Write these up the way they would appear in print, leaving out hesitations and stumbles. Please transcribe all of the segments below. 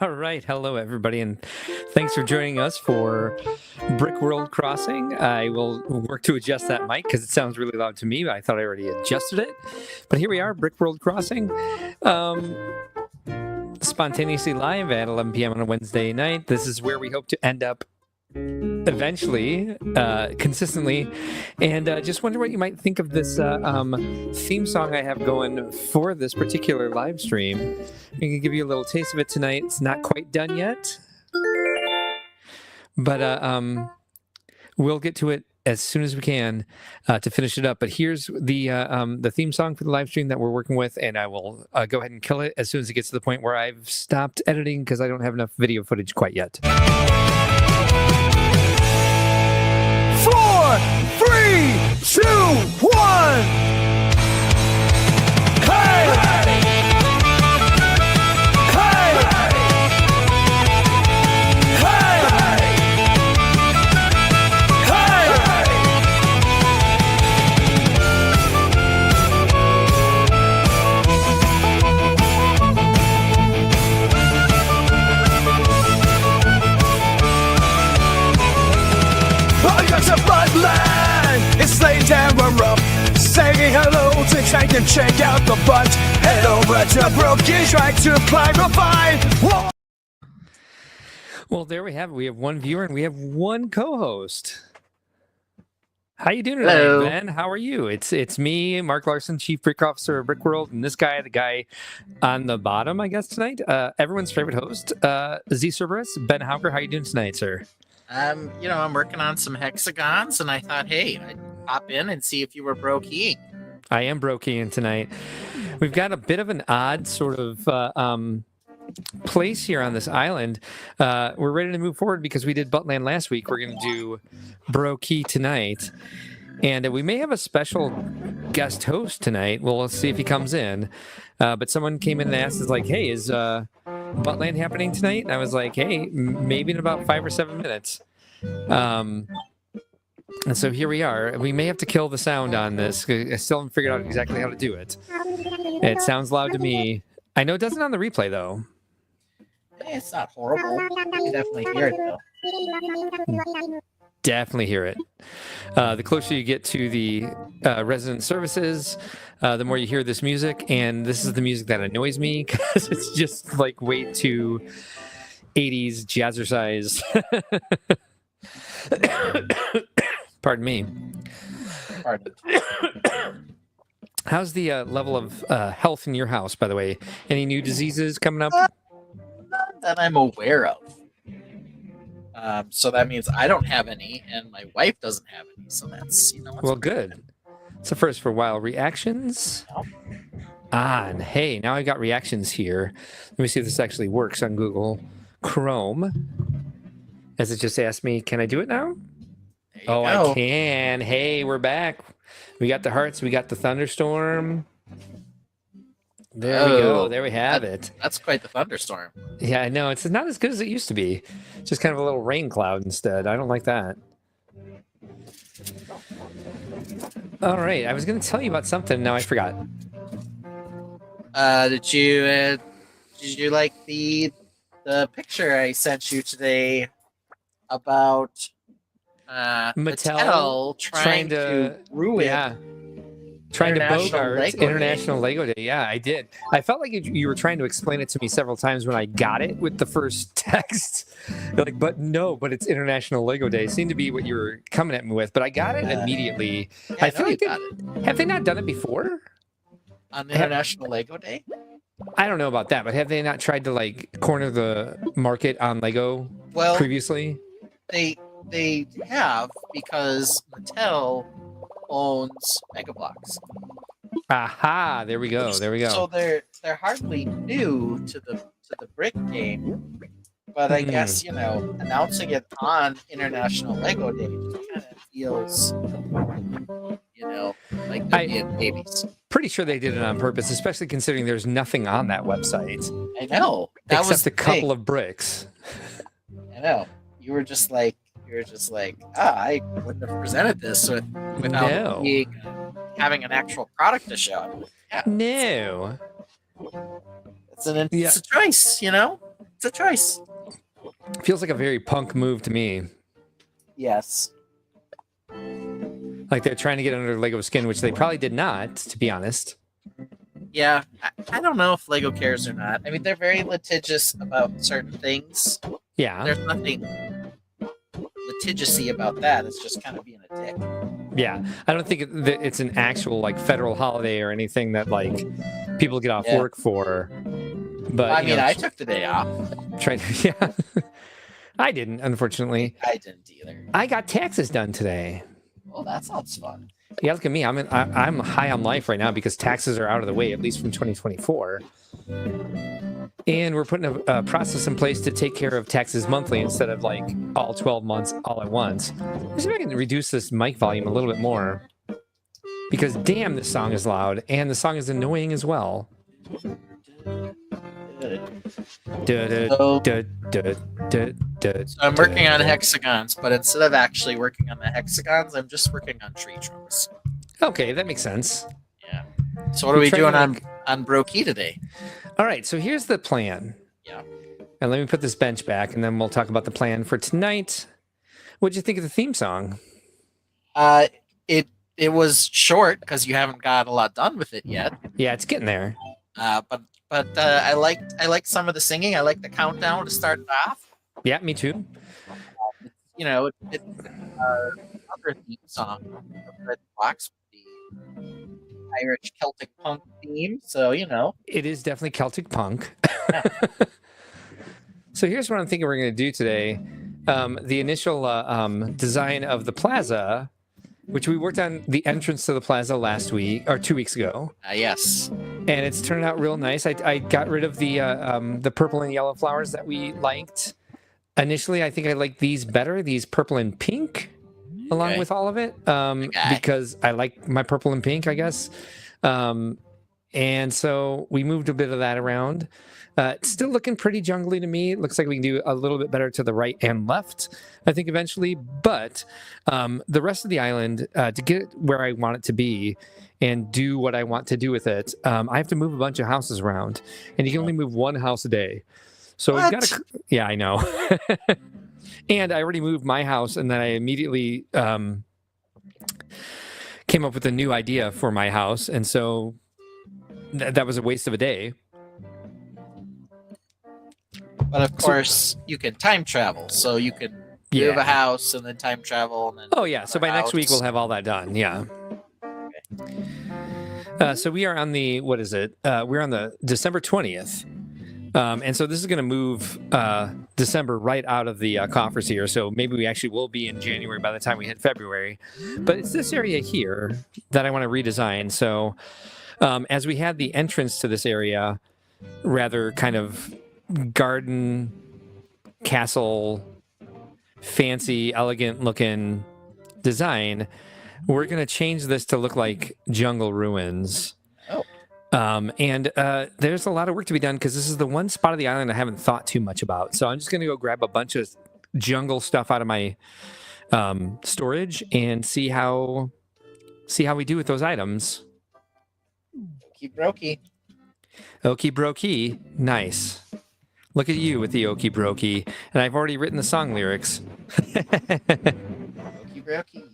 All right. Hello, everybody, and thanks for joining us for Brick World Crossing. I will work to adjust that mic because it sounds really loud to me. I thought I already adjusted it. But here we are, Brick World Crossing. Spontaneously live at 11 p.m. on a Wednesday night. This is where we hope to end up eventually, consistently. And just wonder what you might think of this theme song I have going for this particular live stream. I'm going to give you a little taste of it tonight. It's not quite done yet, but we'll get to it as soon as we can to finish it up. But here's the theme song for the live stream that we're working with, and I will go ahead and kill it as soon as it gets to the point where I've stopped editing because I don't have enough video footage quite yet. 4, 3, 2, 1. Hey! It's laid down rough. Saying hello to Tank and check out the bunch. Head over to Broken Track to clarify. Whoa. Well, there we have it. We have one viewer and we have one co-host. How you doing tonight, Hello. Ben? How are you? It's me, Mark Larson, Chief Brick Officer of Brick World, and this guy, the guy on the bottom, I guess, tonight. Everyone's favorite host, Z Cerberus. Ben Hauger, how you doing tonight, sir? I'm working on some hexagons, and I thought, hey, I'd pop in and see if you were bro-keying. I am bro-keying tonight. We've got a bit of an odd sort of place here on this island. We're ready to move forward because we did Buttland last week. We're going to do bro-key tonight. And we may have a special guest host tonight. We'll see if he comes in. But someone came in and asked, is like, hey, is Buttland happening tonight? And I was like, hey, maybe in about 5 or 7 minutes. And so here we are. We may have to kill the sound on this. I still haven't figured out exactly how to do it. It sounds loud to me. I know it doesn't on the replay, though. It's not horrible. You definitely hear it, though. Definitely hear it. The closer you get to the resident services, the more you hear this music. And this is the music that annoys me because it's just like way too 80s jazzercise. Pardon me. Pardon. How's the level of health in your house, by the way? Any new diseases coming up? Not that I'm aware of. So that means I don't have any, and my wife doesn't have any. So that's, Well, good. It's a first for a while. Reactions? On. Hey, now I got reactions here. Let me see if this actually works on Google Chrome. As it just asked me, can I do it now? Go. I can. Hey, we're back. We got the hearts. We got the thunderstorm. There we go. There we have it. That's quite the thunderstorm. Yeah, I know. It's not as good as it used to be. Just kind of a little rain cloud instead. I don't like that. All right. I was going to tell you about something. Now I forgot. Did you like the picture I sent you today about Mattel trying to ruin trying to bogart Lego International Lego Day. Yeah, I did. I felt like you were trying to explain it to me several times when I got it with the first text. You're like, but it's International Lego Day. It seemed to be what you were coming at me with, but I got it immediately. Yeah, I feel like have they not done it before? On International Lego Day? I don't know about that, but have they not tried to like corner the market on Lego previously? They have, because Mattel owns Mega Bloks. Aha! There we go. So they're hardly new to the brick game, but I guess announcing it on International Lego Day just kind of feels, like they're being babies. Pretty sure they did it on purpose, especially considering there's nothing on that website. I know. Except a couple of bricks. I know. You were just like, I wouldn't have presented this without having an actual product to show. Yeah, no. It's a choice, It's a choice. Feels like a very punk move to me. Yes. Like they're trying to get under Lego skin, which they probably did not, to be honest. Yeah, I don't know if Lego cares or not. I mean, they're very litigious about certain things. Yeah. There's nothing litigiousy about that. It's just kind of being a dick. Yeah. I don't think it's an actual like federal holiday or anything that like people get off work for. But I mean, I took the day off. Yeah. I didn't, unfortunately. I didn't either. I got taxes done today. Well, that sounds fun. Yeah, look at me. I'm high on life right now because taxes are out of the way, at least from 2024. And we're putting a process in place to take care of taxes monthly instead of like all 12 months all at once. Let's see if I can reduce this mic volume a little bit more. Because damn, this song is loud and the song is annoying as well. So I'm working on hexagons, but instead of actually working on the hexagons, I'm just working on tree trunks. Okay, that makes sense. Yeah. So what are we doing on Brokey today? All right, so here's the plan. Yeah. And let me put this bench back, and then we'll talk about the plan for tonight. What'd you think of the theme song? It was short because you haven't got a lot done with it yet. Yeah, it's getting there. But I liked some of the singing. I like the countdown to start it off. Yeah, me too. You know, it's other theme song, Red Box, the Irish Celtic punk theme. So you know, it is definitely Celtic punk. So here's what I'm thinking we're going to do today. The initial design of the plaza, which we worked on the entrance to the plaza last week or 2 weeks ago. Yes. And it's turned out real nice. I got rid of the purple and yellow flowers that we liked. Initially, I think I liked these better, these purple and pink, along with all of it, because I like my purple and pink, I guess. And so we moved a bit of that around. It's still looking pretty jungly to me. It looks like we can do a little bit better to the right and left, I think, eventually. But the rest of the island, to get it where I want it to be and do what I want to do with it, I have to move a bunch of houses around. And you can only move one house a day. So we've got to... Yeah, I know. And I already moved my house, and then I immediately came up with a new idea for my house. And so that was a waste of a day. But of course, you can time travel, so you can move a house and then time travel. And then so by next week we'll have all that done. Yeah. Okay. So we are on the we're on the December 20th, and so this is going to move December right out of the coffers here. So maybe we actually will be in January by the time we hit February. But it's this area here that I want to redesign. So as we had the entrance to this area, rather kind of garden castle fancy elegant looking design, we're going to change this to look like jungle ruins. And there's a lot of work to be done because this is the one spot of the island I haven't thought too much about. So I'm just going to go grab a bunch of jungle stuff out of my storage and see how we do with those items. Okie brokey. Nice. Look at you with the okie brokey. And I've already written the song lyrics. Okie brokey.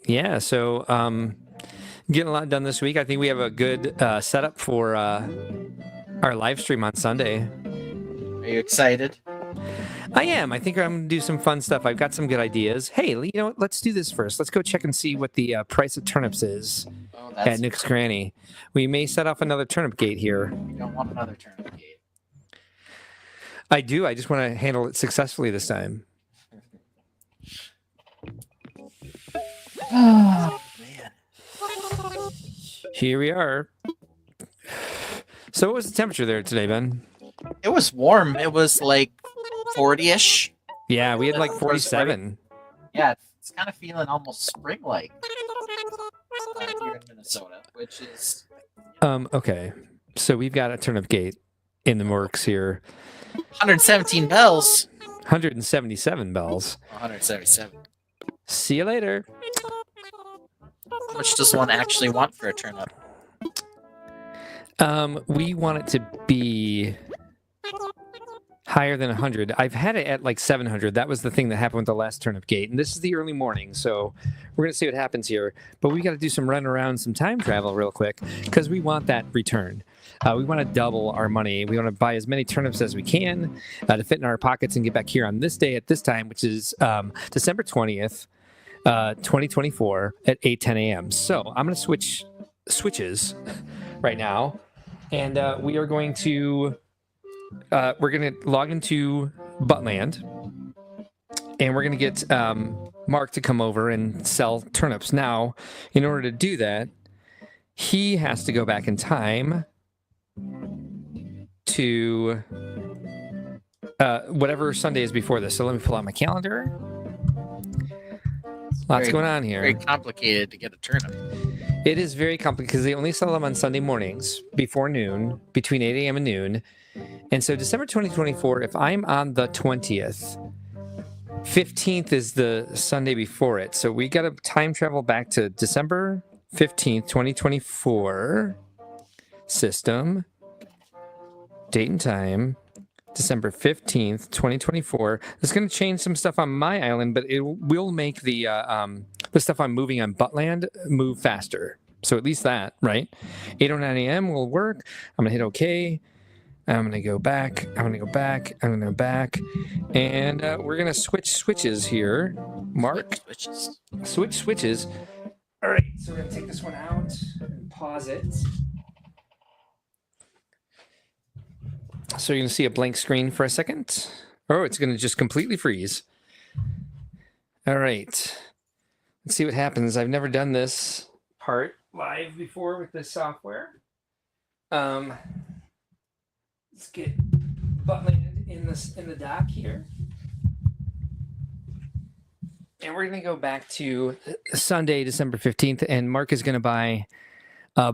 Yeah, so getting a lot done this week. I think we have a good setup for our live stream on Sunday. Are you excited? I am. I think I'm going to do some fun stuff. I've got some good ideas. Hey, you know what? Let's do this first. Let's go check and see what the price of turnips is at Nick's Granny. We may set off another turnip gate here. You don't want another turnip gate. I do. I just want to handle it successfully this time. Oh, man. Here we are. So what was the temperature there today, Ben? It was warm. It was like 40-ish. Yeah, we had like 47. Yeah, it's kind of feeling almost spring-like here in Minnesota, which is... Okay, so we've got a turnip gate in the works here. 117 bells. 177 bells. 177. See you later. How much does one actually want for a turnip? We want it to be higher than 100. I've had it at like 700. That was the thing that happened with the last turnip gate. And this is the early morning, so we're going to see what happens here. But we got to do some run around, some time travel real quick because we want that return. We want to double our money. We want to buy as many turnips as we can to fit in our pockets and get back here on this day at this time, which is December 20th, 2024 at 8:10 a.m. So I'm going to switch switches right now, and we are going to log into Buttland, and we're going to get Mark to come over and sell turnips. Now, in order to do that, he has to go back in time to whatever Sunday is before this. So let me pull out my calendar. Lots going on here. Very complicated to get a turnip. It is very complicated because they only sell them on Sunday mornings before noon, between 8 a.m. and noon. And so December 2024, if I'm on the 20th, 15th is the Sunday before it. So we got to time travel back to December 15th, 2024. System. Date and time. December 15th, 2024. It's going to change some stuff on my island, but it will make the stuff I'm moving on Buttland move faster. So at least that, right? 8:09 a.m. will work. I'm going to hit OK. I'm going to go back. I'm going to go back. I'm going to go back. And we're going to switch switches here. Mark. Switch switches. All right. So we're going to take this one out and pause it. So you're going to see a blank screen for a second. Oh, it's going to just completely freeze. All right. Let's see what happens. I've never done this part live before with this software. Let's get Buttland in the dock here. And we're going to go back to Sunday, December 15th, and Mark is going to buy a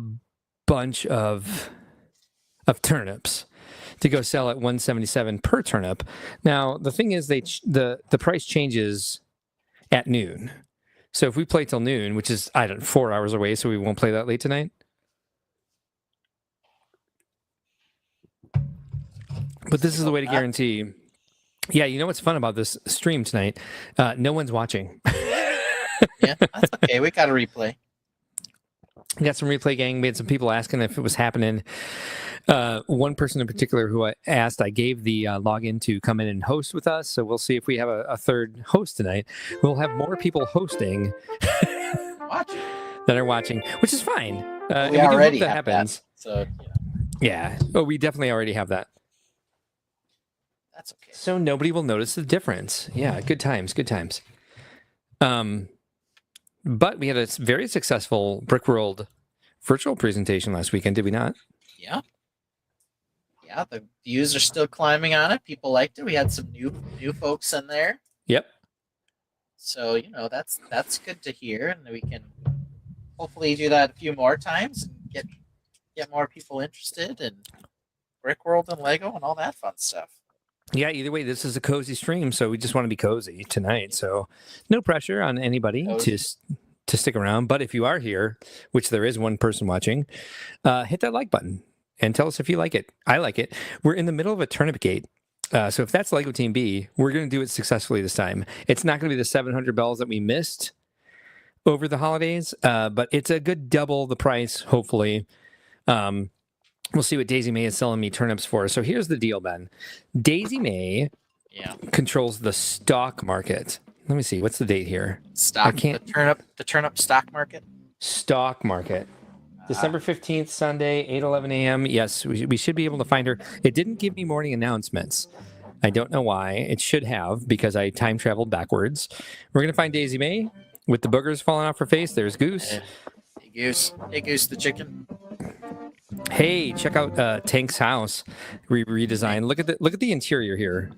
bunch of turnips to go sell at $177 per turnip. Now, the thing is, the price changes at noon. So if we play till noon, which is, 4 hours away, so we won't play that late tonight. But this is the way to guarantee. Yeah, you know what's fun about this stream tonight? No one's watching. Yeah, that's okay. We got a replay. We got some replay gang. We had some people asking if it was happening. One person in particular who I asked, I gave the login to come in and host with us. So we'll see if we have a third host tonight. We'll have more people hosting that are watching, which is fine. We already have happens. That, so yeah. Oh, we definitely already have that. That's okay. So nobody will notice the difference. Yeah, good times, good times. But we had a very successful Brickworld virtual presentation last weekend, did we not? Yeah. Yeah, the views are still climbing on it. People liked it. We had some new folks in there. Yep. So, that's good to hear, and we can hopefully do that a few more times and get more people interested in Brickworld and Lego and all that fun stuff. Yeah, either way, this is a cozy stream, so we just want to be cozy tonight. So no pressure on anybody to stick around. But if you are here, which there is one person watching, hit that like button and tell us if you like it. I like it. We're in the middle of a turnip gate. So if that's Lego Team B, we're going to do it successfully this time. It's not going to be the 700 bells that we missed over the holidays, but it's a good double the price, hopefully. We'll see what Daisy May is selling me turnips for. So here's the deal, Ben. Daisy May controls the stock market. Let me see. What's the date here? The turnip stock market? Stock market. December 15th, Sunday, 8:11 a.m. Yes, we should be able to find her. It didn't give me morning announcements. I don't know why. It should have, because I time traveled backwards. We're going to find Daisy May with the boogers falling off her face. There's Goose. Hey, Goose. Hey, Goose the chicken. Hey, check out Tank's house redesign. Look at the interior here.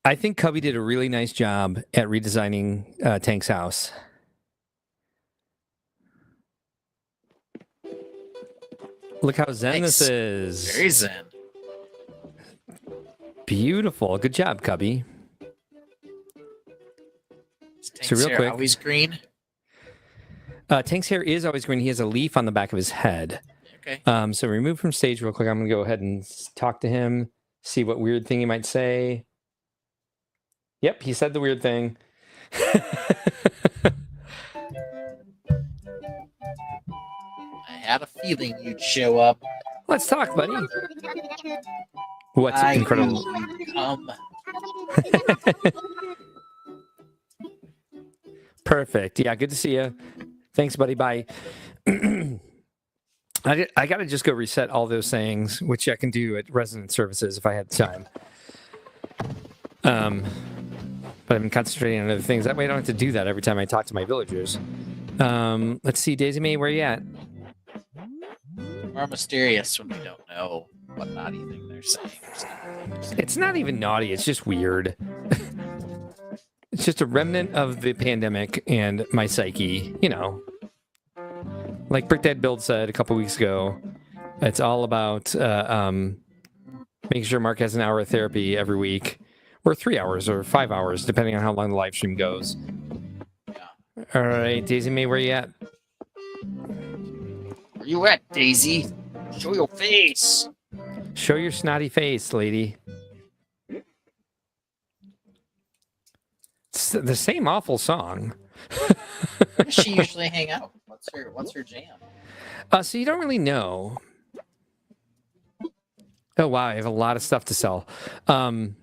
I think Cubby did a really nice job at redesigning Tank's house. Look how zen this is. Very zen. Beautiful. Good job, Cubby. So real quick, always green. Tank's hair is always green. He has a leaf on the back of his head. Okay. So remove from stage real quick. I'm going to go ahead and talk to him. See what weird thing he might say. Yep, he said the weird thing. I had a feeling you'd show up. Let's talk, buddy. What's incredible? Perfect. Yeah, good to see you. Thanks, buddy. Bye. I got to just go reset all those sayings, which I can do at resident services if I had time. But I've been concentrating on other things. That way I don't have to do that every time I talk to my villagers. Let's see, Daisy May, where are you at? More mysterious when we don't know what naughty thing they're saying. It's not even naughty. It's just weird. It's just a remnant of the pandemic and my psyche, you know. Like Brick Dad Build said a couple weeks ago, it's all about making sure Mark has an hour of therapy every week, or 3 hours, or 5 hours, depending on how long the live stream goes. Yeah. All right, Daisy May, where you at? Where you at, Daisy? Show your face. Show your snotty face, lady. It's the same awful song. Where does she usually hang out? What's her jam? So you don't really know. Oh wow, I have a lot of stuff to sell. Oh,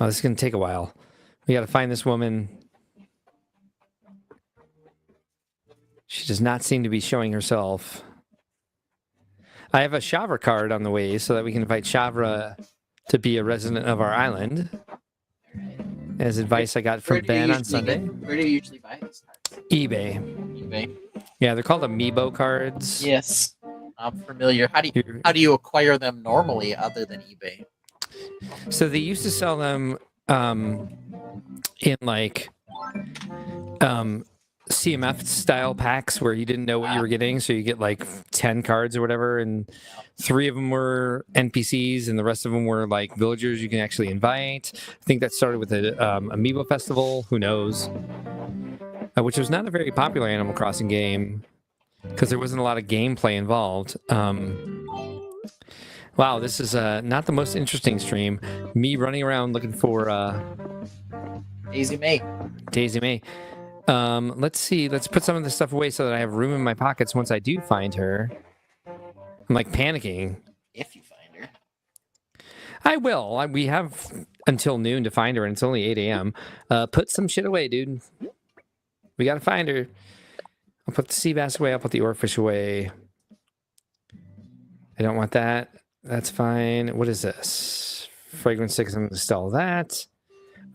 this is gonna take a while. We got to find this woman. She does not seem to be showing herself. I have a Shavra card on the way so that we can invite Shavra to be a resident of our island. As advice I got from Ben on Sunday. Where do you usually buy these cards? eBay. eBay. Yeah, they're called amiibo cards. Yes, I'm familiar. How do you acquire them normally other than eBay? So they used to sell them in like CMF style packs where you didn't know what you were getting, so you get like 10 cards or whatever, and 3 of them were NPCs and the rest of them were like villagers you can actually invite. I think that started with the Amiibo Festival, who knows, which was not a very popular Animal Crossing game because there wasn't a lot of gameplay involved. Wow, this is not the most interesting stream. Me running around looking for Daisy May. Daisy May. Let's see. Let's put some of this stuff away so that I have room in my pockets once I do find her. I'm like panicking. If you find her. I will. We have until noon to find her, and it's only 8 a.m. Put some shit away, dude. We got to find her. I'll put the sea bass away. I'll put the oarfish away. I don't want that. That's fine. What is this? Fragrance 6. I'm going to sell that.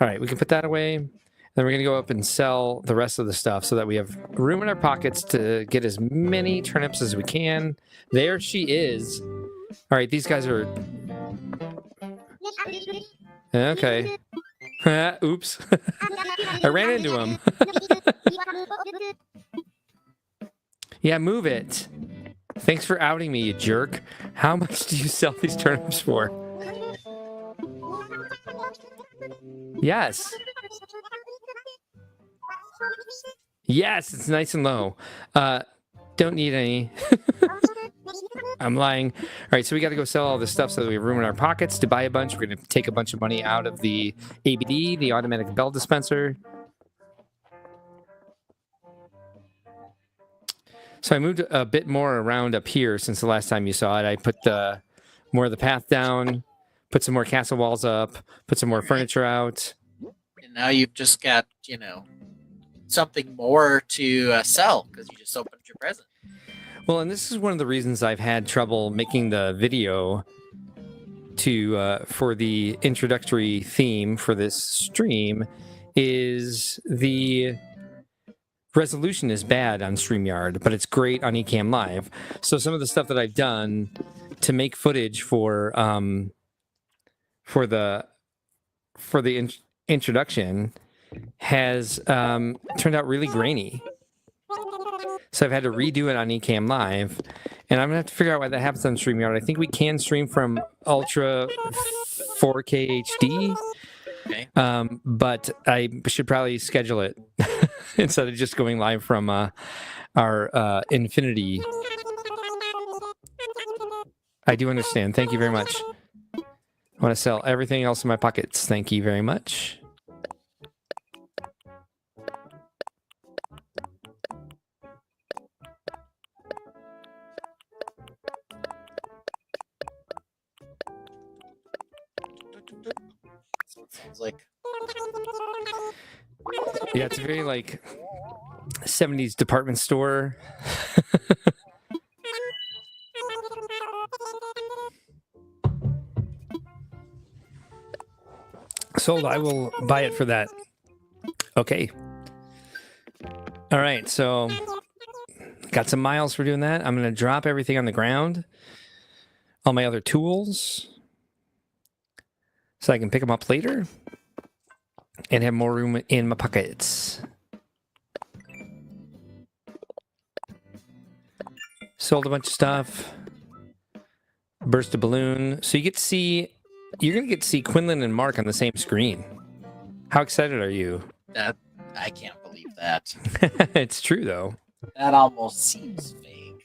All right, we can put that away. Then we're going to go up and sell the rest of the stuff so that we have room in our pockets to get as many turnips as we can. There she is. All right, these guys are... Okay. Oops. I ran into him. Yeah, move it. Thanks for outing me, you jerk. How much do you sell these turnips for? Yes. Yes, it's nice and low. Don't need any. I'm lying. All right, so we got to go sell all this stuff so that we have room in our pockets to buy a bunch. We're going to take a bunch of money out of the ABD, the automatic bell dispenser. So I moved a bit more around up here since the last time you saw it. I put more of the path down, put some more castle walls up, put some more furniture out. And now you've just got, something more to sell because you just opened your present. Well, and this is one of the reasons I've had trouble making the video for the introductory theme for this stream is the resolution is bad on StreamYard, but it's great on Ecamm Live. So some of the stuff that I've done to make footage for the introduction has turned out really grainy. So I've had to redo it on Ecamm Live, and I'm gonna have to figure out why that happens on StreamYard. I think we can stream from Ultra 4K HD, Okay. but I should probably schedule it instead of just going live from our Infinity I do understand. Thank you very much. I want to sell everything else in my pockets. Thank you very much. Sounds like Yeah, it's very like 70s department store. Sold. I will buy it for that. Okay. All right. So got some miles for doing that. I'm going to drop everything on the ground. All my other tools. So I can pick them up later. And have more room in my pockets. Sold a bunch of stuff. Burst a balloon. So you get to see... You're going to get to see Quinlan and Mark on the same screen. How excited are you? that. I can't believe that. It's true, though. That almost seems vague.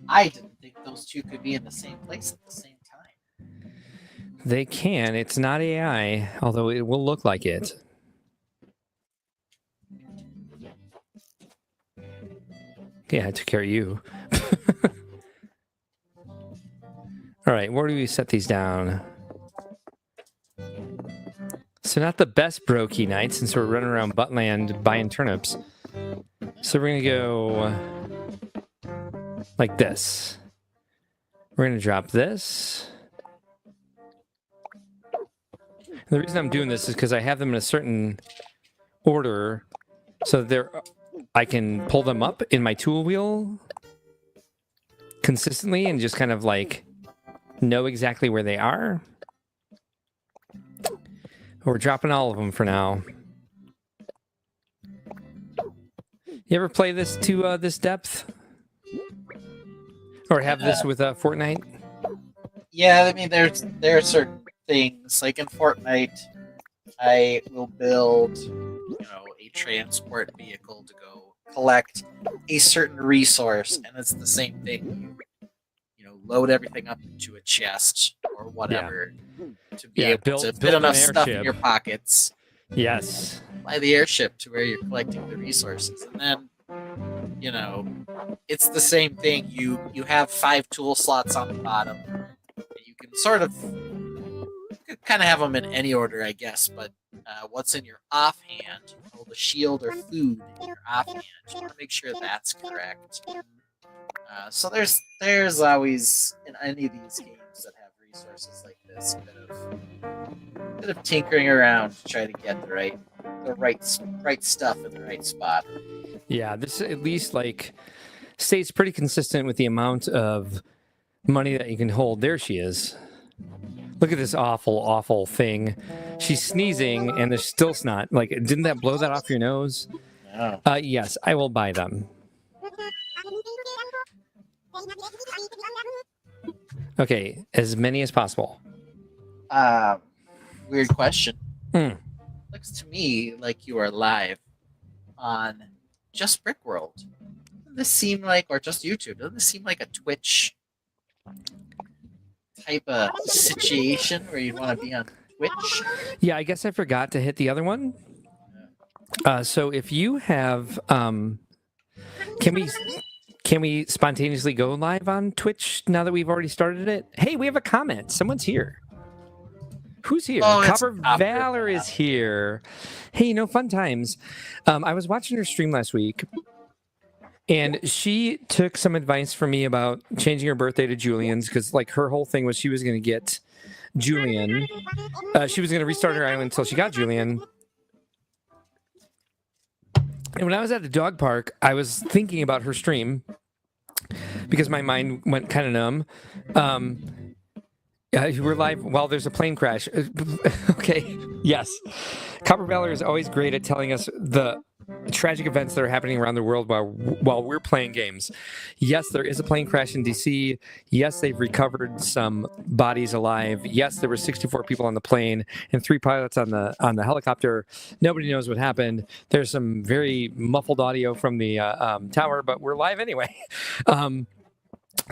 I didn't think those two could be in the same place at the same time. They can. It's not AI, although it will look like it. Yeah, I took care of you. All right, where do we set these down? So not the best brokey night since we're running around Buttland buying turnips. So we're going to go like this. We're going to drop this. The reason I'm doing this is because I have them in a certain order so that I can pull them up in my tool wheel consistently and just kind of like know exactly where they are. We're dropping all of them for now. You ever play this to this depth? Or have this with Fortnite? Yeah, I mean, there are certain things like in Fortnite, I will build, a transport vehicle to go collect a certain resource, and it's the same thing. You load everything up into a chest or whatever to be able to fit enough stuff in your pockets. Yes. Fly the airship to where you're collecting the resources, and then it's the same thing. You have 5 tool slots on the bottom. You can sort of kind of have them in any order, I guess, but what's in your offhand, hold a shield or food in your offhand. You want to make sure that's correct. So there's always, in any of these games that have resources like this, a bit of tinkering around to try to get the right stuff in the right spot. Yeah, this at least stays pretty consistent with the amount of money that you can hold. There she is. Look at this awful, awful thing. She's sneezing and there's still snot. Didn't that blow that off your nose? No. Yes, I will buy them. Okay, as many as possible. Weird question. Hmm. Looks to me like you are live on just Brickworld. Doesn't this seem like, or just YouTube? Doesn't this seem like a Twitch type of situation where you want to be on Twitch? Yeah, I guess I forgot to hit the other one. So if you have, can we spontaneously go live on Twitch now that we've already started it? Hey, we have a comment. Someone's here. Who's here? Oh, Copper Valor is here. Hey, fun times. I was watching her stream last week, and she took some advice from me about changing her birthday to Julian's because, her whole thing was she was going to get Julian. She was going to restart her island until she got Julian. And when I was at the dog park, I was thinking about her stream because my mind went kind of numb. We're live while there's a plane crash. Okay, yes. Copper Valor is always great at telling us the tragic events that are happening around the world while we're playing games. Yes, there is a plane crash in DC. Yes, they've recovered some bodies alive. Yes, there were 64 people on the plane and 3 pilots on the helicopter. Nobody knows what happened. There's some very muffled audio from the tower, but we're live anyway.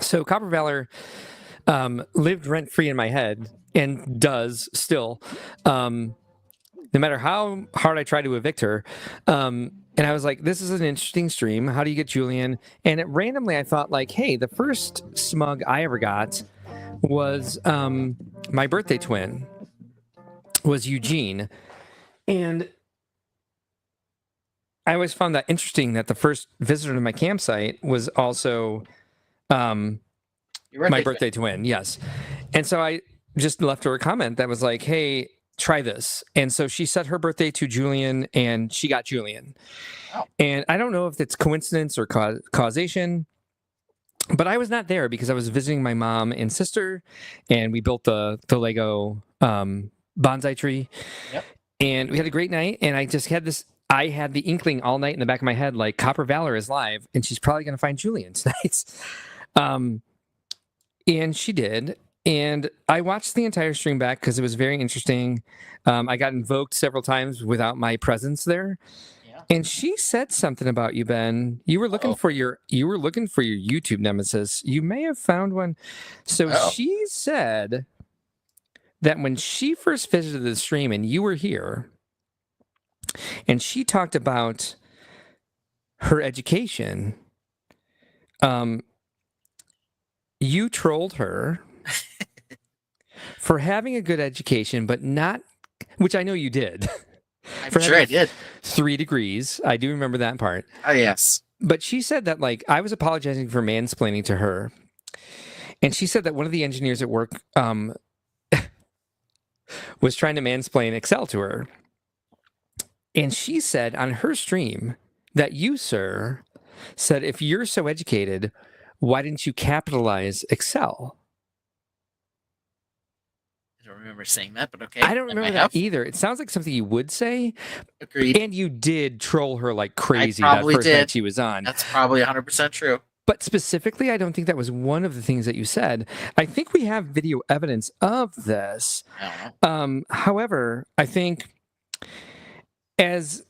So Copper Valor lived rent free in my head and does still. No matter how hard I try to evict her. And I was like, this is an interesting stream. How do you get Julian? And randomly, I thought, like, hey, the first smug I ever got was my birthday twin, was Eugene. And I always found that interesting that the first visitor to my campsite was also my birthday twin. Yes. And so I just left her a comment that was like, hey, try this. And so she set her birthday to Julian and she got Julian. Oh. And I don't know if it's coincidence or causation, but I was not there because I was visiting my mom and sister and we built the Lego bonsai tree. Yep. And we had a great night. And I just had I had the inkling all night in the back of my head, like Copper Valor is live and she's probably going to find Julian tonight. And she did. And I watched the entire stream back because it was very interesting. I got invoked several times without my presence there. Yeah. And she said something about you, Ben. You were looking for your YouTube nemesis. You may have found one. So she said that when she first visited the stream and you were here, and she talked about her education, you trolled her for having a good education, but not, which I know you did. I'm sure I did. 3 degrees. I do remember that part. Oh, yes. But she said that, like, I was apologizing for mansplaining to her. And she said that one of the engineers at work was trying to mansplain Excel to her. And she said on her stream that you, sir, said, if you're so educated, why didn't you capitalize Excel? I don't remember saying that, but okay. I don't remember that either. It sounds like something you would say. Agreed. And you did troll her like crazy that first night she was on. That's probably 100% true. But specifically, I don't think that was one of the things that you said. I think we have video evidence of this. However, I think as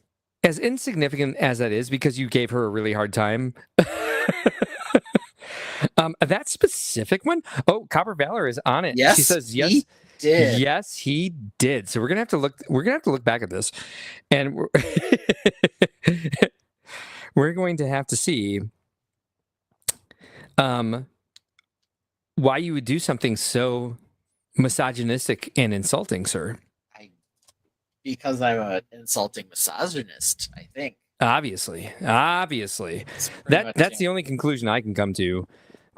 insignificant as that is, because you gave her a really hard time, that specific one, Copper Valor is on it. Yes, she says yes. He did. Yes, he did. So we're gonna have to look back at this, and we're going to have to see why you would do something so misogynistic and insulting, sir. Because I'm an insulting misogynist, I think. Obviously. That's the only conclusion I can come to.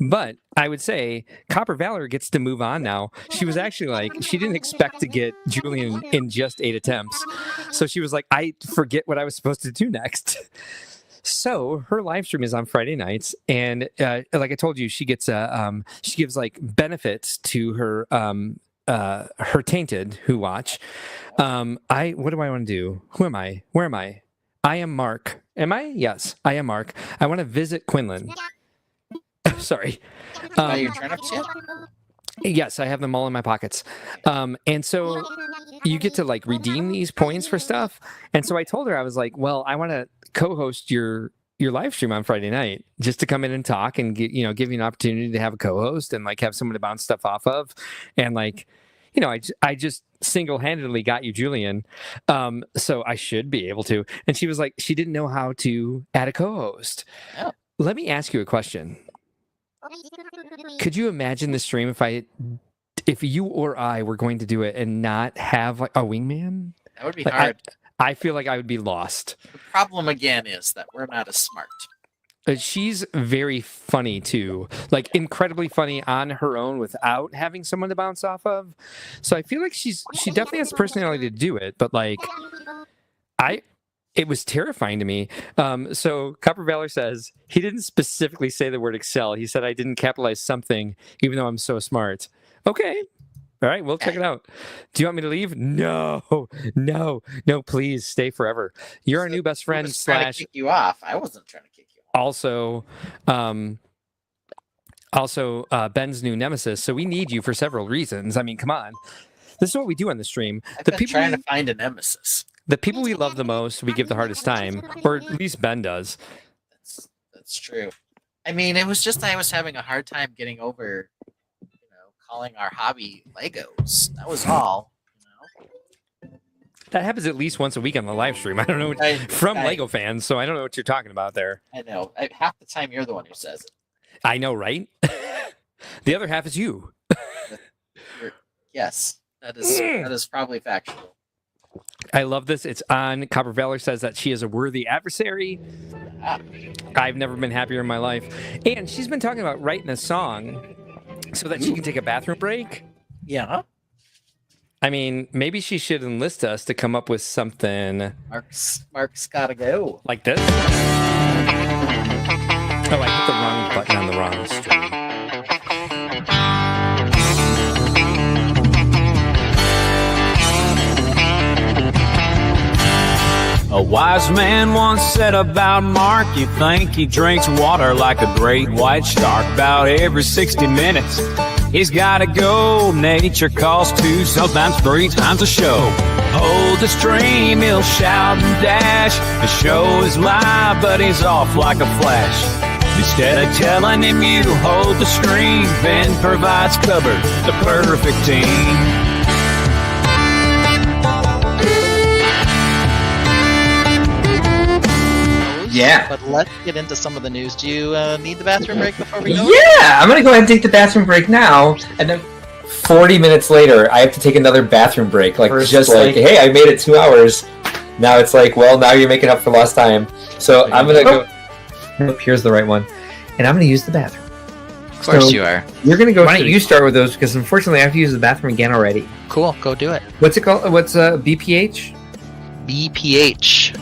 But I would say Copper Valor gets to move on now. She was actually like, she didn't expect to get Julian in just 8 attempts. So she was like, I forget what I was supposed to do next. So her live stream is on Friday nights. And like I told you, she gets she gives like benefits to her her tainted who watch. What do I want to do? Who am I? Where am I? I am Mark. Am I? Yes, I am Mark. I want to visit Quinlan. Sorry. Your turnips yet? Yes, I have them all in my pockets. And so you get to like redeem these points for stuff. And so I told her, I was like, well, I want to co-host your live stream on Friday night just to come in and talk and give you an opportunity to have a co-host and like have someone to bounce stuff off of. And like, I just single-handedly got you Julian. So I should be able to. And she was like, she didn't know how to add a co-host. Oh. Let me ask you a question. Could you imagine the stream if you or I were going to do it and not have like a wingman? That would be hard. I feel like I would be lost. The problem again is that we're not as smart. She's very funny too, like incredibly funny on her own without having someone to bounce off of. So I feel like she definitely has the personality to do it, but like it was terrifying to me. So Copper Valor says he didn't specifically say the word Excel. He said I didn't capitalize something, even though I'm so smart. Okay. All right, we'll check it out. Do you want me to leave? No, please stay forever. You're our new best friend. / trying to kick you off. I wasn't trying to kick you off. Also, Ben's new nemesis. So we need you for several reasons. I mean, come on. This is what we do on the stream. I've been trying to find a nemesis. The people we love the most, we give the hardest time, or at least Ben does. That's true. I mean, it was just I was having a hard time getting over, calling our hobby Legos. That was all. That happens at least once a week on the live stream. I don't know from Lego fans, so I don't know what you're talking about there. I know. Half the time you're the one who says it. I know, right? The other half is you. Yes, that is probably factual. I love this. It's on. Copper Valor says that she is a worthy adversary. Ah. I've never been happier in my life. And she's been talking about writing a song so that she can take a bathroom break. Yeah. I mean, maybe she should enlist us to come up with something. Mark's gotta go. Like this? Oh, I hit the wrong button on the wrong stream. A wise man once said about Mark, you think he drinks water like a great white shark. About every 60 minutes, he's gotta go. Nature calls 2, sometimes 3 times a show. Hold the stream, he'll shout and dash. The show is live, but he's off like a flash. Instead of telling him you hold the stream, Ben provides cover, the perfect team. Yeah. But let's get into some of the news. Do you need the bathroom break before we go? Yeah, I'm going to go ahead and take the bathroom break now. And then 40 minutes later, I have to take another bathroom break. Like, hey, I made it 2 hours. Now it's like, well, now you're making up for lost time. So I'm going to go. Oh, here's the right one. And I'm going to use the bathroom. Of course you are. You're going to go. Why don't you start with those? Because unfortunately, I have to use the bathroom again already. Cool, go do it. What's it called? What's BPH? BPH.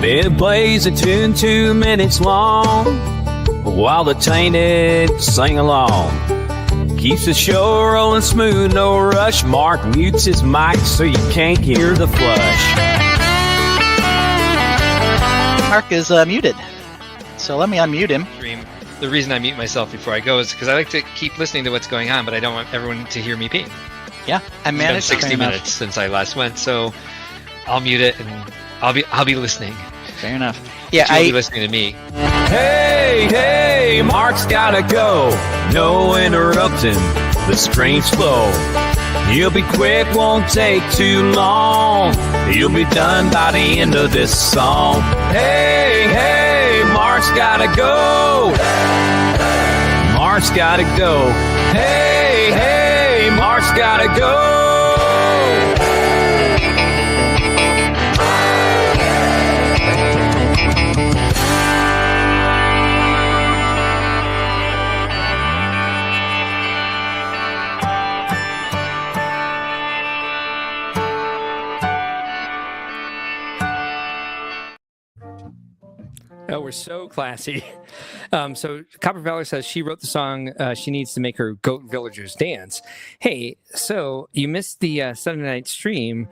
It plays a tune 2 minutes long while the tainted sing along. Keeps the show rolling smooth, no rush. Mark mutes his mic so you can't hear the flush. Mark is muted, so let me unmute him. The reason I mute myself before I go is because I like to keep listening to what's going on, but I don't want everyone to hear me pee. Yeah, I managed. It's been 60 minutes since I last went, so I'll mute it and I'll be listening. Fair enough. Yeah, You'll be listening to me. Hey, Mark's gotta go. No interrupting the stream's flow. He'll be quick, won't take too long. He'll be done by the end of this song. Hey, Mark's gotta go. Mark's gotta go. Hey, Mark's gotta go. Oh, we're so classy. So Copper Valor says she wrote the song. She needs to make her goat villagers dance. Hey, so you missed the Sunday night stream.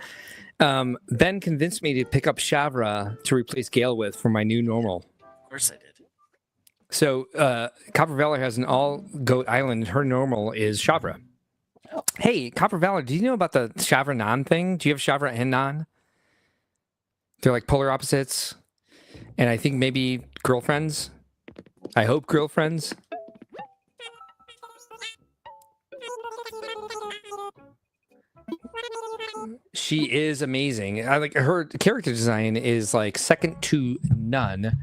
Ben convinced me to pick up Shavra to replace Gale with for my new normal. Of course I did. So Copper Valor has an all goat island. Her normal is Shavra. Oh. Hey, Copper Valor, do you know about the Shavra Nan thing? Do you have Shavra and Nan? They're like polar opposites. And I think maybe girlfriends. I hope girlfriends. She is amazing. I like her character design is like second to none.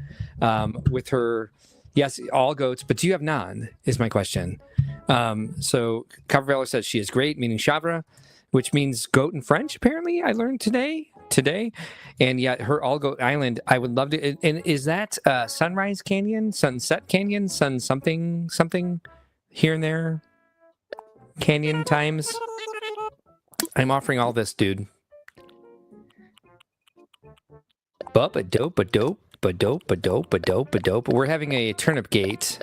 With her, yes, all goats, but do you have Nan? Is my question. So Copper says she is great, meaning Shavra, which means goat in French. Apparently, I learned today. And yet her all goat island, I would love to. And is that Sunrise Canyon, Sunset Canyon, Sun something here and there canyon times? I'm offering all this, dude. Ba-ba-dope. We're having a turnip gate.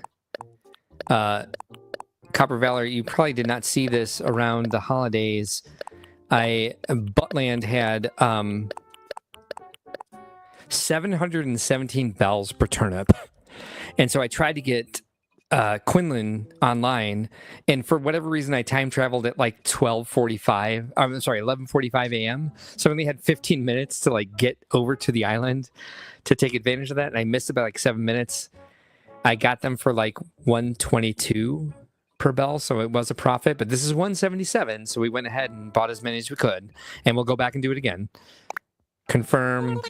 Copper Valor, you probably did not see this around the holidays. Buttland had 717 bells per turnip. And so I tried to get Quinlan online, and for whatever reason, I time traveled at like 12:45. I'm sorry, 11:45 a.m. So I only had 15 minutes to like get over to the island to take advantage of that, and I missed about like 7 minutes. I got them for like 122 per bell, so it was a profit. But this is 177, so we went ahead and bought as many as we could, and we'll go back and do it again. Confirm.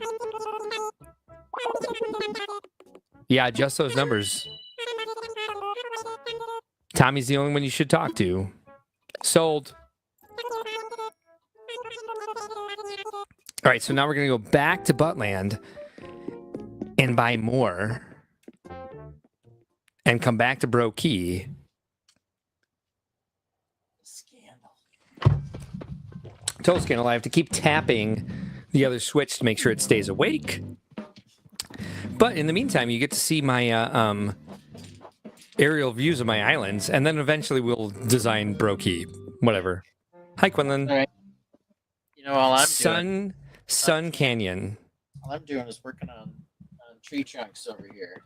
Yeah, adjust those numbers. Tommy's the only one you should talk to. Sold. All right, so now we're going to go back to Buttland and buy more and come back to Bro Key. Scandal. Total scandal. I have to keep tapping the other switch to make sure it stays awake. But in the meantime, you get to see my aerial views of my islands, and then eventually we'll design Bro Key. Whatever. Hi, Quinlan. All right. You know, all I'm Sun Canyon. all I'm doing is working on tree trunks over here,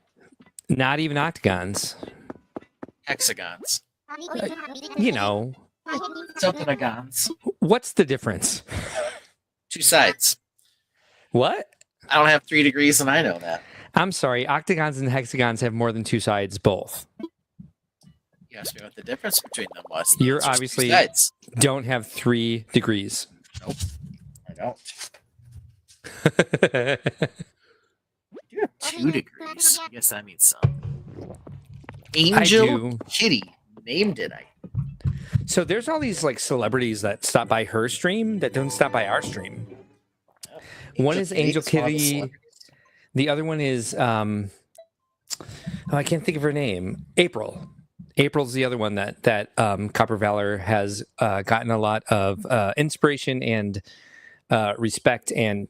Not even octagons. hexagons, You know, septagons, what's the difference? 2 sides. What? I don't have 3 degrees, and I know that. I'm sorry. Octagons and hexagons have more than 2 sides, both. You asked me what the difference between them was. You're It's just 2 obviously- sides. Don't have 3 degrees. Nope, I don't. You have 2 degrees. I guess that means something. Angel do. Kitty named it. So there's all these like celebrities that stop by her stream that don't stop by our stream. One is Angel Kitty, it's one of the Kitty. celebrities. The other one is I can't think of her name. April. April's the other one that Copper Valor has gotten a lot of inspiration and respect, and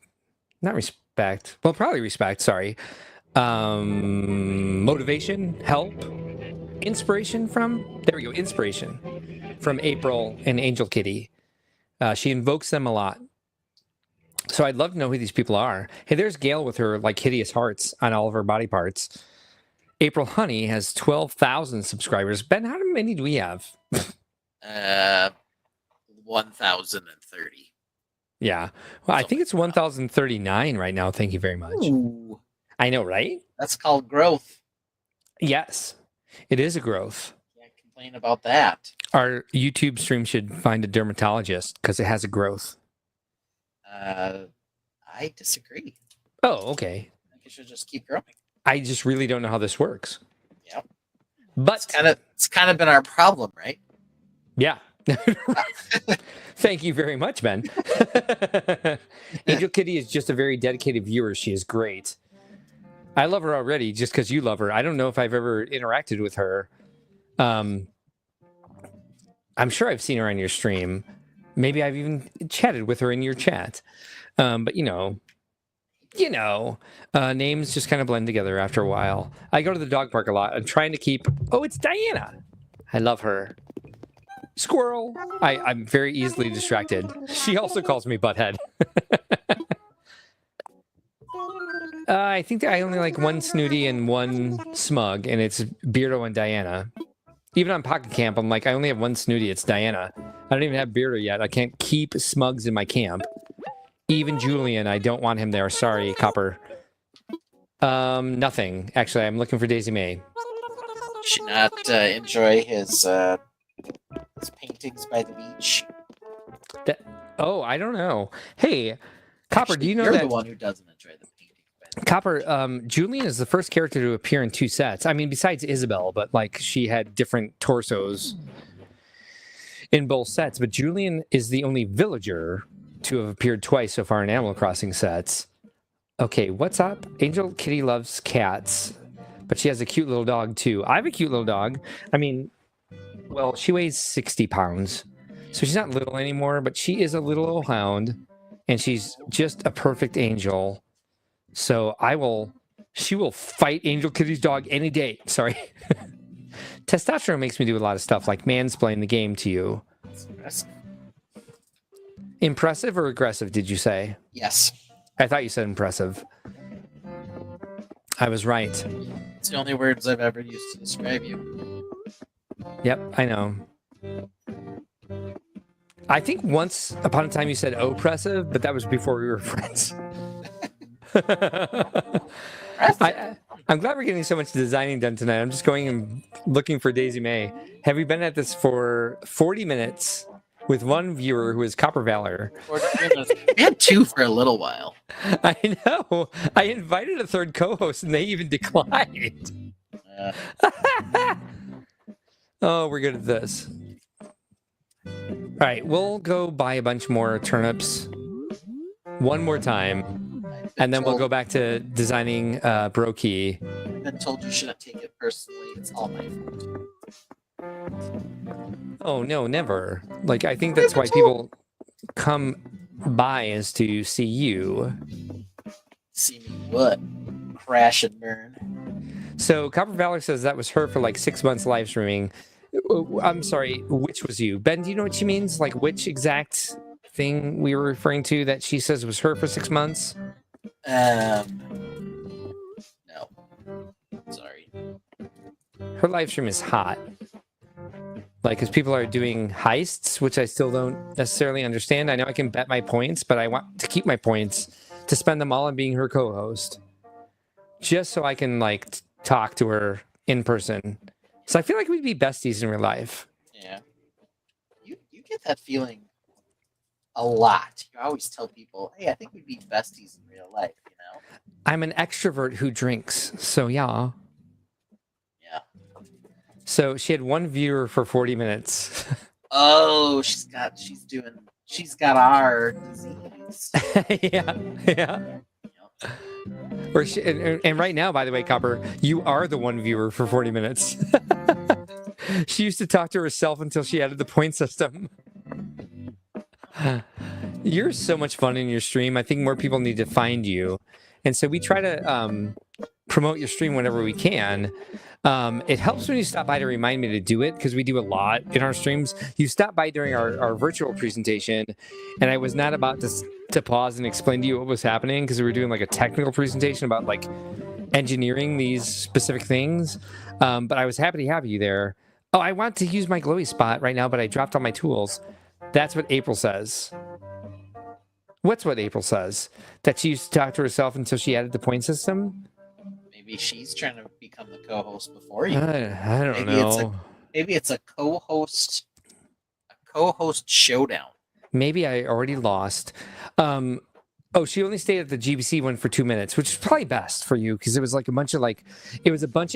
not respect. Well, probably respect. Sorry, motivation, help, inspiration from. There we go. Inspiration from April and Angel Kitty. She invokes them a lot. So I'd love to know who these people are. Hey, there's Gail with her like hideous hearts on all of her body parts. April Honey has 12,000 subscribers. Ben, how many do we have? 1,030. Yeah. Well, I think it's 1,039 right now. Thank you very much. Ooh, I know, right? that's called growth. Yes, it is a growth. Can't complain about that. Our YouTube stream should find a dermatologist because it has a growth. I disagree. Oh, okay. I think it should just keep growing. I just really don't know how this works. Yep. But It's kind of been our problem, right? yeah. Thank you very much, Ben. Angel Kitty is just a very dedicated viewer. She is great. I love her already just because you love her. I don't know if I've ever interacted with her. I'm sure I've seen her on your stream. Maybe I've even chatted with her in your chat. But names just kind of blend together after a while. I go to the dog park a lot. I'm trying to keep. Oh, it's Diana. I love her. Squirrel. I'm very easily distracted. She also calls me Butthead. I think that I only like one Snooty and one Smug, and it's Beardo and Diana. Even on Pocket Camp, I'm like, I only have one Snooty. It's Diana. I don't even have Beardo yet. I can't keep Smugs in my camp. Even Julian, I don't want him there. Sorry, Copper. Nothing. Actually, I'm looking for Daisy May. Should not enjoy his paintings by the beach. Oh, I don't know. Hey, Copper, do you know You're that the one who doesn't enjoy the paintings by the beach. Copper, Julian is the first character to appear in 2 sets. I mean, besides Isabel, but like she had different torsos in both sets. But Julian is the only villager to have appeared twice so far in Animal Crossing sets. Okay, what's up? Angel Kitty loves cats, but she has a cute little dog too. I have a cute little dog. I mean, well, she weighs 60 pounds, so she's not little anymore, but she is a little old hound, and she's just a perfect angel. So she will fight Angel Kitty's dog any day. Sorry. Testosterone makes me do a lot of stuff, like mansplain the game to you. It's impressive. Impressive or aggressive, did you say? Yes. I thought you said impressive. I was right. It's the only words I've ever used to describe you. Yep, I know. I think once upon a time you said oppressive, but that was before we were friends. I'm glad we're getting so much designing done tonight. I'm just going and looking for Daisy May. Have we been at this for 40 minutes with one viewer who is Copper Valor? 43 minutes. We had 2 for a little while. I know. I invited a third co-host and they even declined. Oh, we're good at this. All right, we'll go buy a bunch more turnips one more time, and then we'll go back to designing Brokey. I've been told you shouldn't take it personally. It's all my fault. Oh, no, never. Like, I think that's why people come by is to see you. See me what? Crash and burn. So Copper Valor says that was her for like 6 months live streaming. I'm sorry, which was you? Ben, do you know what she means? Like, which exact thing we were referring to that she says was her for 6 months? No. Sorry. Her live stream is hot. Like, because people are doing heists, which I still don't necessarily understand. I know I can bet my points, but I want to keep my points to spend them all on being her co-host. Just so I can, like, talk to her in person. So I feel like we'd be besties in real life. Yeah. You get that feeling a lot. You always tell people, hey, I think we'd be besties in real life, you know? I'm an extrovert who drinks, so yeah. Yeah. So she had one viewer for 40 minutes. Oh, she's got our disease. Yeah. Yep. Or she, and right now, by the way, Copper, you are the one viewer for 40 minutes. She used to talk to herself until she added the point system. You're so much fun in your stream. I think more people need to find you. And so we try to promote your stream whenever we can. It helps when you stop by to remind me to do it, because we do a lot in our streams. You stopped by during our virtual presentation, and I was not about to pause and explain to you what was happening, because we were doing like a technical presentation about like engineering these specific things. But I was happy to have you there. Oh, I want to use my glowy spot right now, but I dropped all my tools. That's what April says. What's what April says? That she used to talk to herself until she added the point system? Maybe she's trying to become the co-host before you. I don't know. Maybe it's a co-host showdown. Maybe I already lost. Oh, she only stayed at the GBC one for 2 minutes, which is probably best for you, because it was like a bunch of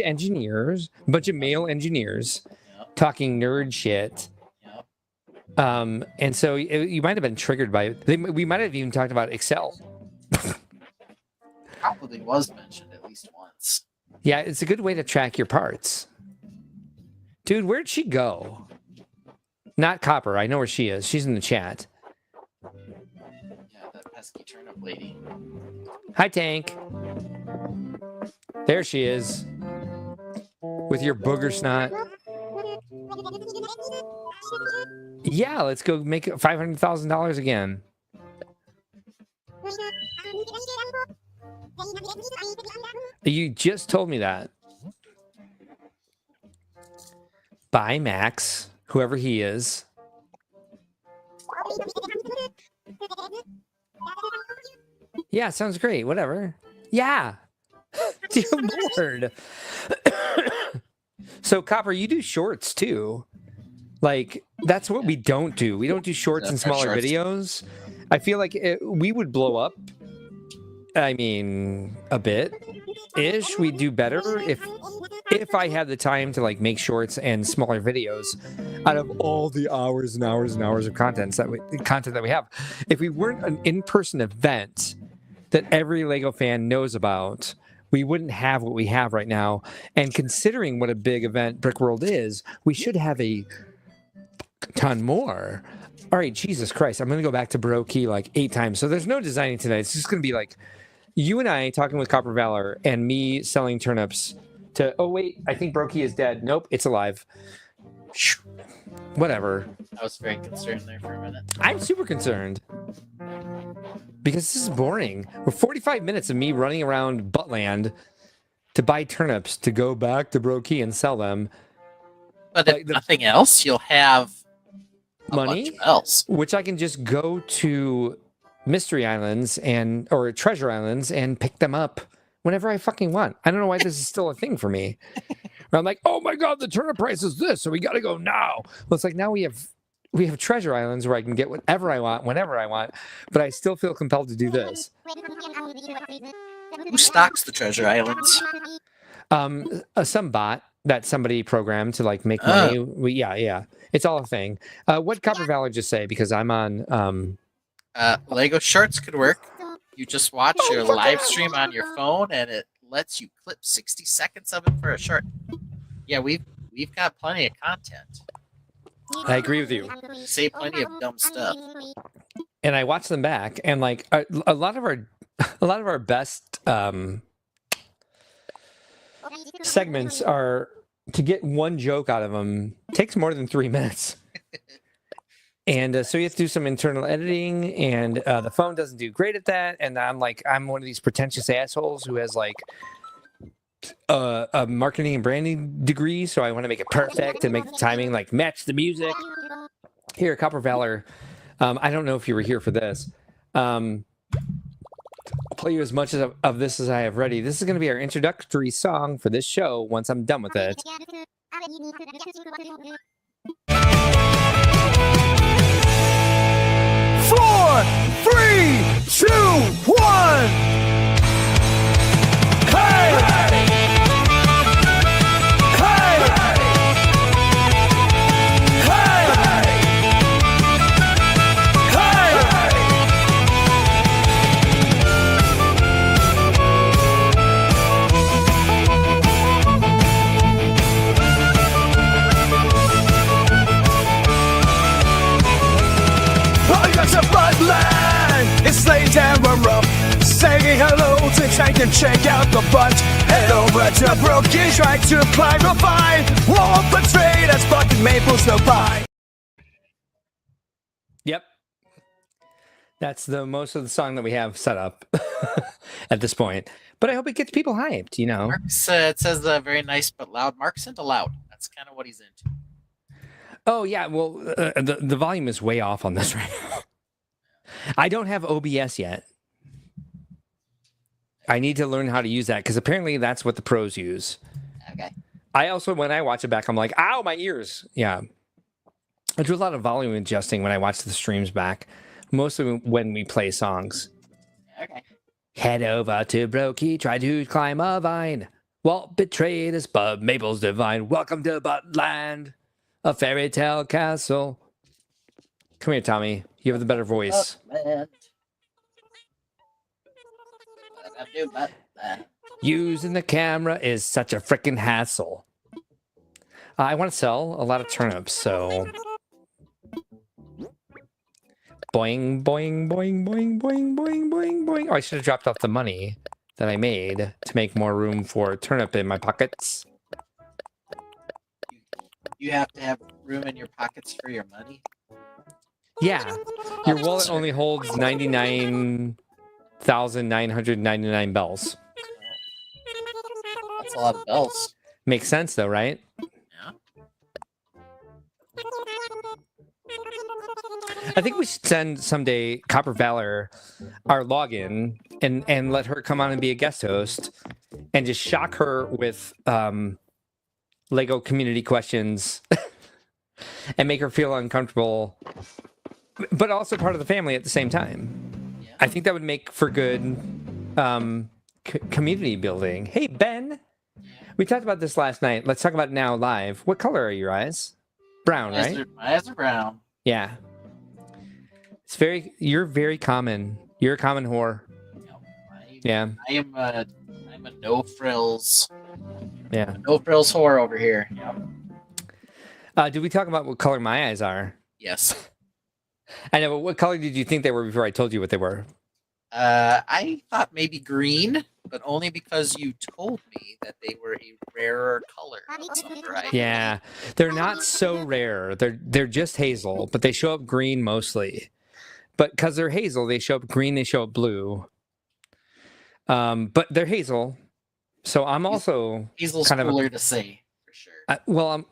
engineers, a bunch of male engineers talking nerd shit. And so you might have been triggered by it. We might have even talked about Excel. Probably was mentioned at least once. Yeah, it's a good way to track your parts. Dude, where'd she go? Not Copper. I know where she is. She's in the chat. Yeah, that pesky turnip lady. Hi, Tank. There she is. With your booger snot. Yeah, let's go make it $500,000 again. You just told me that. Bye, Max, whoever he is. Yeah, sounds great. Whatever. Yeah. Dear Lord. So, Copper, you do shorts too. Like, that's what we don't do. We don't do shorts and smaller videos. I feel like we would blow up. I mean, a bit-ish. We'd do better if I had the time to like make shorts and smaller videos out of all the hours and hours and hours of content that we have. If we weren't an in-person event that every Lego fan knows about, we wouldn't have what we have right now. And considering what a big event Brick World is, we should have a ton more. All right, Jesus Christ, I'm going to go back to Brokey like 8 times. So there's no designing tonight. It's just going to be like you and I talking with Copper Valor and me selling turnips to, oh wait, I think Brokey is dead. Nope, it's alive. Whatever. I was very concerned there for a minute. I'm super concerned. Because this is boring. We're 45 minutes of me running around Buttland to buy turnips to go back to Brokey and sell them. But if nothing else, you'll have a Money, bunch of bells. which I can just go to Mystery Islands or Treasure Islands and pick them up whenever I fucking want. I don't know why this is still a thing for me. Where I'm like, oh my god, the turnip price is this, so we got to go now. Well, it's like now we have Treasure Islands where I can get whatever I want whenever I want, but I still feel compelled to do this. Who stocks the treasure islands? Some bot that somebody programmed to like make money. Yeah, it's all a thing. What Copper Valor just say? Because I'm on. Lego Shorts could work. You just watch your live stream on your phone, and it lets you clip 60 seconds of it for a short. Yeah, we've got plenty of content. I agree with you. Say plenty of dumb stuff. And I watch them back, and like a lot of our best segments are to get one joke out of them takes more than 3 minutes. And so you have to do some internal editing, and the phone doesn't do great at that. And I'm one of these pretentious assholes who has like a marketing and branding degree, so I want to make it perfect and make the timing like match the music. Here, Copper Valor. I don't know if you were here for this. I'll play you as much of this as I have ready. This is going to be our introductory song for this show once I'm done with it. 4, 3, 2, 1. Hey! Hey! A bloodline, it's laid down rough. Saying hello to Tank and check out the bunch. Head over to Brokey, try to clarify. Won't betray that's fucking maples no pie. Yep. That's the most of the song that we have set up at this point. But I hope it gets people hyped, you know. Mark's, it says very nice but loud. Mark's into loud. That's kind of what he's into. Oh, yeah. Well, the volume is way off on this right now. I don't have OBS yet. I need to learn how to use that because apparently that's what the pros use. Okay. I also, when I watch it back, I'm like, ow, my ears. Yeah. I do a lot of volume adjusting when I watch the streams back, mostly when we play songs. Okay. Head over to Brokey, try to climb a vine. Walt betrayed us, but Maple's divine. Welcome to Buttland, a fairy tale castle. Come here, Tommy. You have the better voice. Using the camera is such a freaking hassle. I want to sell a lot of turnips, so... Boing, boing, boing, boing, boing, boing, boing, boing. Oh, I should have dropped off the money that I made to make more room for turnip in my pockets. You have to have room in your pockets for your money? Yeah. Your wallet only holds 99,999 bells. That's a lot of bells. Makes sense, though, right? Yeah. I think we should send someday Copper Valor our login and let her come on and be a guest host and just shock her with Lego community questions and make her feel uncomfortable, but also part of the family at the same time. Yeah. I think that would make for good community building. Hey, Ben, we talked about this last night. Let's talk about it now live. What color are your eyes? Brown, right? My eyes are brown. Yeah. You're very common. You're a common whore. Yeah. I'm a no frills. Yeah. No frills whore over here. Yep. Did we talk about what color my eyes are? Yes. I know, but what color did you think they were before I told you what they were? I thought maybe green, but only because you told me that they were a rarer color. Right? Yeah, they're not so rare. They're just hazel, but they show up green mostly. But because they're hazel, they show up green. They show up blue. But they're hazel, So I'm also He's a little kind of cooler to say for sure.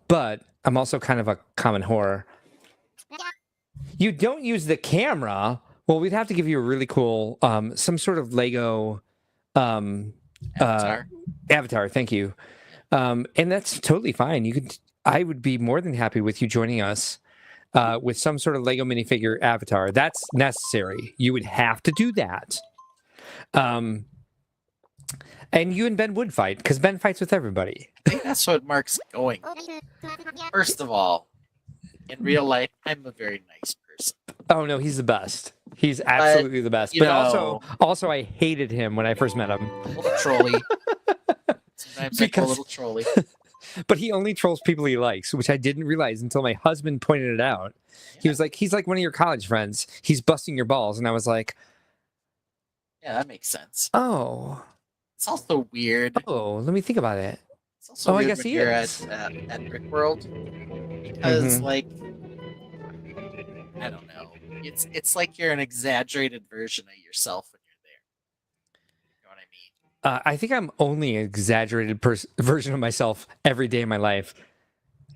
but I'm also kind of a common whore. You don't use the camera. Well, we'd have to give you a really cool, some sort of Lego Avatar. avatar. Thank you. And that's totally fine. I would be more than happy with you joining us with some sort of Lego minifigure avatar. That's necessary. You would have to do that. And you and Ben would fight because Ben fights with everybody. I think that's what Mark's going. First of all, in real life, I'm a very nice person. Oh no, he's the best. He's absolutely the best. you But know- also, I hated him when I first met him. A little trolly. Sometimes I go a Because- little trolly. But he only trolls people he likes, which I didn't realize until my husband pointed it out. He was like, he's like one of your college friends. He's busting your balls, and I was like, Yeah, that makes sense. oh, It's also weird. let me think about it. It's also I weird guess when he you're is. at Brick World because, Mhm. like, I don't know. It's like you're an exaggerated version of yourself when you're there. You know what I mean? I think I'm only an exaggerated version of myself every day of my life.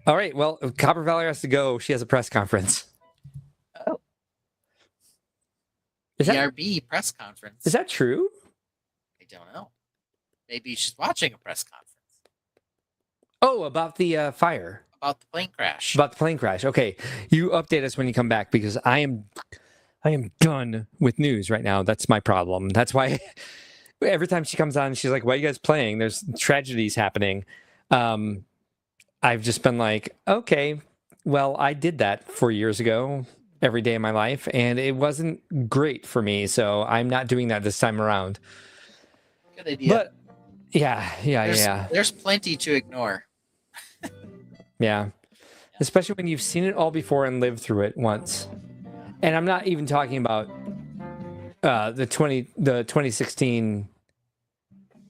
All right, well, Copper Valley has to go. She has a press conference. Oh. Is that, BRB press conference. is that true? I don't know. Maybe she's watching a press conference Oh, about the fire. about the plane crash. About the plane crash. Okay, you update us when you come back because I am done with news right now. That's my problem. That's why every time she comes on, she's like, "Why are you guys playing? There's tragedies happening." I've just been like, "Okay, well, I did that 4 years ago, every day of my life, and it wasn't great for me. So I'm not doing that this time around." Good idea. But yeah. There's plenty to ignore. Yeah. Especially when you've seen it all before and lived through it once. And I'm not even talking about the 2016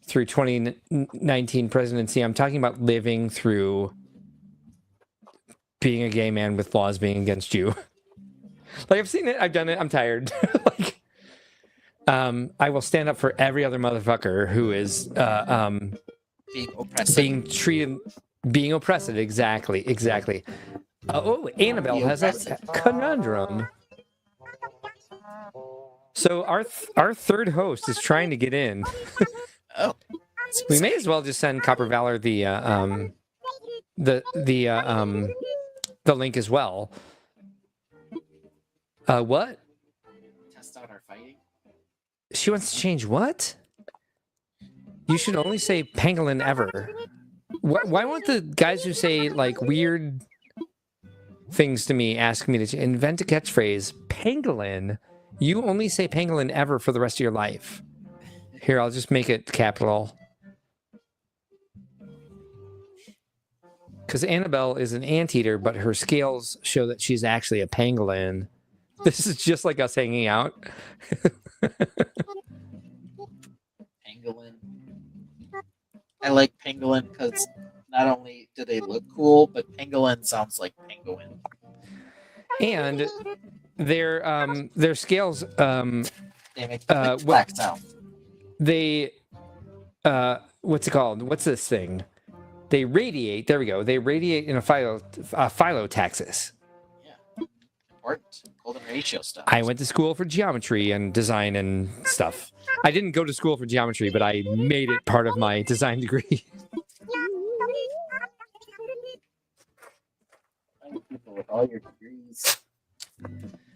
through 2019 presidency. I'm talking about living through being a gay man with laws being against you. Like, I've seen it, I've done it, I'm tired. Like, I will stand up for every other motherfucker who is Being oppressive. being oppressed. Exactly. Annabelle has a conundrum. So our third host is trying to get in. Oh. We may as well just send Copper Valor the link as well. What? Test out our fighting. She wants to change what? You should only say pangolin ever. Why won't the guys who say like weird things to me ask me to invent a catchphrase? Pangolin. You only say pangolin ever for the rest of your life. Here, I'll just make it capital. Because Annabelle is an anteater, but her scales show that she's actually a pangolin. This is just like us hanging out. Pangolin. I like pangolin because not only do they look cool, but pangolin sounds like penguin. And their scales, They make the what- black sound. they what's it called? What's this thing? They radiate. There we go. They radiate in a phyllotaxis. Important. Golden ratio stuff. I went to school for geometry and design and stuff. I didn't go to school for geometry, but I made it part of my design degree. People with all your degrees.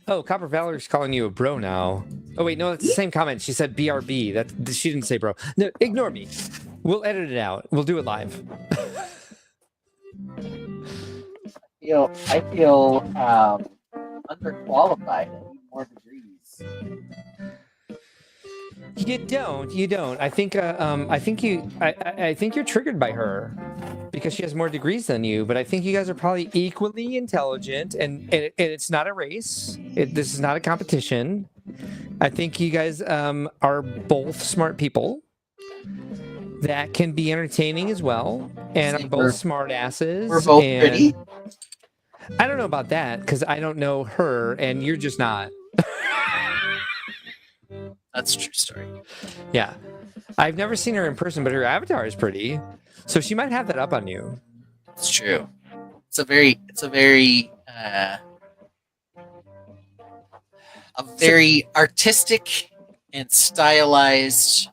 Oh, Copper Valor's calling you a bro now. Oh wait, no, that's the same comment. She said BRB. That she didn't say bro. No, ignore me. We'll edit it out. We'll do it live. I feel underqualified. I need more degrees. You don't. I think you're triggered by her because she has more degrees than you. But I think you guys are probably equally intelligent, and it's not a race. This is not a competition. I think you guys are both smart people that can be entertaining as well, and are both smart asses. We're both and pretty. I don't know about that because I don't know her, and you're just not. That's a true story. Yeah. I've never seen her in person, but her avatar is pretty. So she might have that up on you. It's true. It's a very artistic and stylized.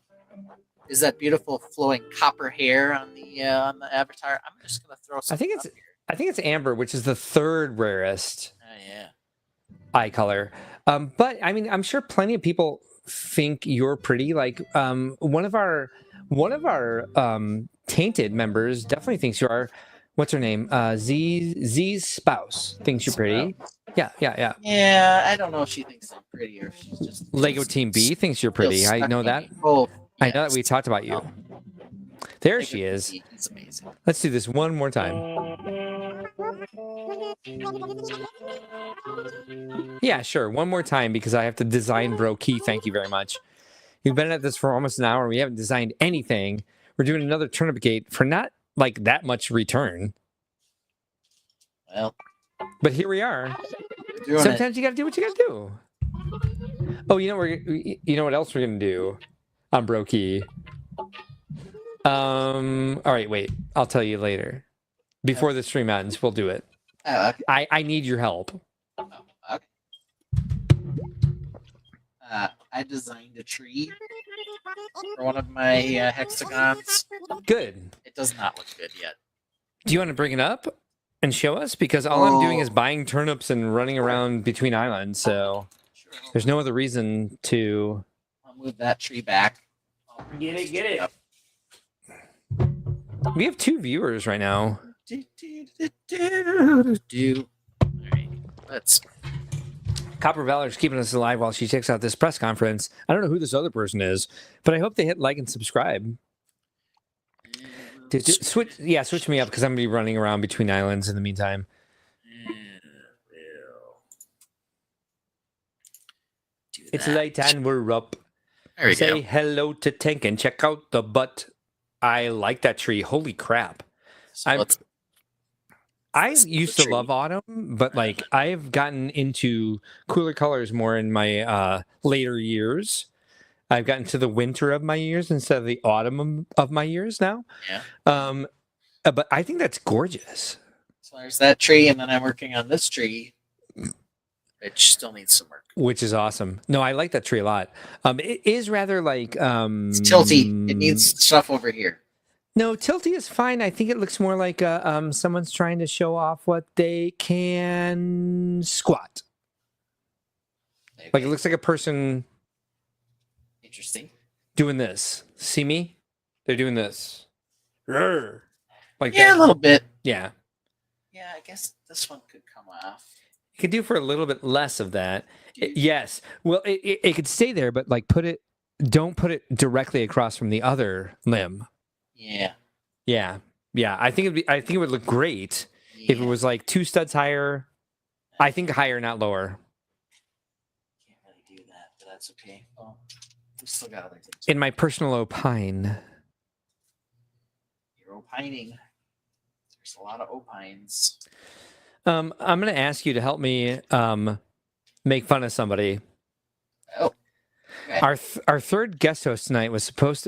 Is that beautiful flowing copper hair on the avatar? I'm just gonna throw some. I think it's amber, which is the third rarest Oh yeah. eye color. But I mean, I'm sure plenty of people think you're pretty. Like one of our tainted members definitely thinks you are. What's her name? Z's spouse thinks you're pretty. Yeah. Yeah, I don't know if she thinks I'm pretty or if she's just Lego Team B thinks you're pretty. I know that. Oh, I know that we talked about you. There she is. He's amazing. Let's do this one more time. Yeah, sure. One more time because I have to design Bro Key. Thank you very much. We've been at this for almost an hour. We haven't designed anything. We're doing another turnip gate for not like that much return. Well, but here we are. Sometimes you got to do what you got to do. Oh, you know what else we're gonna do on Bro Key? All right, wait. I'll tell you later. Before the stream ends, we'll do it. Oh, okay. I need your help. Oh, okay. I designed a tree for one of my hexagons. Good. It does not look good yet. Do you want to bring it up and show us? Because all I'm doing is buying turnips and running around between islands, so there's no other reason to... I'll move that tree back. Get it. We have 2 viewers right now. All right, let's... Copper Valor's keeping us alive while she checks out this press conference. I don't know who this other person is, but I hope they hit like and subscribe. Switch me up because I'm going to be running around between islands in the meantime. It's late and we're up. There we Say go. hello to Tank and check out the butt. I like that tree. Holy crap. So I used to love autumn, but like I've gotten into cooler colors more in my later years. I've gotten to the winter of my years instead of the autumn of my years now. Yeah. But I think that's gorgeous. So there's that tree, and then I'm working on this tree, which still needs some work. Which is awesome. No, I like that tree a lot. It is rather like it's tilty. It needs stuff over here. No, tilty is fine. I think it looks more like someone's trying to show off what they can squat. Maybe. Like it looks like a person Interesting. doing this. See me? They're doing this. Rrr. Like Yeah, that. a little bit. Yeah. Yeah, I guess this one could come off. You could do for a little bit less of that. Yes. Well, it could stay there, but like don't put it directly across from the other limb. Yeah. Yeah. I think it would look great if it was like 2 studs higher. I think higher, not lower. Can't really do that, but that's okay. Well, we still got other things. In my personal opine. You're opining. There's a lot of opines. I'm going to ask you to help me make fun of somebody. Oh. Okay. Our third guest host tonight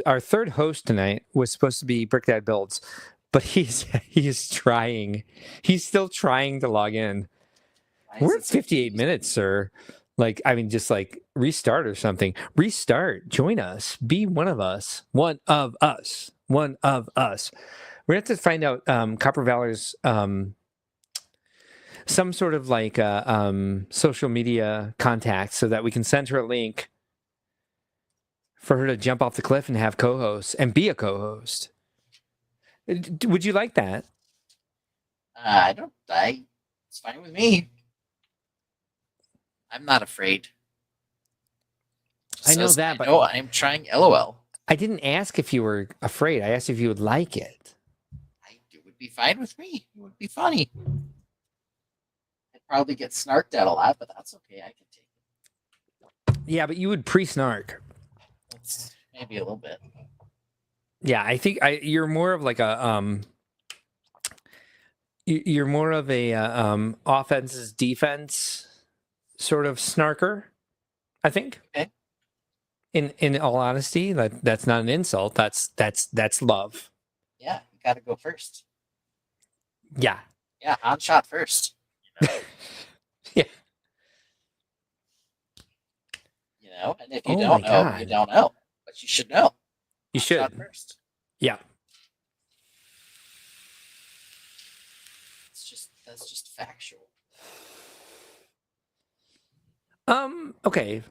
our third host tonight was supposed to be Brick Dad Builds, but he's trying. He's still trying to log in. We're at 58 minutes, sir. Like, I mean, just like restart or something. Restart. Join us. Be one of us. One of us. One of us. We're going to have to find out Copper Valor's some sort of like social media contact so that we can send her a link for her to jump off the cliff and have co-hosts and be a co-host. Would you like that? It's fine with me. I'm not afraid. I know that, but no, I'm trying. LOL. I didn't ask if you were afraid. I asked if you would like it. It would be fine with me. It would be funny. I'd probably get snarked at a lot, but that's okay. I can take it. Yeah, but you would pre-snark. It's maybe a little bit. Yeah, I think you're more of like a you're more of a offense defense sort of snarker, I think. Okay. In all honesty, that's not an insult. That's love. Yeah, you got to go first. Yeah. Yeah, on shot first. You know? Yeah. You know, and if you Oh my don't know, you God. don't know, but you should know. You On shot should. first. Yeah. That's just factual. Okay.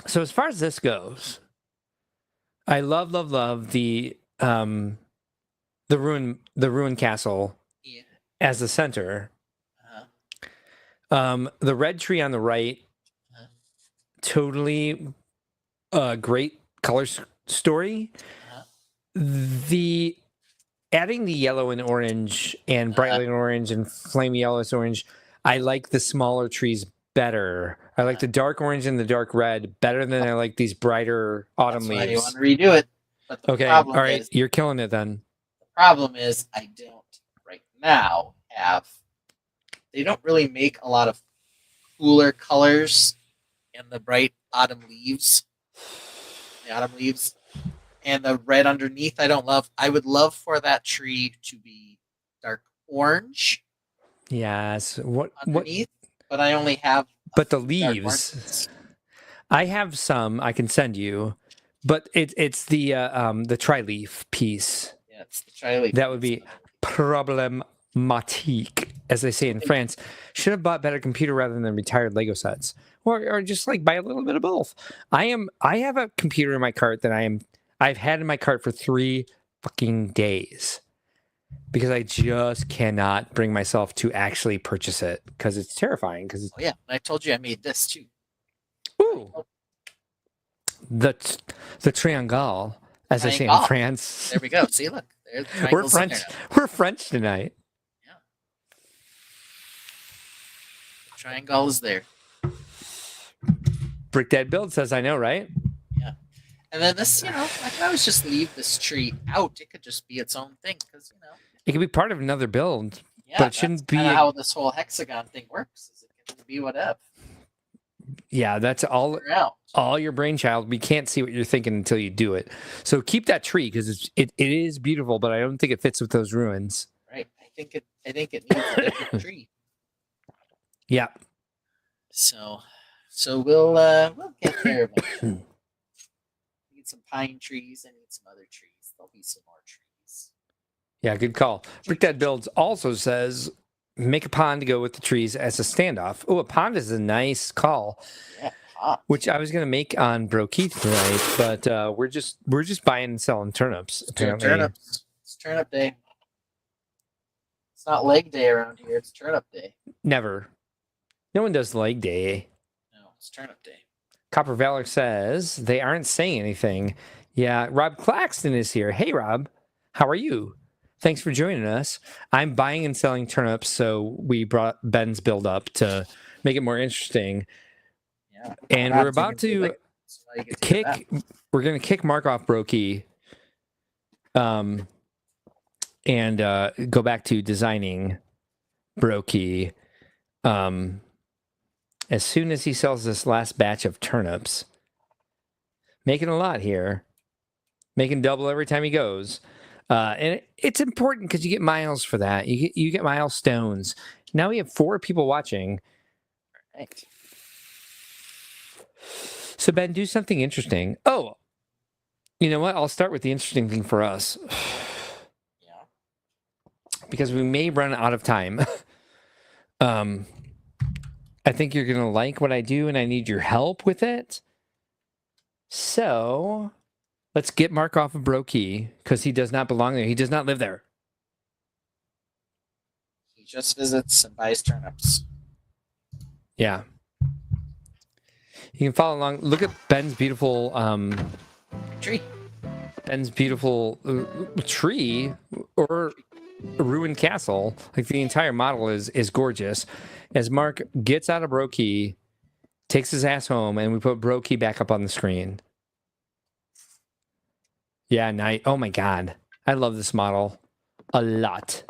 So as far as this goes, I love the ruin castle Yeah. as the center. Uh-huh. The red tree on the right, Uh-huh. totally great story. Uh-huh. The adding the yellow and orange and bright light orange and flame yellowish orange, I like the smaller trees better. I like the dark orange and the dark red better than I like these brighter autumn That's why you leaves. want to redo it. But the Okay, problem all right, is, you're killing it then. the problem is I don't right now have. They don't really make a lot of cooler colors in the bright autumn leaves. The autumn leaves and the red underneath. I don't love. I would love for that tree to be dark orange Yes. What? underneath, but I only have. But the dark leaves, oranges. I have some I can send you, but it's the tri-leaf piece Yeah, it's the tri-leaf. that would be problematique, as they say in France. Should have bought better computer rather than retired Lego sets, or just like buy a little bit of both. I have a computer in my cart that I've had in my cart for 3 fucking days because I just cannot bring myself to actually purchase it because it's terrifying. Because Oh yeah, I told you I made this too. ooh, the triangle, as they say in Triangle. France. There we go. See, look, there's the We're triangles in French. there now. We're French tonight. The triangle is there. Brick Dad Build says, I know, right? And then this, I can always just leave this tree out. It could just be its own thing because, It could be part of another build, yeah, but it shouldn't be. kinda how this whole hexagon thing works. Is it can be whatever. Yeah, that's all. Around. All your brainchild. We can't see what you're thinking until you do it. So keep that tree because it is beautiful, but I don't think it fits with those ruins. Right. I think it needs a different tree. Yeah. So we'll get there eventually. Need some pine trees. I need some other trees. There'll be some more trees. Yeah, good call. Brick Dad Builds also says make a pond to go with the trees as a standoff. Oh, a pond is a nice call. Yeah, pond. Which I was gonna make on Bro Keith tonight, but we're just buying and selling turnips. Apparently, Turnips. It's turnip day. It's not leg day around here. It's turnip day. Never. No one does leg day. No, it's turnip day. Copper Valor says they aren't saying anything. Yeah, Rob Claxton is here. Hey, Rob, how are you? Thanks for joining us. I'm buying and selling turnips, so we brought Ben's build up to make it more interesting. Yeah, and we're about to kick. We're going to kick Mark off Brokey, and go back to designing Brokey. As soon as he sells this last batch of turnips, making a lot here, making double every time he goes. And it's important because you get miles for that. You get milestones. Now we have 4 people watching. Right. So Ben, do something interesting. Oh, you know what? I'll start with the interesting thing for us. Yeah. Because we may run out of time. I think you're gonna like what I do, and I need your help with it. So let's get Mark off of Brokey because he does not belong there. He does not live there. He just visits and buys turnips. Yeah. You can follow along. Look at Ben's beautiful Tree. Ben's beautiful tree or ruined castle. Like the entire model is gorgeous. As Mark gets out of Brokey, takes his ass home, and we put Brokey back up on the screen. Yeah, nice. Oh my god, I love this model a lot.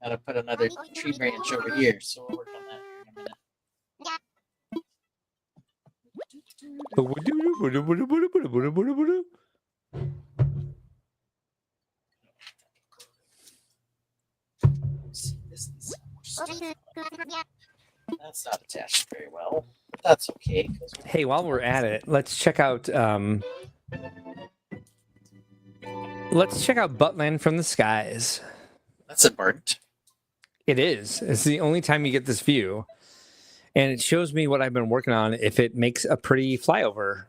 Gotta put another tree branch over here, so we'll work on that here in a minute. See, this needs some more stuff. That's not attached very well. But that's okay. Hey, while we're at it, let's check out Buttland from the Skies. That's important. It is. It's the only time you get this view. And it shows me what I've been working on if it makes a pretty flyover.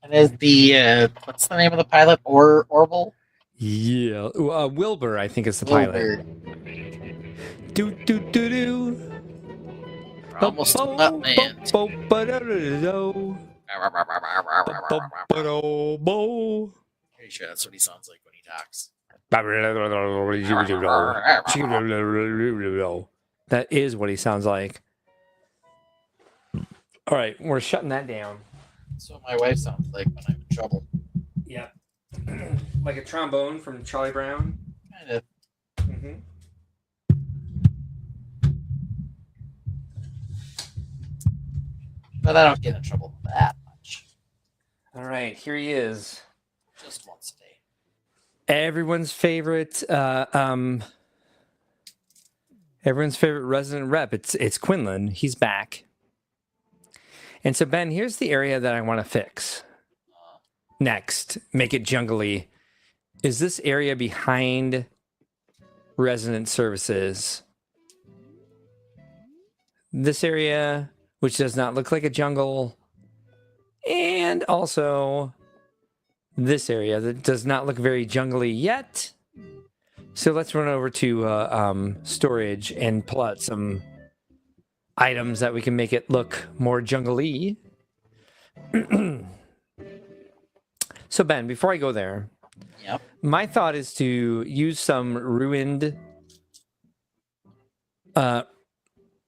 And is the what's the name of the pilot? Orville? Yeah. Wilbur, I think is the Wilbur. pilot. Do do do do. We're almost to Buttland. Pretty sure that's what he sounds like when he talks. That is what he sounds like. All right, we're shutting that down. That's what my wife sounds like when I'm in trouble. Yeah. Like a trombone from Charlie Brown. Kind of. Mm-hmm. But I don't get in trouble that much. All right, here he is. Just once a day. Everyone's favorite resident rep. It's Quinlan. He's back. And so, Ben, here's the area that I want to fix. Next, make it jungly. Is this area behind resident services? This area, which does not look like a jungle. And also this area that does not look very jungly yet. So let's run over to storage and pull out some items that we can make it look more jungly. So Ben, before I go there, Yep. my thought is to use some ruined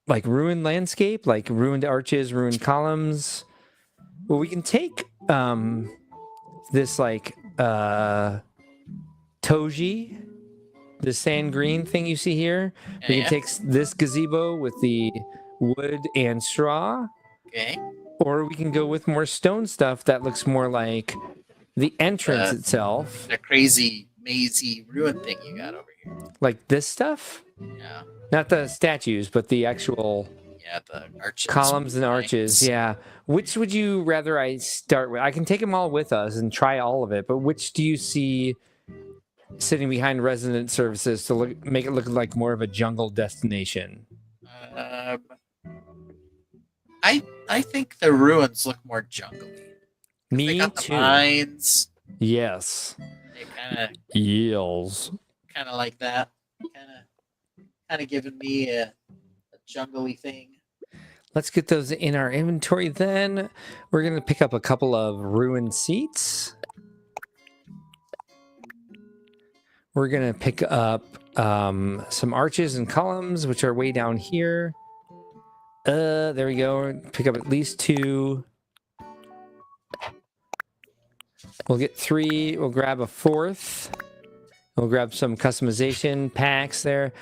ruined landscape, like ruined arches, ruined columns. Well, we can take this toji, the sand green thing you see here. We can take this gazebo with the wood and straw, Okay. or we can go with more stone stuff that looks more like the entrance itself, The crazy, mazy ruin thing you got over here. like this stuff. Yeah. Not the statues, but the actual Yeah, the arches. columns and arches. Nice. Yeah. Which would you rather I start with? I can take them all with us and try all of it, but which do you see sitting behind resident services to make it look like more of a jungle destination? I think the ruins look more jungly. They Me got the too. mines. Yes. They kind Yells. of like that. Kind of giving me a jungly thing. Let's get those in our inventory then. We're going to pick up a couple of ruined seats. We're going to pick up some arches and columns, which are way down here. There we go. Pick up at least 2. We'll get 3. We'll grab a 4th. We'll grab some customization packs there.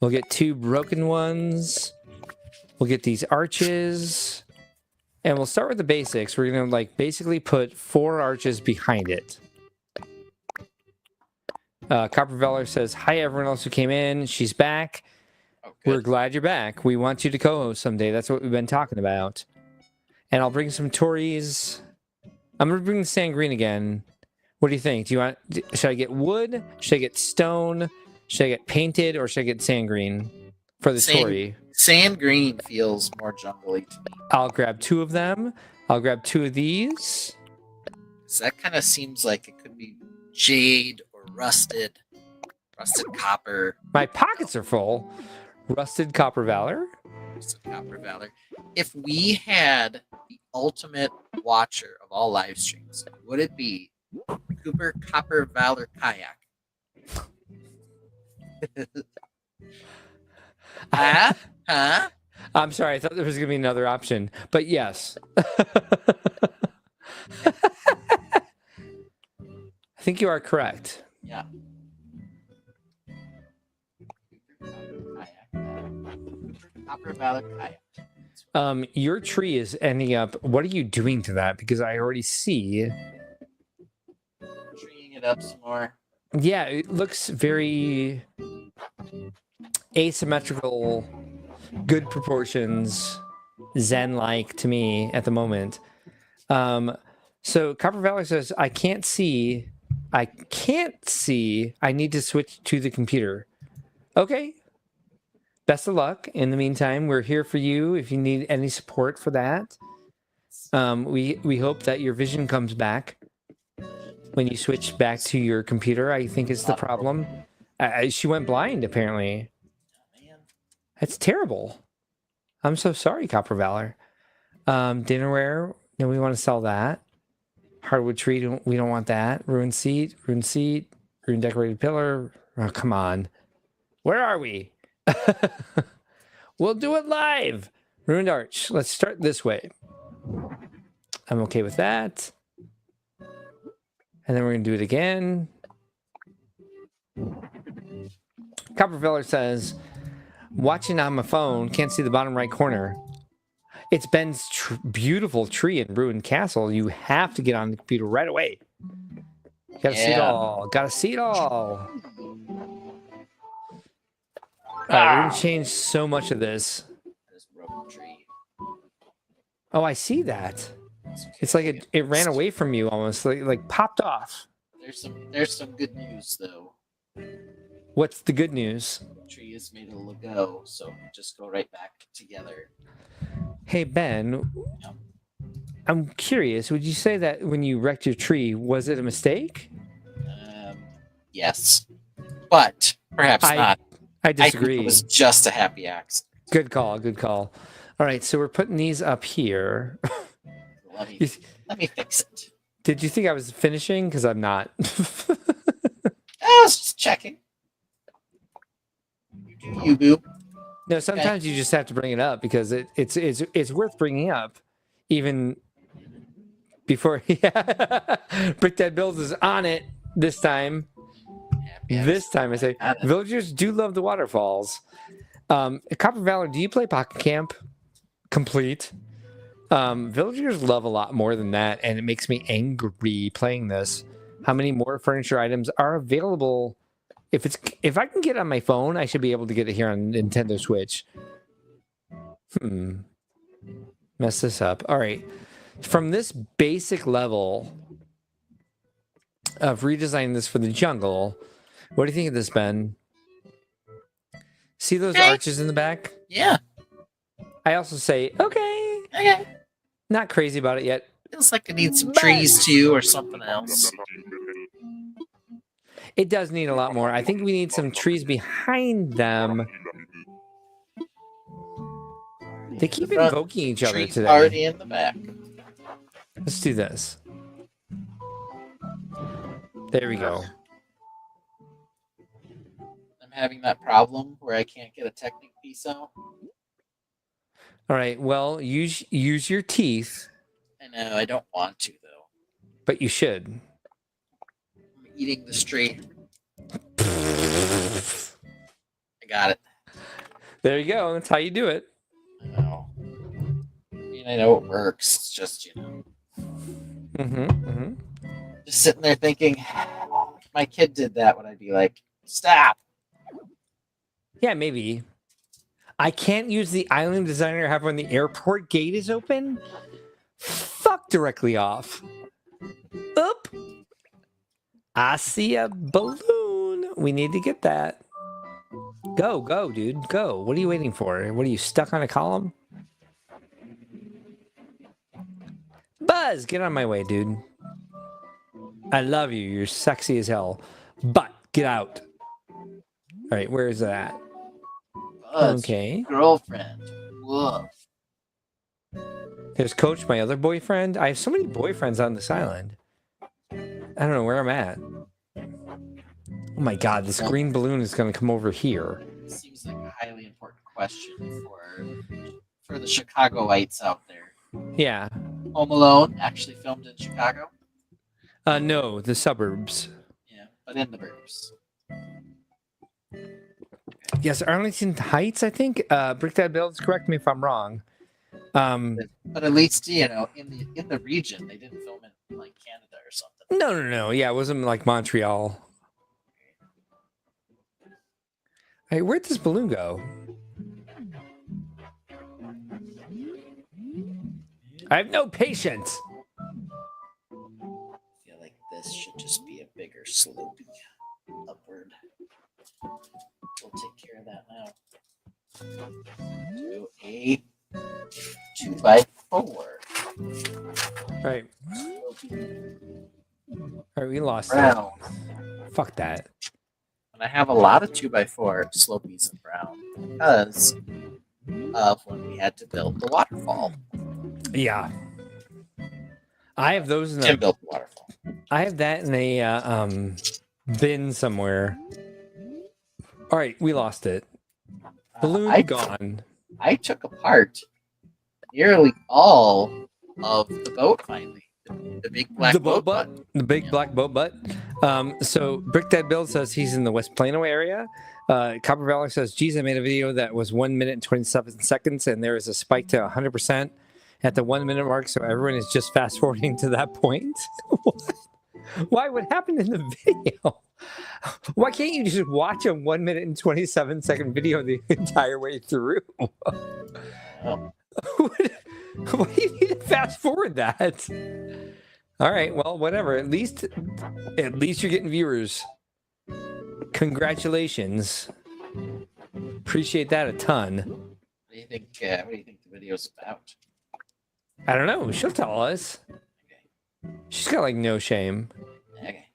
We'll get 2 broken ones. We'll get these arches. And we'll start with the basics. We're going to basically put 4 arches behind it. Copper Valor says, hi, everyone else who came in. She's back. Oh, We're good. glad you're back. We want you to co-host someday. That's what we've been talking about. And I'll bring some Tories. I'm going to bring the sand green again. What do you think? Should I get wood? Should I get stone? Should I get painted? Or should I get sand green for the Tory? Sand green feels more jungly to me. I'll grab 2 of them. I'll grab 2 of these. So that kind of seems like it could be jade or rusted copper. My pockets are full. Rusted Copper Valor. Rusted copper valor. If we had the ultimate watcher of all live streams, would it be Cooper Copper Valor Kayak? Huh? I'm sorry. I thought there was going to be another option. But yes. I think you are correct. Yeah. Copper Valor Kayak. Your tree is ending up. What are you doing to that? Because I already see. Treeing it up some more. Yeah, it looks very asymmetrical, good proportions, zen-like to me at the moment. So Copper Valley says, I can't see. I need to switch to the computer. Okay. Best of luck. In the meantime, we're here for you if you need any support for that. We hope that your vision comes back when you switch back to your computer, I think is the problem. She went blind, apparently. Oh, man. That's terrible. I'm so sorry, Copper Valor. Dinnerware, no, we want to sell that. Hardwood tree, we don't want that. Ruined seat, ruined decorated pillar. Oh, come on. Where are we? We'll do it live. Ruined arch. Let's start this way. I'm okay with that. And then we're going to do it again. Copperfeller says, watching on my phone, can't see the bottom right corner. It's Ben's beautiful tree in Ruined Castle. You have to get on the computer right away. Gotta see it all. Gotta see it all. All right, we're going to change so much of this. This broken tree. Oh, I see that. It's like it ran away from you almost, like popped off. There's some good news though. What's the good news? The tree is made of Lego, so just go right back together. Hey, Ben, I'm curious. Would you say that when you wrecked your tree, was it a mistake? Yes, but perhaps not. I I think disagree. it was just a happy accident. Good call. Good call. All right, so we're putting these up here. Let me fix it. Did you think I was finishing? Because I'm not. I was just checking. You do you, boo. No, sometimes you just have to bring it up because it's worth bringing up, even before. Yeah, Brick Dad Builds is on it this time. This time, I say, villagers do love the waterfalls. Copper Valor, do you play Pocket Camp Complete? Villagers love a lot more than that, and it makes me angry playing this. How many more furniture items are available? If I can get it on my phone, I should be able to get it here on Nintendo Switch. Mess this up. All right. From this basic level of redesigning this for the jungle, what do you think of this, Ben? See those arches in the back? Yeah. I also say, okay. Okay. Not crazy about it yet. Feels like it needs some trees too, or something else. It does need a lot more. I think we need some trees behind them. They keep invoking each other Trees today. already in the back. Let's do this. There we go. I'm having that problem where I can't get a Technic piece out. All right. Well, use your teeth, I know, I don't want to though. but you should. I'm eating the tree. I got it. There you go. That's how you do it. I know. I mean, I know it works. It's just, just sitting there thinking, if my kid did that, would I be like, stop? Yeah, maybe. I can't use the island designer app when the airport gate is open. Fuck directly off. Oop. I see a balloon. We need to get that. Go, dude. Go. What are you waiting for? What are you stuck on a column? Buzz, get on my way, dude. I love you. You're sexy as hell. But get out. All right, where is that? Buzz, Okay. girlfriend. Woof. There's Coach, my other boyfriend. I have so many boyfriends on this island. I don't know where I'm at. Oh my god, this green balloon is going to come over here. Seems like a highly important question for the Chicagoites out there. Yeah. Home Alone actually filmed in Chicago. No, the suburbs. Yeah, but in the burbs. Yes, Arlington Heights, I think. Brick Dad Builds, correct me if I'm wrong. But at least in the region, they didn't film it in like Canada or something. No. Yeah, it wasn't like Montreal. Hey, where'd this balloon go? I have no patience. I feel like this should just be a bigger sloping upward. We'll take care of that now. Do a 2x4. Right. All right, we lost Brown. it. Fuck that. And I have a lot of 2x4 slopies in brown because of when we had to build the waterfall. Yeah. I have those in Tim the. built the waterfall. I have that in a bin somewhere. All right, we lost it. Balloon gone. I took apart nearly all of the boat finally. The big black The boat butt. The big black boat butt. So Brick Dead Build says he's in the West Plano area. Copper Valley says, geez, I made a video that was 1 minute and 27 seconds, and there is a spike to 100% at the 1 minute mark, so everyone is just fast forwarding to that point. Why? What happened in the video? Why can't you just watch a 1 minute and 27 second video the entire way through? Oh. Why do you need to fast forward that? All right, well, whatever. At least you're getting viewers. Congratulations. Appreciate that a ton. What do you think? What do you think the video's about? I don't know. She'll tell us. Okay. She's got like no shame. Okay.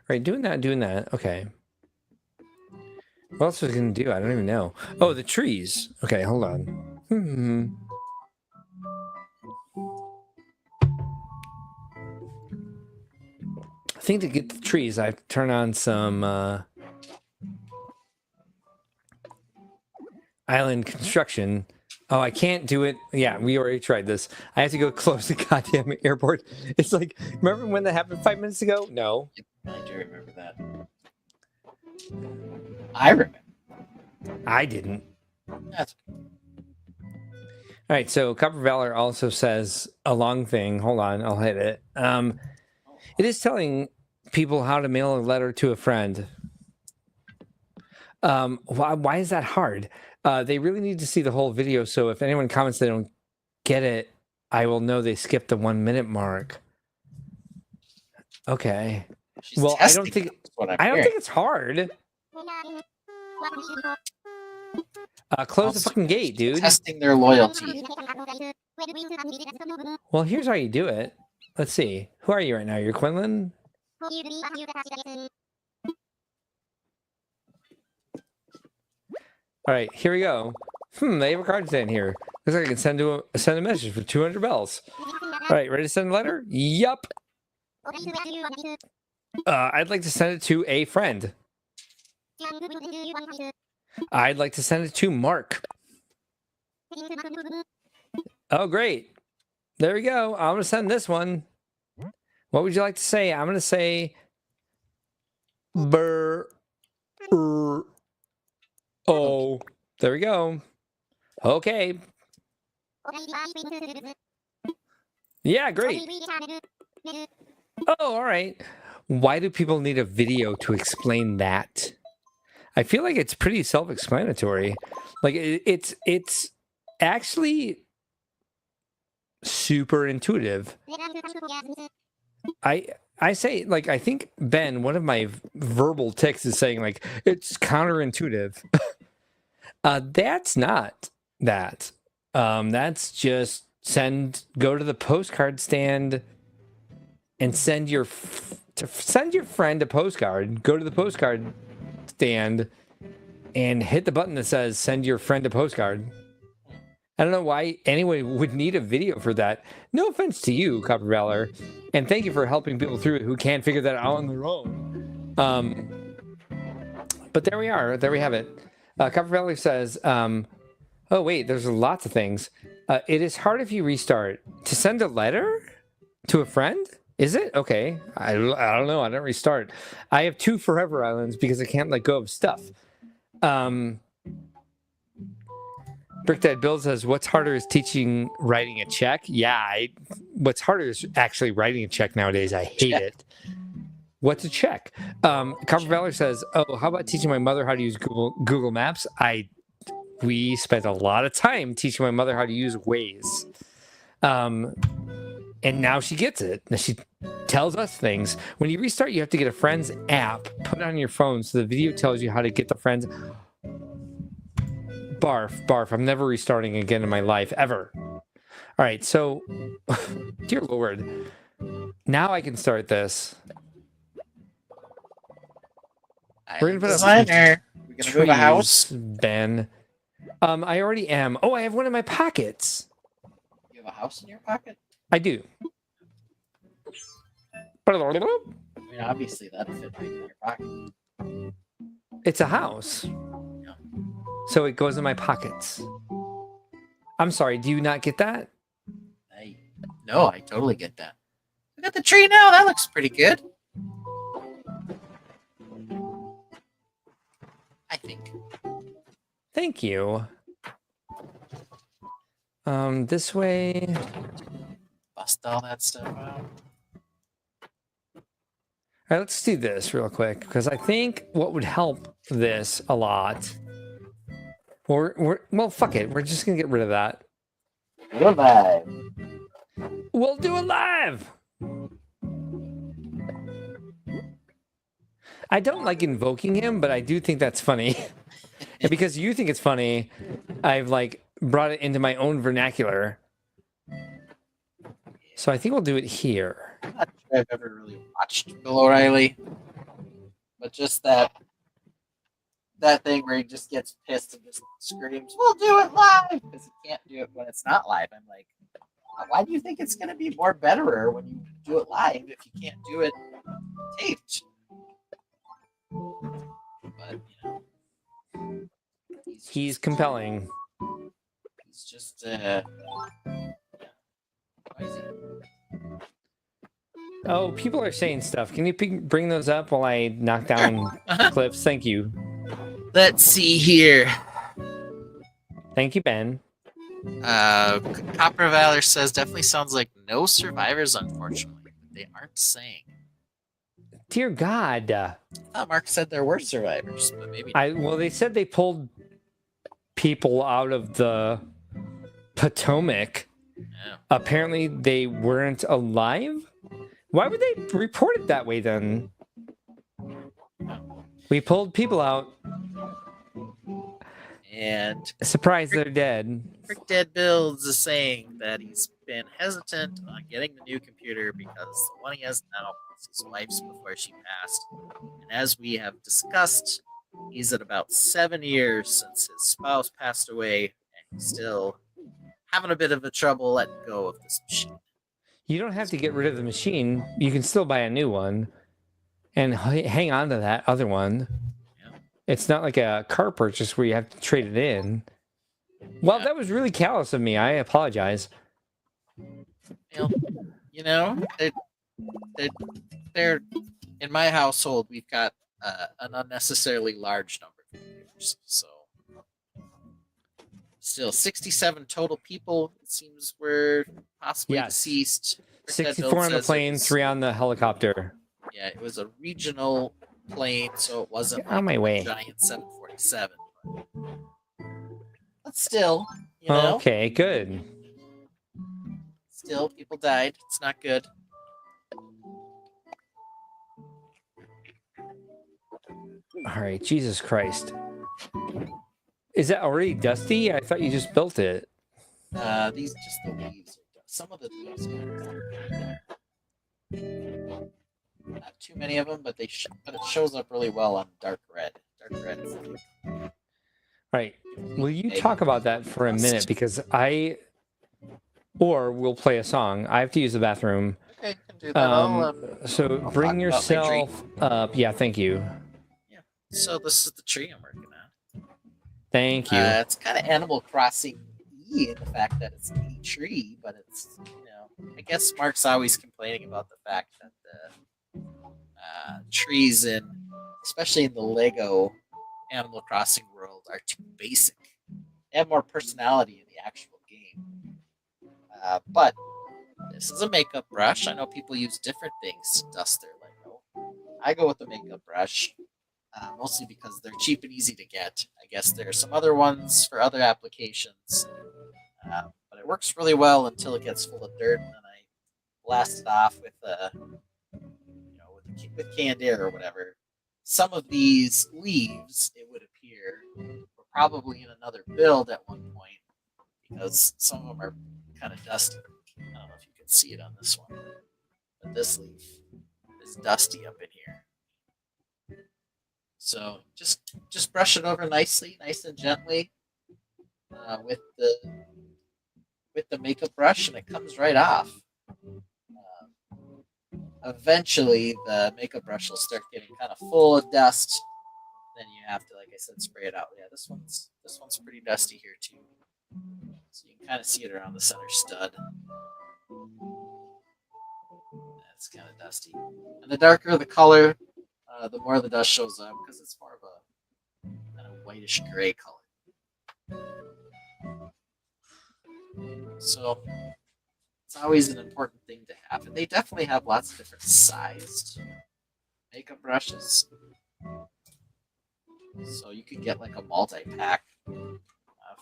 Right, doing that. Okay. What else was I gonna do? I don't even know. Oh, the trees. Okay, hold on. I think to get the trees, I have to turn on some island construction. Oh, I can't do it. Yeah, we already tried this. I have to go close the goddamn airport. It's like, remember when that happened 5 minutes ago? No. I do remember that. I remember. I didn't. That's All right, so Copper Valor also says a long thing. Hold on, I'll hit it. It is telling people how to mail a letter to a friend. Why is that hard? They really need to see the whole video, so if anyone comments they don't get it, I will know they skipped the 1 minute mark. Okay. She's Well, I don't think it's hard. Close the fucking gate, dude. Testing their loyalty. Well, here's how you do it. Let's see. Who are you right now? You're Quinlan? All right, here we go. They have a card stand here. Looks like I can send a message for 200 bells. All right, ready to send a letter? Yup. I'd like to send it to a friend. I'd like to send it to Mark. Oh, great. There we go. I'm going to send this one. What would you like to say? I'm going to say... Oh, there we go. Okay. Yeah, great. Oh, all right. Why do people need a video to explain that? I feel like it's pretty self-explanatory. Like it's actually super intuitive. I say, like, I think Ben, one of my verbal tics is saying like it's counterintuitive. That's not that. That's just go to the postcard stand and send your friend a postcard. Go to the postcard stand and hit the button that says send your friend a postcard. I don't know why anyone would need a video for that. No offense to you, Copper Valor, and thank you for helping people through it who can't figure that out on their own. But there we are. There we have it. Copper Valor says, oh wait, there's lots of things. It is hard if you restart. To send a letter to a friend? Is it? Okay. I don't know. I don't restart. I have 2 forever islands because I can't let go of stuff. Brick Dad Bill says, what's harder is teaching writing a check? Yeah, what's harder is actually writing a check nowadays. I hate it. What's a check? Carver Valor says, oh, how about teaching my mother how to use Google Maps? We spent a lot of time teaching my mother how to use Waze. And now she gets it. Now she tells us things. When you restart, you have to get a friend's app, put it on your phone so the video tells you how to get the friends. Barf. I'm never restarting again in my life, ever. All right, so, dear Lord, now I can start this. We're gonna put up Designer. We're gonna move a house. Ben. I already am. Oh, I have one in my pockets. You have a house in your pocket? I do. I mean, obviously that'd fit right in your pocket. It's a house. So it goes in my pockets. I'm sorry, do you not get that? No, I totally get that. Look at the tree now. That looks pretty good. I think. Thank you. This way. Bust all that stuff out. All right, let's do this real quick because I think what would help this a lot. Well, fuck it. We're just gonna get rid of that. Goodbye. We'll do it live. I don't like invoking him, but I do think that's funny. And because you think it's funny, I've brought it into my own vernacular. So I think we'll do it here. I'm not sure I've ever really watched Bill O'Reilly, but just that thing where he just gets pissed and just screams, "We'll do it live," because he can't do it when it's not live. I'm like, why do you think it's going to be more betterer when you do it live if you can't do it taped? But He's compelling. He's just noisy. Oh, people are saying stuff. Can you bring those up while I knock down clips? Thank you. Let's see here. Thank you, Ben. Copper Valor says definitely sounds like no survivors, unfortunately. They aren't saying. Dear God. I thought Mark said there were survivors, but maybe. Well, they said they pulled people out of the Potomac. Yeah. Apparently, they weren't alive. Why would they report it that way then? We pulled people out. And Surprise, they're dead. Brick Dead Builds is saying that he's been hesitant on getting the new computer because the one he has now was his wife's before she passed. And as we have discussed, he's at about 7 years since his spouse passed away, and he's still having a bit of a trouble letting go of this machine. You don't have to get rid of the machine. You can still buy a new one and hang on to that other one. Yeah. It's not like a car purchase where you have to trade it in. Well, Yeah. that was really callous of me. I apologize. You know, they're in my household. We've got an unnecessarily large number of computers, so still 67 total people. It seems were possibly Yes. deceased. 64 on the plane, 3 on the helicopter. Yeah, it was a regional plane, so it wasn't Get on my way. a giant 747. But still, you know, Okay, good. still people died. It's not good. All right, Jesus Christ. Is that already dusty? I thought you just built it. These just the leaves. Some of the leaves kind of not too many of them, but but it shows up really well on dark red. Dark red is Right. Will you talk about that for a minute? Because or we'll play a song. I have to use the bathroom. okay. Can do that. I'll So talk bring about my yourself up. Yeah, thank you. So this is the tree I'm working on. Thank you. It's kind of Animal Crossing in the fact that it's a tree, but it's I guess Mark's always complaining about the fact that the trees especially in the Lego Animal Crossing world, are too basic. They have more personality in the actual game. But this is a makeup brush. I know people use different things to dust their Lego. I go with the makeup brush, mostly because they're cheap and easy to get. I guess there are some other ones for other applications, but it works really well until it gets full of dirt, and then I blast it off with with canned air or whatever. Some of these leaves, it would appear, were probably in another build at one point because some of them are kind of dusty. I don't know if you can see it on this one, but this leaf is dusty up in here. So just brush it over nicely, nice and gently, with the makeup brush, and it comes right off. Eventually, the makeup brush will start getting kind of full of dust. Then you have to, like I said, spray it out. Yeah, this one's pretty dusty here too. So you can kind of see it around the center stud. That's kind of dusty. And the darker the color, the more the dust shows up because it's more of a kind of whitish gray color. So it's always an important thing to have. And they definitely have lots of different sized makeup brushes. So you could get like a multi-pack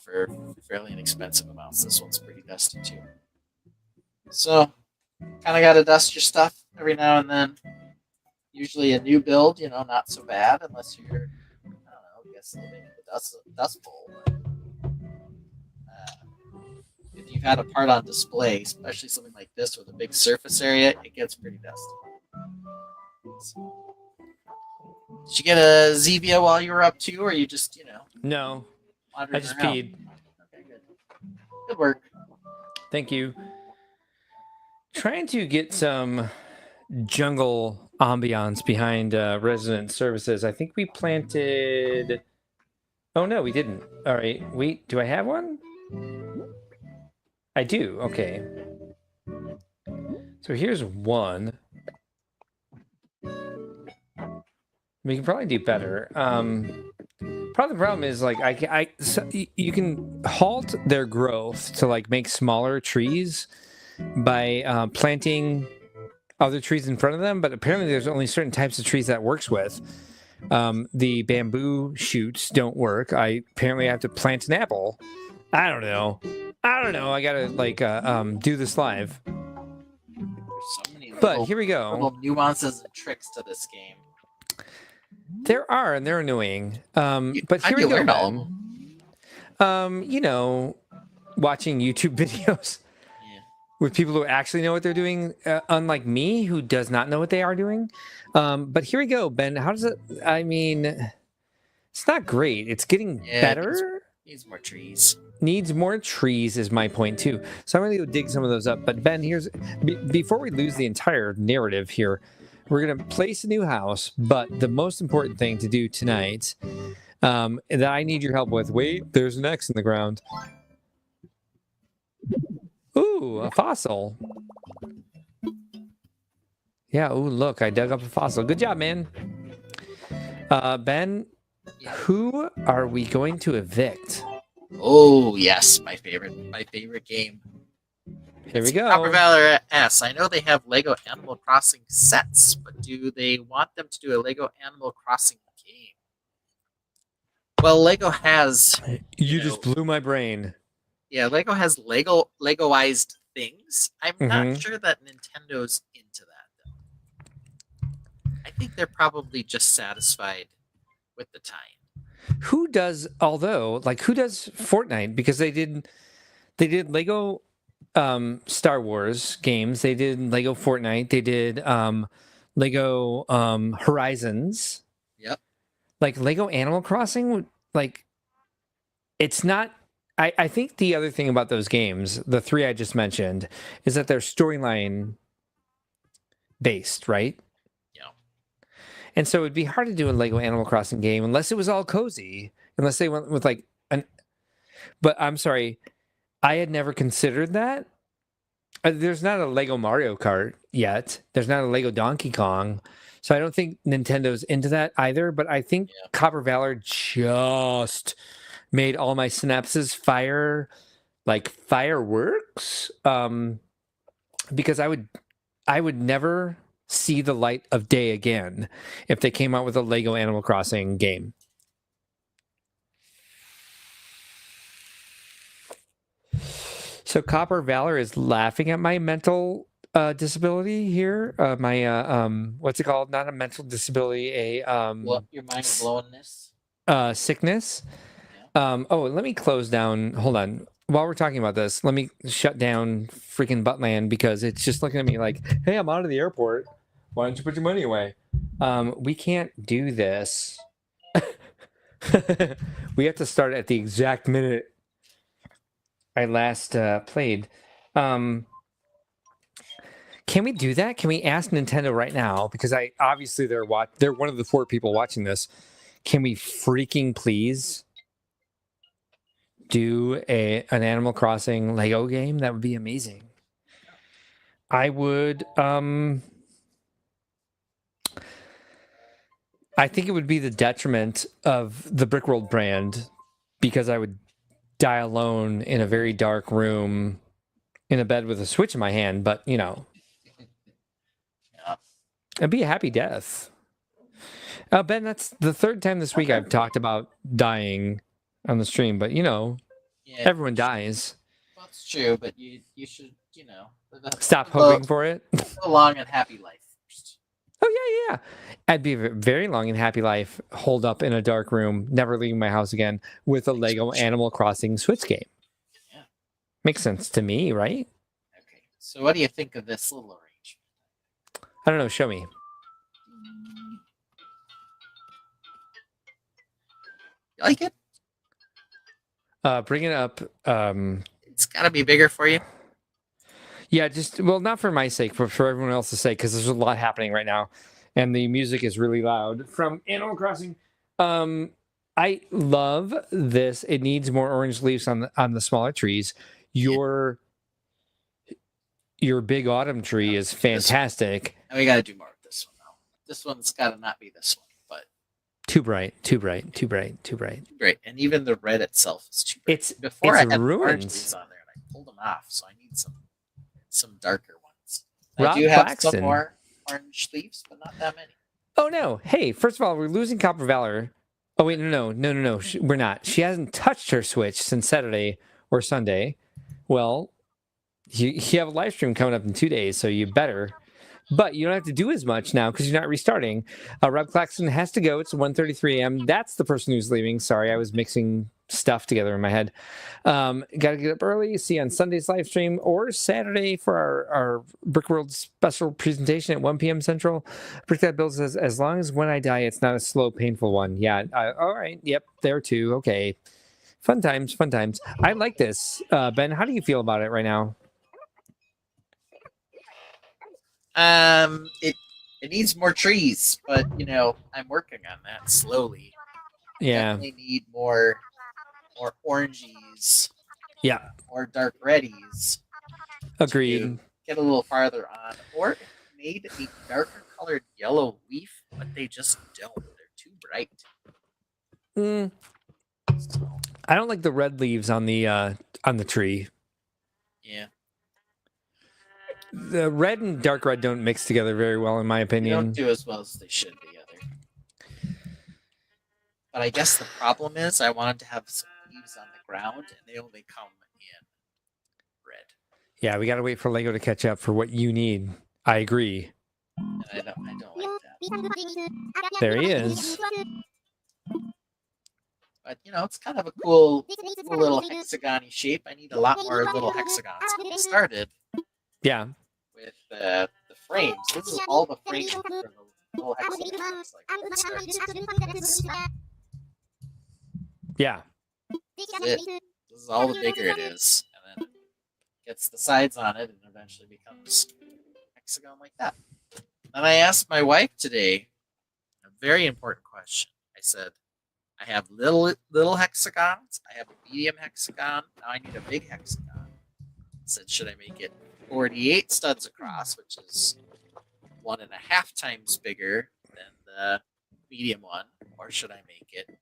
for fairly inexpensive amounts. This one's pretty dusty too. So kind of got to dust your stuff every now and then. Usually a new build, not so bad unless you're, I don't know, I guess living in the dust bowl. If you've had a part on display, especially something like this with a big surface area, it gets pretty dusty. So, did you get a Zevia while you were up too, or you just, No, I just around? peed. Okay, good. Good work. Thank you. Trying to get some jungle ambiance behind resident services. I think we planted. Oh no, we didn't. All right, wait. Do I have one? I do. Okay. So here's one. We can probably do better. Probably the problem is you can halt their growth to like make smaller trees by planting other trees in front of them, but apparently there's only certain types of trees that works with. The bamboo shoots don't work. I apparently have to plant an apple. I don't know. I gotta do this live. There's so many But here we go. little nuances and tricks to this game. There are, and they're annoying. But How'd here we you go, learn all of Ben. Watching YouTube videos with people who actually know what they're doing, unlike me, who does not know what they are doing. But here we go, Ben. How does it? I mean, it's not great. It's getting better. Needs more trees. Needs more trees is my point too. So I'm going to go dig some of those up. But Ben, before we lose the entire narrative here, we're going to place a new house. But the most important thing to do tonight, that I need your help with. Wait, there's an X in the ground. Ooh, a fossil. Yeah. Ooh, look, I dug up a fossil. Good job, man. Ben, who are we going to evict? Oh yes, my favorite game. Here we go. Copper Valor S. I know they have Lego Animal Crossing sets, but do they want them to do a Lego Animal Crossing game? Well, Lego has. You just blew my brain. Yeah, Lego has Legoized things. I'm not sure that Nintendo's into that, though. I think they're probably just satisfied with the tie. Who does Fortnite? Because they did Lego Star Wars games. They did Lego Fortnite. They did Lego Horizons. Yep. Like Lego Animal Crossing, it's not. I think the other thing about those games, the three I just mentioned, is that they're storyline based, right? And so it'd be hard to do a Lego Animal Crossing game unless it was all cozy, unless they went with but I'm sorry, I had never considered that. There's not a Lego Mario Kart yet. There's not a Lego Donkey Kong. So I don't think Nintendo's into that either. But I think Copper Valor just made all my synapses fire like fireworks. Because I would never see the light of day again if they came out with a Lego Animal Crossing game. So Copper Valor is laughing at my mental disability here. My what's it called? Not a mental disability, Your mind blownness. Sickness. Oh, let me close down. Hold on. While we're talking about this, let me shut down freaking Buttland because it's just looking at me like, "Hey, I'm out of the airport. Why don't you put your money away?" We can't do this. We have to start at the exact minute I last played. Can we do that? Can we ask Nintendo right now? Because obviously they're one of the 4 people watching this. Can we freaking please do an Animal Crossing Lego game? That would be amazing. I would. I think it would be the detriment of the Brickworld brand because I would die alone in a very dark room in a bed with a Switch in my hand, but it'd be a happy death. Ben, that's the 3rd time this week I've talked about dying on the stream, but everyone dies. Well, it's true, but you should, stop hoping for it. A long and happy life first. Oh yeah. I'd be a very long and happy life, holed up in a dark room, never leaving my house again, with a Lego Animal Crossing Switch game. Yeah. Makes sense to me, right? Okay. So what do you think of this little arrangement? I don't know. Show me. You like it? Bring it up. It's got to be bigger for you. Yeah, not for my sake, but for everyone else's sake, because there's a lot happening right now, and the music is really loud from Animal Crossing. I love this. It needs more orange leaves on the smaller trees. Your big autumn tree is fantastic. And we got to do more with this one now. This one's got to not be this one, but too bright. Great, and even the red itself is too bright. It's I had ruined. orange leaves on there, and I pulled them off, so I need some darker ones. Rob I do have Claxton. some more orange leaves, but not that many. Oh no! Hey, first of all, we're losing Copper Valor. Oh wait, no, we're not. She hasn't touched her Switch since Saturday or Sunday. Well, you have a live stream coming up in 2 days, so you better. But you don't have to do as much now because you're not restarting. Rob Claxton has to go. It's 1:33 a.m. That's the person who's leaving. Sorry, I was mixing stuff together in my head. Got to get up early. See you on Sunday's live stream or Saturday for our Brickworld special presentation at 1 p.m. Central. Brick That Builds says, as long as when I die, it's not a slow, painful one. Yeah. All right. Yep. There too. Okay. Fun times. I like this. Ben, how do you feel about it right now? It needs more trees, but I'm working on that slowly. Yeah. Definitely need more oranges. Yeah. Or dark reddies. Agreed. Get a little farther on, or made a darker colored yellow leaf, but they just don't. They're too bright. I don't like the red leaves on the tree. Yeah. The red and dark red don't mix together very well, in my They opinion. don't do as well as they should together. But I guess the problem is I wanted to have some leaves on the ground, and they only come in red. Yeah, we got to wait for Lego to catch up for what you need. I agree. And I don't like that. There he is. But it's kind of a cool little hexagon-y shape. I need a lot more little hexagons. When I started Yeah. with the frames. This is all the frames for the little hexagons. Yeah. This is all the bigger it is, and then gets the sides on it, and eventually becomes hexagon like that. And I asked my wife today a very important question. I said, I have little hexagons. I have a medium hexagon. Now I need a big hexagon. I said, should I make it 48 studs across, which is 1.5 times bigger than the medium one, or should I make it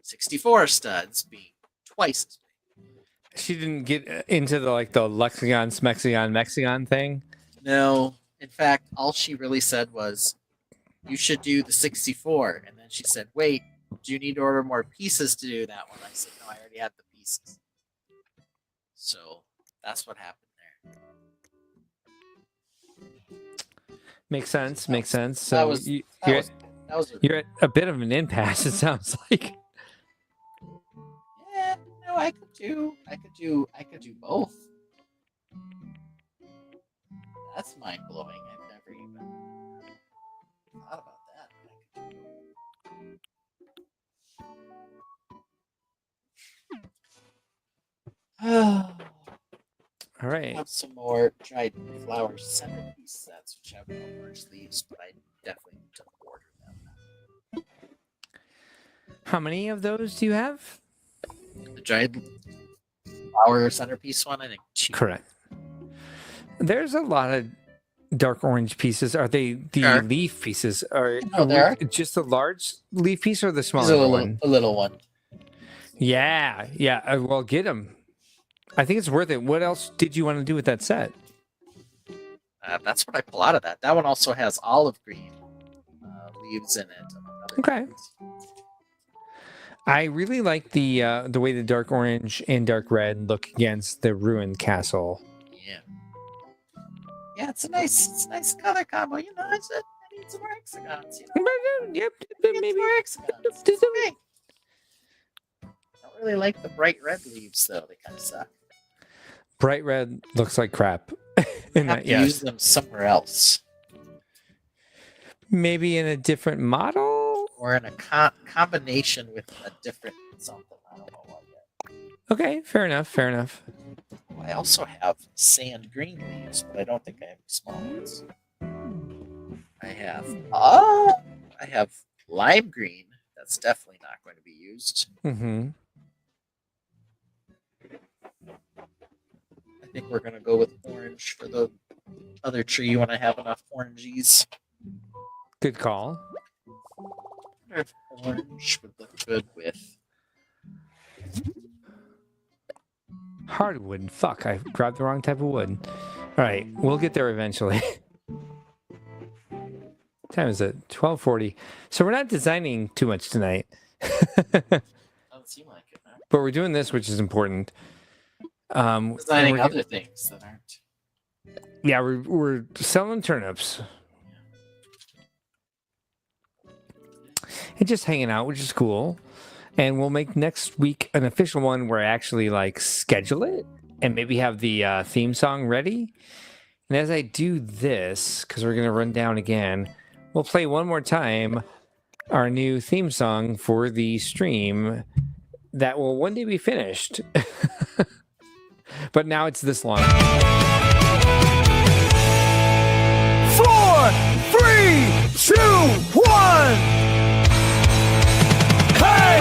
64 studs, being twice as big? She didn't get into the Lexicon, Smexigon, Mexigon thing. No, in fact, all she really said was, "You should do the 64," and then she said, "Wait, do you need to order more pieces to do that one?" I said, "No, I already had the pieces." So that's what happened there. Makes sense. Makes sense. So That was you're at a bit of an impasse. It sounds like. yeah. No, I could do both. That's mind blowing. I've never even thought about that. All right. Have some more dried flower centerpiece sets, which have no orange leaves, but I definitely need to order them. How many of those do you have? The dried flower centerpiece one, I think. 2. Correct. There's a lot of dark orange pieces. Are they the Sure. leaf pieces? Are there are. just the large leaf piece or the Here's smaller one? a little one. Yeah, yeah. Well, get them. I think it's worth it. What else did you want to do with that set? That's what I pull out of that. That one also has olive green leaves in it. Among other Okay. things. I really like the way the dark orange and dark red look against the ruined castle. Yeah. Yeah, it's a nice color combo. You know, I need some more hexagons. You know, Yep, Get maybe. more hexagons. It's okay. I don't really like the bright red leaves though. They kind of suck. Bright red looks like crap. I In have that, to yes. use them somewhere else, Maybe in a different model. or in a combination with a different something. I don't know what yet. Okay, fair enough. Fair enough. I also have sand green leaves, but I don't think I have small ones. I have lime green. That's definitely not going to be used. Mm-hmm. I think we're going to go with orange for the other tree when I have enough oranges. Good call. I wonder if orange would look good with. Hardwood. Fuck, I grabbed the wrong type of wood. All right, we'll get there eventually. Time is it? 12:40. So we're not designing too much tonight. Doesn't seem like it. No? But we're doing this, which is important. Designing we're- other things that aren't. Yeah, we're selling turnips. And just hanging out, which is cool. And we'll make next week an official one where I actually schedule it and maybe have the theme song ready. And as I do this, because we're gonna run down again, we'll play one more time our new theme song for the stream that will one day be finished. But now it's this long. 4, 3, 2, 1. Hey!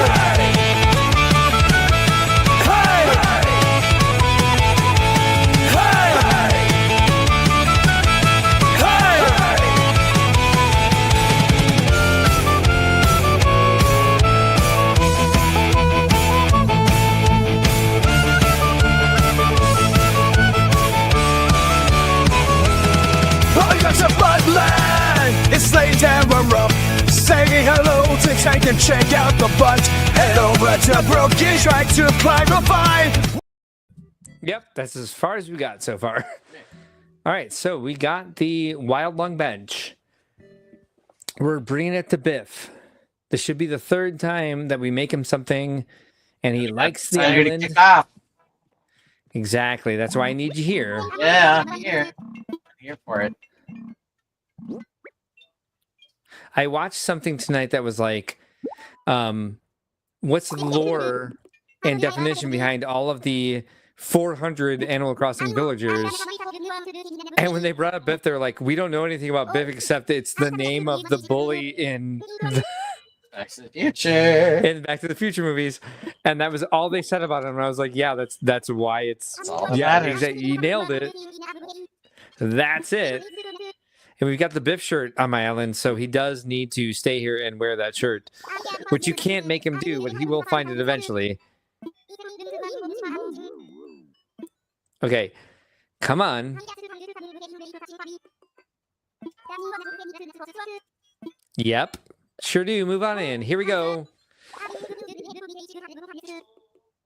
Hey! It's a bloodline. It's laying down a rope. Saying hello to Tank and check out the butt. Head over to Broken, try to climb a vine. Yep, that's as far as we got so far. All right, so we got the Wild Lung Bench. We're bringing it to Biff. This should be the third time that we make him something, and he likes the Time to island. kick off. Exactly, that's why I need you here. Yeah, I'm here. I'm here for it. I watched something tonight that was like, what's the lore and definition behind all of the 400 Animal Crossing villagers? And when they brought up Biff, they're like, we don't know anything about Biff except it's the name of the bully in Back to the Future. in Back to the Future movies, and that was all they said about him. And I was like, yeah, that's why it's That's all that yeah, matters. exactly. You nailed it. That's it. And we've got the Biff shirt on my island, so he does need to stay here and wear that shirt, which you can't make him do, but he will find it eventually. Okay, come on. Yep, sure do. Move on in. Here we go.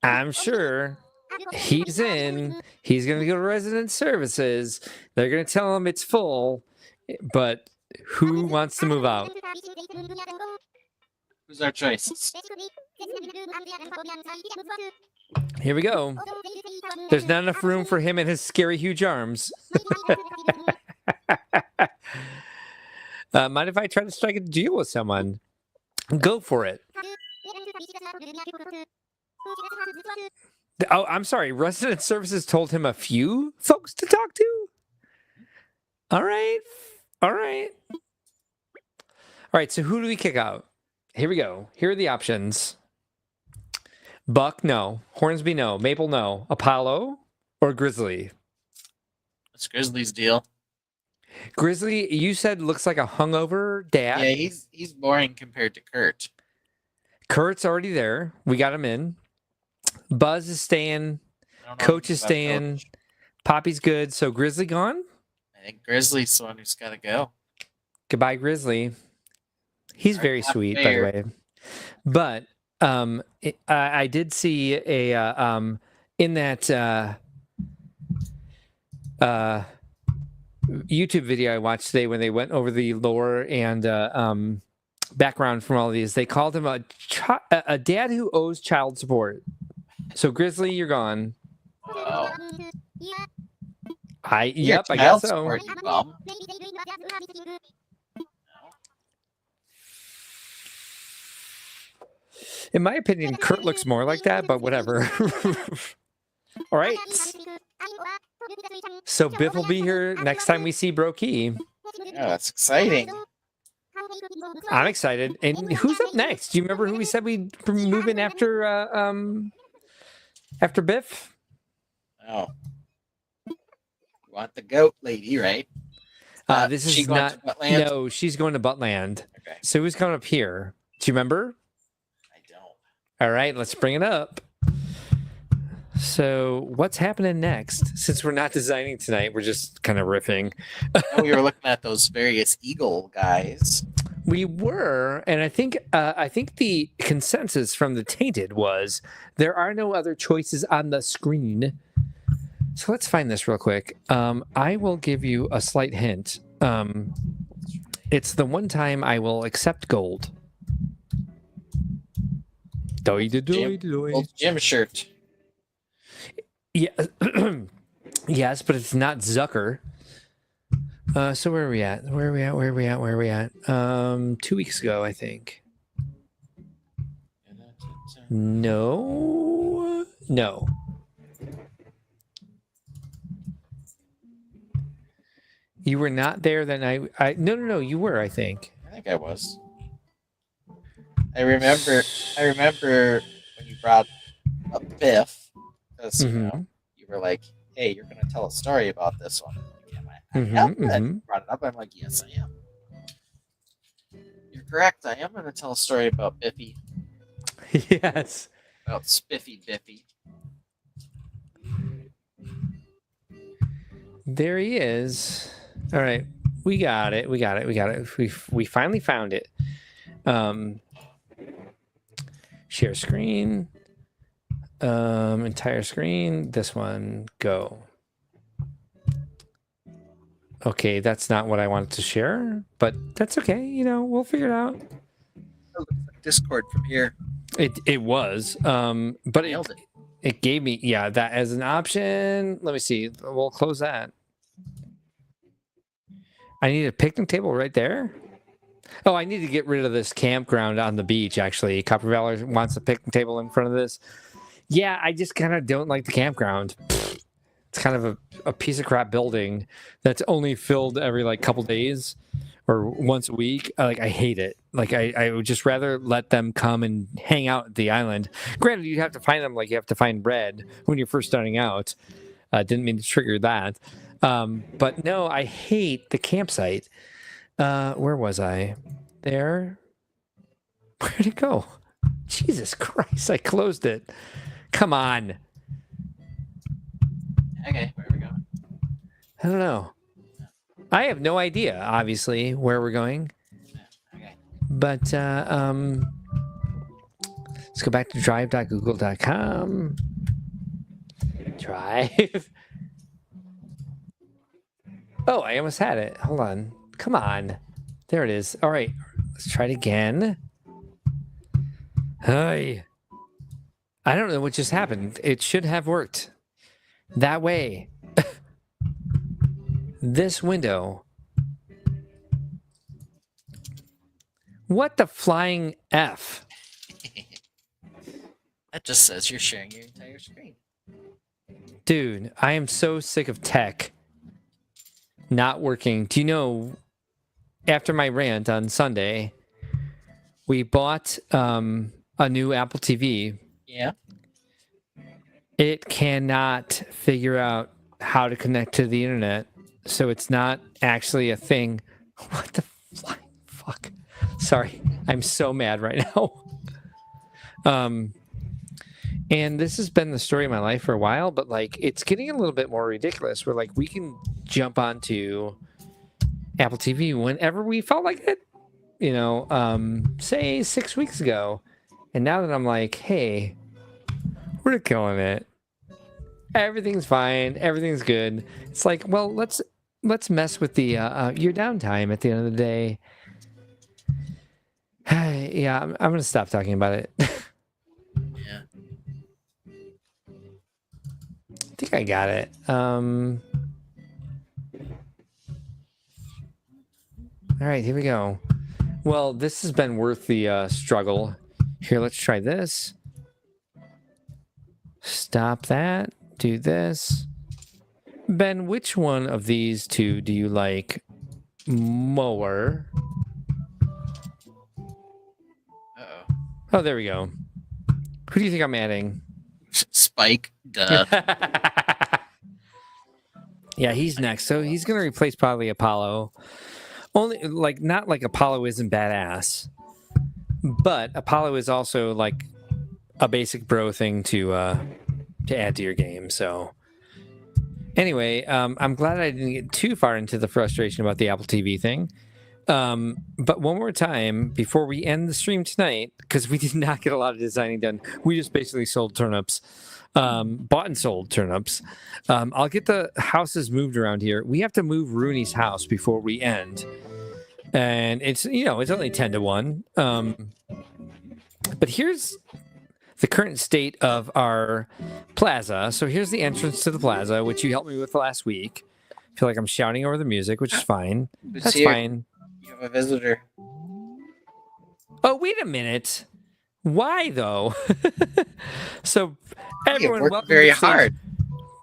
I'm sure he's in. He's going to go to resident services. They're going to tell him it's full, but who wants to move out? Who's our choices? Here we go. There's not enough room for him and his scary huge arms. Mind if I try to strike a deal with someone? Go for it. Oh, I'm sorry. Resident Services told him a few folks to talk to? All right. All right. All right, so who do we kick out? Here we go. Here are the options. Buck, no. Hornsby, no. Maple, no. Apollo or Grizzly? It's Grizzly's deal. Grizzly, you said looks like a hungover dad. Yeah, he's boring compared to Kurt. Kurt's already there. We got him in. Buzz is staying. I don't know Coach is about staying. Coach. Poppy's good. So Grizzly gone? I think Grizzly's the one who's got to go. Goodbye, Grizzly. He's Alright, very not sweet, by fair. the way. But I did see a in that YouTube video I watched today when they went over the lore and background from all of these. They called him a dad who owes child support. So Grizzly, you're gone. Oh. Yep, I Child guess so. support, you bum. In my opinion, Kurt looks more like that, but whatever. All right. So Biff will be here next time we see Brokey. Yeah, that's exciting. I'm excited. And who's up next? Do you remember who we said we'd move in after Biff? Oh. You want the goat lady, right? This she is going not. to Buttland? No, she's going to Buttland. Okay. So who's coming up here? Do you remember? I don't. All right, let's bring it up. So what's happening next? Since we're not designing tonight, we're just kind of riffing. Oh, we were looking at those various eagle guys. We were, and I think the consensus from the Tainted was there are no other choices on the screen. So let's find this real quick. I will give you a slight hint. It's the one time I will accept gold. Old gym shirt. Yeah, yes, but it's not Zucker. So where are we at? Where are we at? 2 weeks ago, I think. No. You were not there then. No, you were, I think. I think I was. I remember when you brought up Biff, because you were like, "Hey, you're going to tell a story about this one." And you brought it up. I'm like, "Yes, I am." You're correct. I am going to tell a story about Biffy, Yes. about Spiffy Biffy. There he is. All right. We got it. We finally found it. Share screen. Entire screen. This one. Go. Okay, that's not what I wanted to share, but that's okay. We'll figure it out. It looks like Discord from here. It was. But Nailed it. It gave me that as an option. Let me see. We'll close that. I need a picnic table right there. Oh, I need to get rid of this campground on the beach, actually. Copper Valor wants a picnic table in front of this. Yeah, I just kind of don't like the campground. It's kind of a piece of crap building that's only filled every couple days or once a week. Like I hate it. Like I would just rather let them come and hang out at the island. Granted, you have to find them like you have to find bread when you're first starting out. Didn't mean to trigger that. But no, I hate the campsite. Where was I? There. Where'd it go? Jesus Christ, I closed it. Come on. Okay, where are we going? I don't know. I have no idea, obviously, where we're going. Okay. But let's go back to drive.google.com. Drive. Oh, I almost had it. Hold on. Come on. There it is. All right. Let's try it again. Hi. I don't know what just happened. It should have worked. That way. This window. What the flying F? That just says you're sharing your entire screen. Dude, I am so sick of tech not working. Do you know, after my rant on Sunday, we bought a new Apple TV. Yeah. It cannot figure out how to connect to the internet, so it's not actually a thing. What the flying fuck? Sorry, I'm so mad right now. And this has been the story of my life for a while, but like it's getting a little bit more ridiculous. Where like we can jump onto Apple TV whenever we felt like it, you know, say 6 weeks ago. And now that I'm like, hey, we're killing it. Everything's fine. Everything's good. It's like, well, let's mess with the your downtime at the end of the day. Yeah, I'm gonna stop talking about it. Yeah. I think I got it. All right, here we go. Well, this has been worth the struggle. Here, let's try this. Stop that. Do this. Ben, which one of these two do you like more? Uh-oh. Oh, there we go. Who do you think I'm adding? Spike. Duh. Yeah, he's next. So he's going to replace probably Apollo. Only like not like Apollo isn't badass, but Apollo is also like a basic bro thing to add to your game. So anyway, I'm glad I didn't get too far into the frustration about the Apple TV thing. But one more time before we end the stream tonight, because we did not get a lot of designing done. We just basically sold turnips. Bought and sold turnips. I'll get the houses moved around here. We have to move Rooney's house before we end. And it's, you know, it's only 10 to 1. But here's the current state of our plaza. So here's the entrance to the plaza, which you helped me with last week. I feel like I'm shouting over the music, which is fine. Who's That's here? fine. You have a visitor. Oh, wait a minute. Why though? So everyone, worked welcome very to the stage. hard.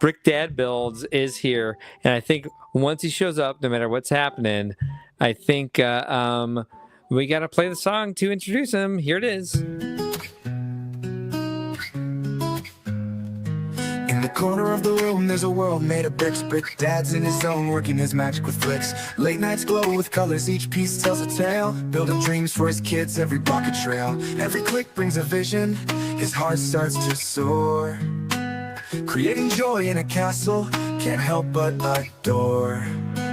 Brick Dad Builds is here, and I think once he shows up, no matter what's happening, I think we got to play the song to introduce him. Here it is. In the corner of the room, there's a world made of bricks. Brick Dad's in his zone, working his magic with flicks. Late nights glow with colors, each piece tells a tale. Building dreams for his kids, every block a trail. Every click brings a vision, his heart starts to soar. Creating joy in a castle, can't help but adore.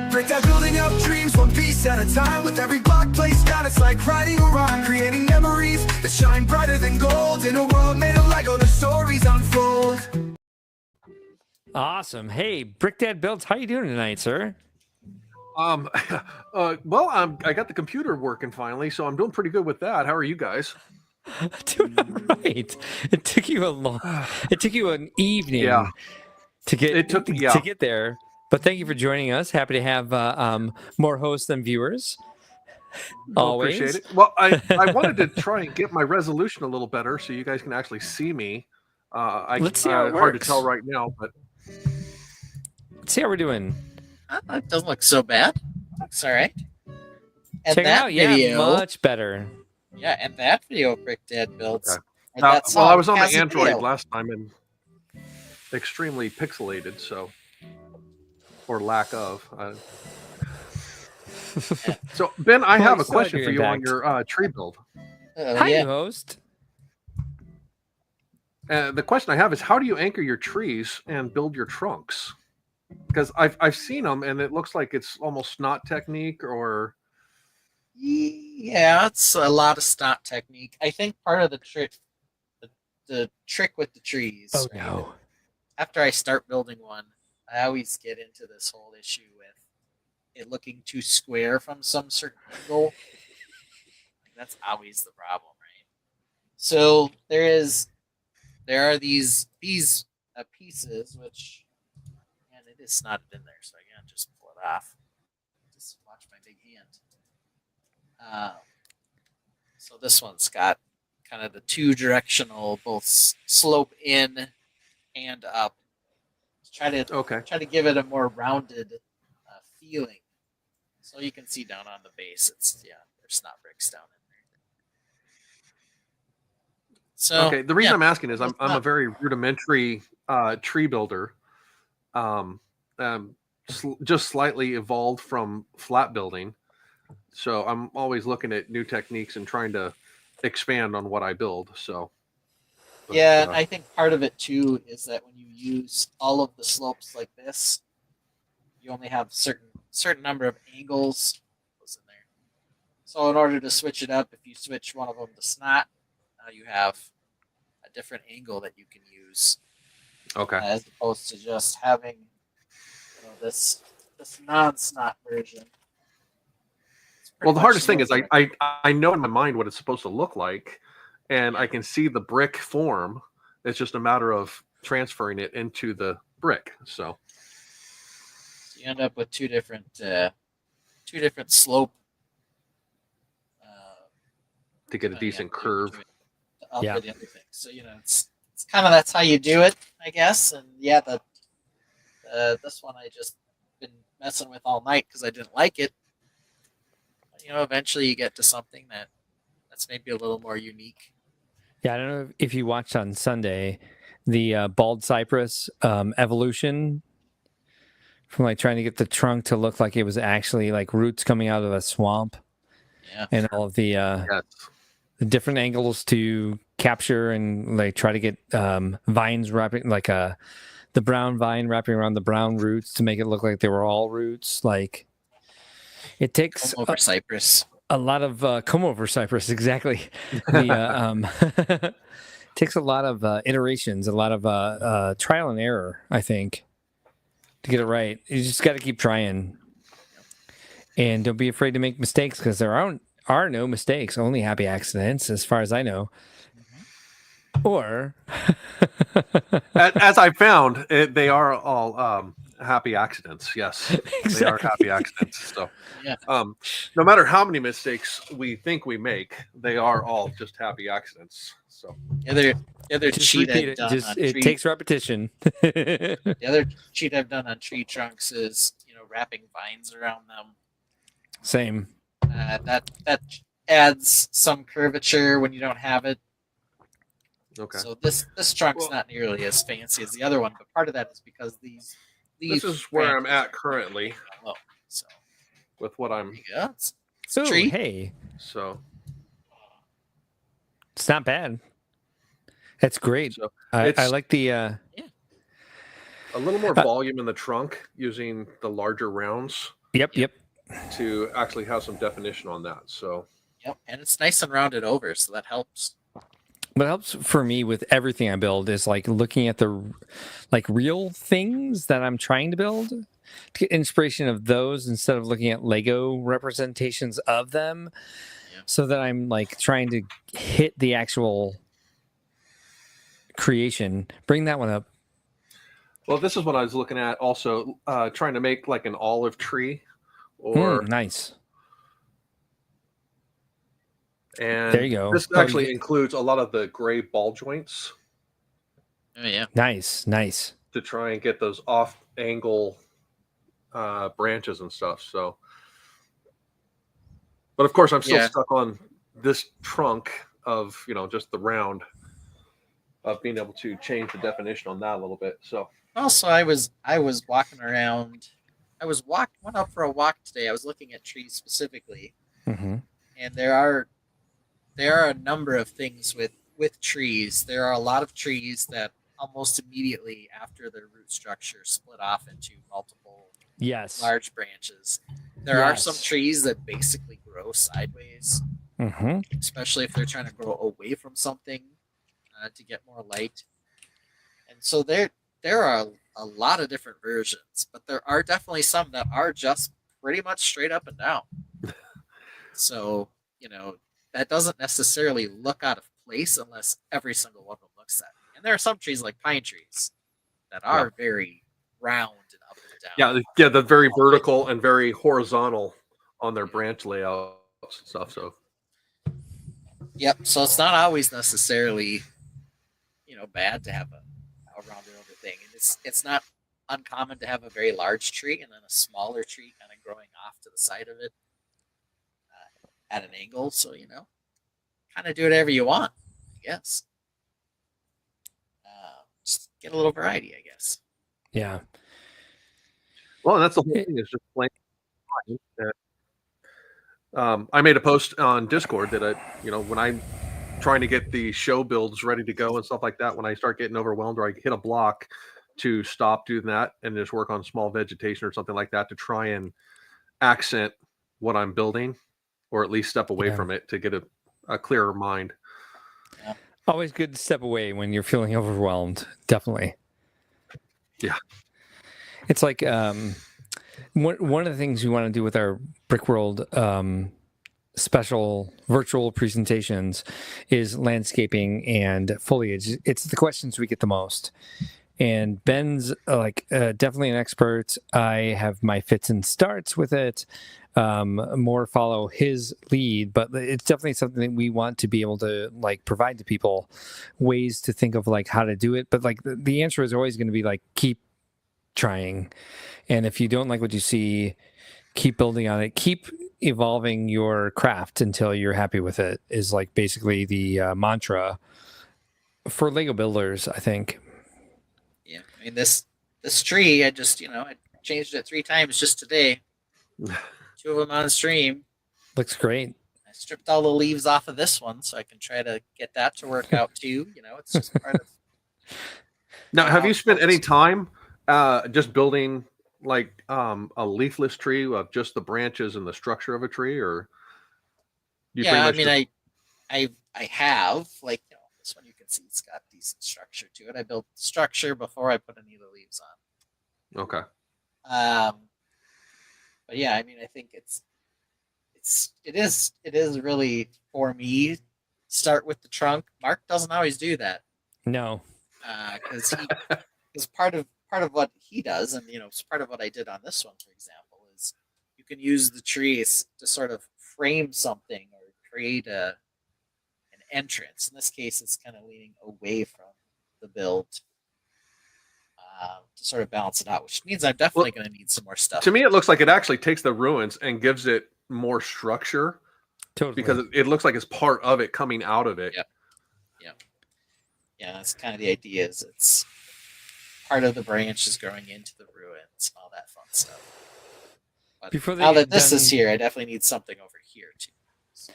Brick Dad building up dreams, one piece at a time. With every block placed down, it's like writing a rhyme. Creating memories that shine brighter than gold. In a world made of Lego, the stories unfold. Awesome. Hey, Brick Dad Builds, how you doing tonight, sir? Well, I got the computer working finally, so I'm doing pretty good with that. How are you guys? Doing all right. It took you an evening to get to get there. But thank you for joining us. Happy to have more hosts than viewers. Always. Appreciate it. Well, I wanted to try and get my resolution a little better so you guys can actually see me. Let's see how it hard to works. tell right now, but Let's see how we're doing. It doesn't look so bad. Looks all right. And Check it that out. Yeah, video, much better. yeah, and that video Brick Dad builds. Okay. And Now, that well, I song was on the has a Android video. last time and extremely pixelated, so or lack of. So Ben, I Well, have you a still had question your for you on impact. your tree build. Hi, Yeah. new host. The question I have is, how do you anchor your trees and build your trunks? Because I've seen them and it looks like it's almost snot technique or Yeah, it's a lot of snot technique. I think part of the trick, the trick with the trees. Oh right, no. After I start building one, I always get into this whole issue with it looking too square from some certain angle. That's always the problem, right? So there are these pieces which, and it is snotted in there, so I can't just pull it off. Just watch my big hand. So this one's got kind of the two directional, both slope in and up. Try to give it a more rounded feeling. So you can see down on the base, there's snot bricks down in there. So okay. The reason yeah, I'm asking is I'm a not- very rudimentary tree builder, just slightly evolved from flat building. So I'm always looking at new techniques and trying to expand on what I build. So yeah, and I think part of it too is that when you use all of the slopes like this, you only have certain number of angles in there. So in order to switch it up, if you switch one of them to snot, now you have a different angle that you can use, okay. as opposed to just having this non-snot version. Well, the hardest thing is I know in my mind what it's supposed to look like, and I can see the brick form. It's just a matter of transferring it into the brick. So you end up with two different slope to get a decent curve. to up Yeah. it into things. So it's kind of that's how you do it, I guess. And yeah, this one I just been messing with all night because I didn't like it. Eventually you get to something that's maybe a little more unique. Yeah, I don't know if you watched on Sunday the bald cypress evolution from like trying to get the trunk to look like it was actually like roots coming out of a swamp, Yeah. and all of the Yes. the different angles to capture and like try to get vines wrapping like the brown vine wrapping around the brown roots to make it look like they were all roots. Like it takes Over cypress. a lot of come over cypress, exactly. The takes a lot of iterations, a lot of trial and error, I think, to get it right. You just got to keep trying, and don't be afraid to make mistakes because there are no mistakes, only happy accidents, as far as I know. Or, As I found, they are all happy accidents. Yes, they are happy accidents. So, Yeah. No matter how many mistakes we think we make, they are all just happy accidents. So, The other just cheat repeat I've it. done Just on it tree, takes repetition. the other cheat I've done on tree trunks is wrapping vines around them. Same. That adds some curvature when you don't have it. okay. So this trunk's not nearly as fancy as the other one, but part of that is because these This is where I'm branches at currently are low. So with what I'm. yeah, it's a Ooh, tree. hey, So, it's not bad. That's great. so I it's like the. a little more volume in the trunk using the larger rounds Yep. to actually have some definition on that. So, Yep, and it's nice and rounded over, so that helps. What helps for me with everything I build is like looking at the like real things that I'm trying to build to get inspiration of those instead of looking at Lego representations of them. Yeah. So that I'm like trying to hit the actual creation. Bring that one up. well, this is what I was looking at. Also, trying to make like an olive tree, or Nice. and There you go. this Oh, actually includes a lot of the gray ball joints Oh yeah, Nice. to try and get those off-angle branches and stuff. So, But of course, I'm still Yeah. stuck on this trunk of just the round of being able to change the definition on that a little bit. So Also, I was walking around. Went up for a walk today. I was looking at trees specifically, Mm-hmm. and there are a number of things with trees. There are a lot of trees that almost immediately after their root structure split off into multiple Yes. large branches. There are some Yes. trees that basically grow sideways, Mm-hmm. especially if they're trying to grow away from something to get more light. And so there are a lot of different versions, but there are definitely some that are just pretty much straight up and down. So, that doesn't necessarily look out of place unless every single one of them looks at it. And there are some trees like pine trees that are very round and up and down. yeah, they're very vertical and very horizontal on their branch layouts and stuff. So Yep. So it's not always necessarily, bad to have a rounded over thing. And it's not uncommon to have a very large tree and then a smaller tree kind of growing off to the side of it at an angle. So, kind of do whatever you want, I guess. Just get a little variety, I guess. Yeah. well, and that's the whole thing is just playing. I made a post on Discord that when I'm trying to get the show builds ready to go and stuff like that, when I start getting overwhelmed or I hit a block, to stop doing that and just work on small vegetation or something like that to try and accent what I'm building, or at least step away from it to get a clearer mind. Always good to step away when you're feeling overwhelmed. Definitely. Yeah. It's like one of the things we want to do with our Brick World special virtual presentations is landscaping and foliage. It's the questions we get the most. And Ben's definitely an expert. I have my fits and starts with it. More follow his lead, but it's definitely something that we want to be able to provide to people ways to think of how to do it. But the answer is always going to be keep trying. And if you don't like what you see, keep building on it. Keep evolving your craft until you're happy with it is basically the mantra for Lego builders, I think. Yeah, I mean this tree, I just I changed it 3 times just today. 2 of them on stream. Looks great. I stripped all the leaves off of this one so I can try to get that to work out too. It's just part of. Now, have you spent any time just building a leafless tree of just the branches and the structure of a tree, or I have this one. You can see it's got decent structure to it. I built the structure before I put any of the leaves on. Okay. But yeah, I think it is really, for me, start with the trunk. Mark doesn't always do that. No. Because part of what he does, and it's part of what I did on this one, for example, is you can use the trees to sort of frame something or create an entrance. In this case, it's kind of leaning away from the build to sort of balance it out, which means I'm definitely going to need some more stuff. To me, it looks like it actually takes the ruins and gives it more structure. Totally. Because it looks like it's part of it coming out of it. Yep. Yeah, that's kind of the idea. Is it's part of the branch is growing into the ruins, all that fun stuff. But now that this is here, I definitely need something over here too. So.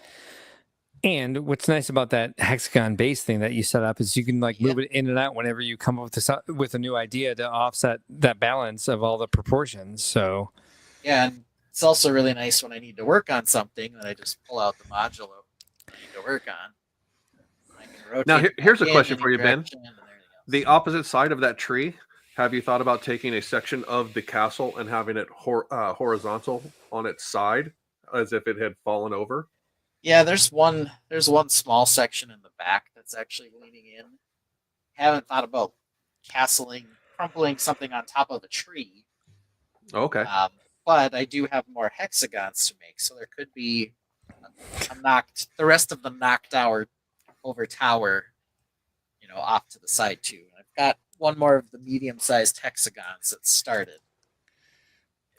And what's nice about that hexagon base thing that you set up is you can move it in and out whenever you come up with a new idea to offset that balance of all the proportions. So yeah, and it's also really nice when I need to work on something that I just pull out the module I need to work on. Now, here's a question for you, Ben. The opposite side of that tree, have you thought about taking a section of the castle and having it horizontal on its side as if it had fallen over? Yeah, there's one small section in the back that's actually leaning in. Haven't thought about crumpling something on top of a tree. Okay. But I do have more hexagons to make, so there could be the rest of the knocked over tower, off to the side too. And I've got one more of the medium-sized hexagons that started.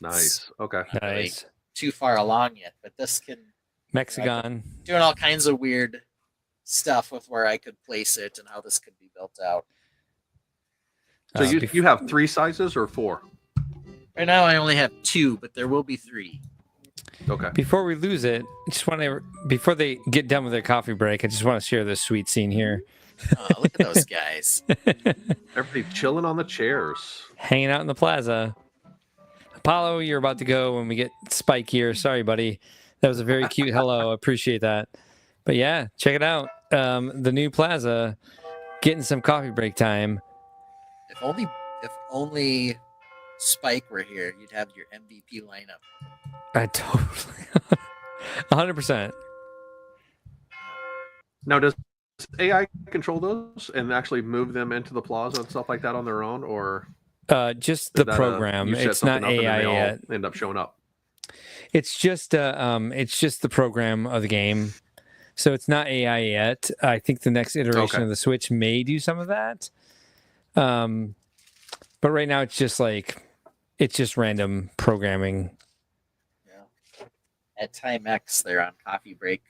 Nice. Okay. Nice. Too far along yet, but this can Mexican. Doing all kinds of weird stuff with where I could place it and how this could be built out. So you have 3 sizes or 4? Right now, I only have 2, but there will be 3. Okay. Before we lose it, before they get done with their coffee break, I just want to share this sweet scene here. Oh, look at those guys. Everybody chilling on the chairs. Hanging out in the plaza. Apollo, you're about to go when we get Spike here. Sorry, buddy. That was a very cute hello. I appreciate that. But yeah, check it out. The new plaza, getting some coffee break time. If only Spike were here, you'd have your MVP lineup. I totally, 100%. Now, does AI control those and actually move them into the plaza and stuff like that on their own, or just the that, program? you set It's not something up and then AI they all yet. end up showing up? It's just the program of the game. So it's not AI yet. I think the next iteration of the Switch may do some of that. But right now it's just random programming. Yeah. At Time X, they're on coffee break.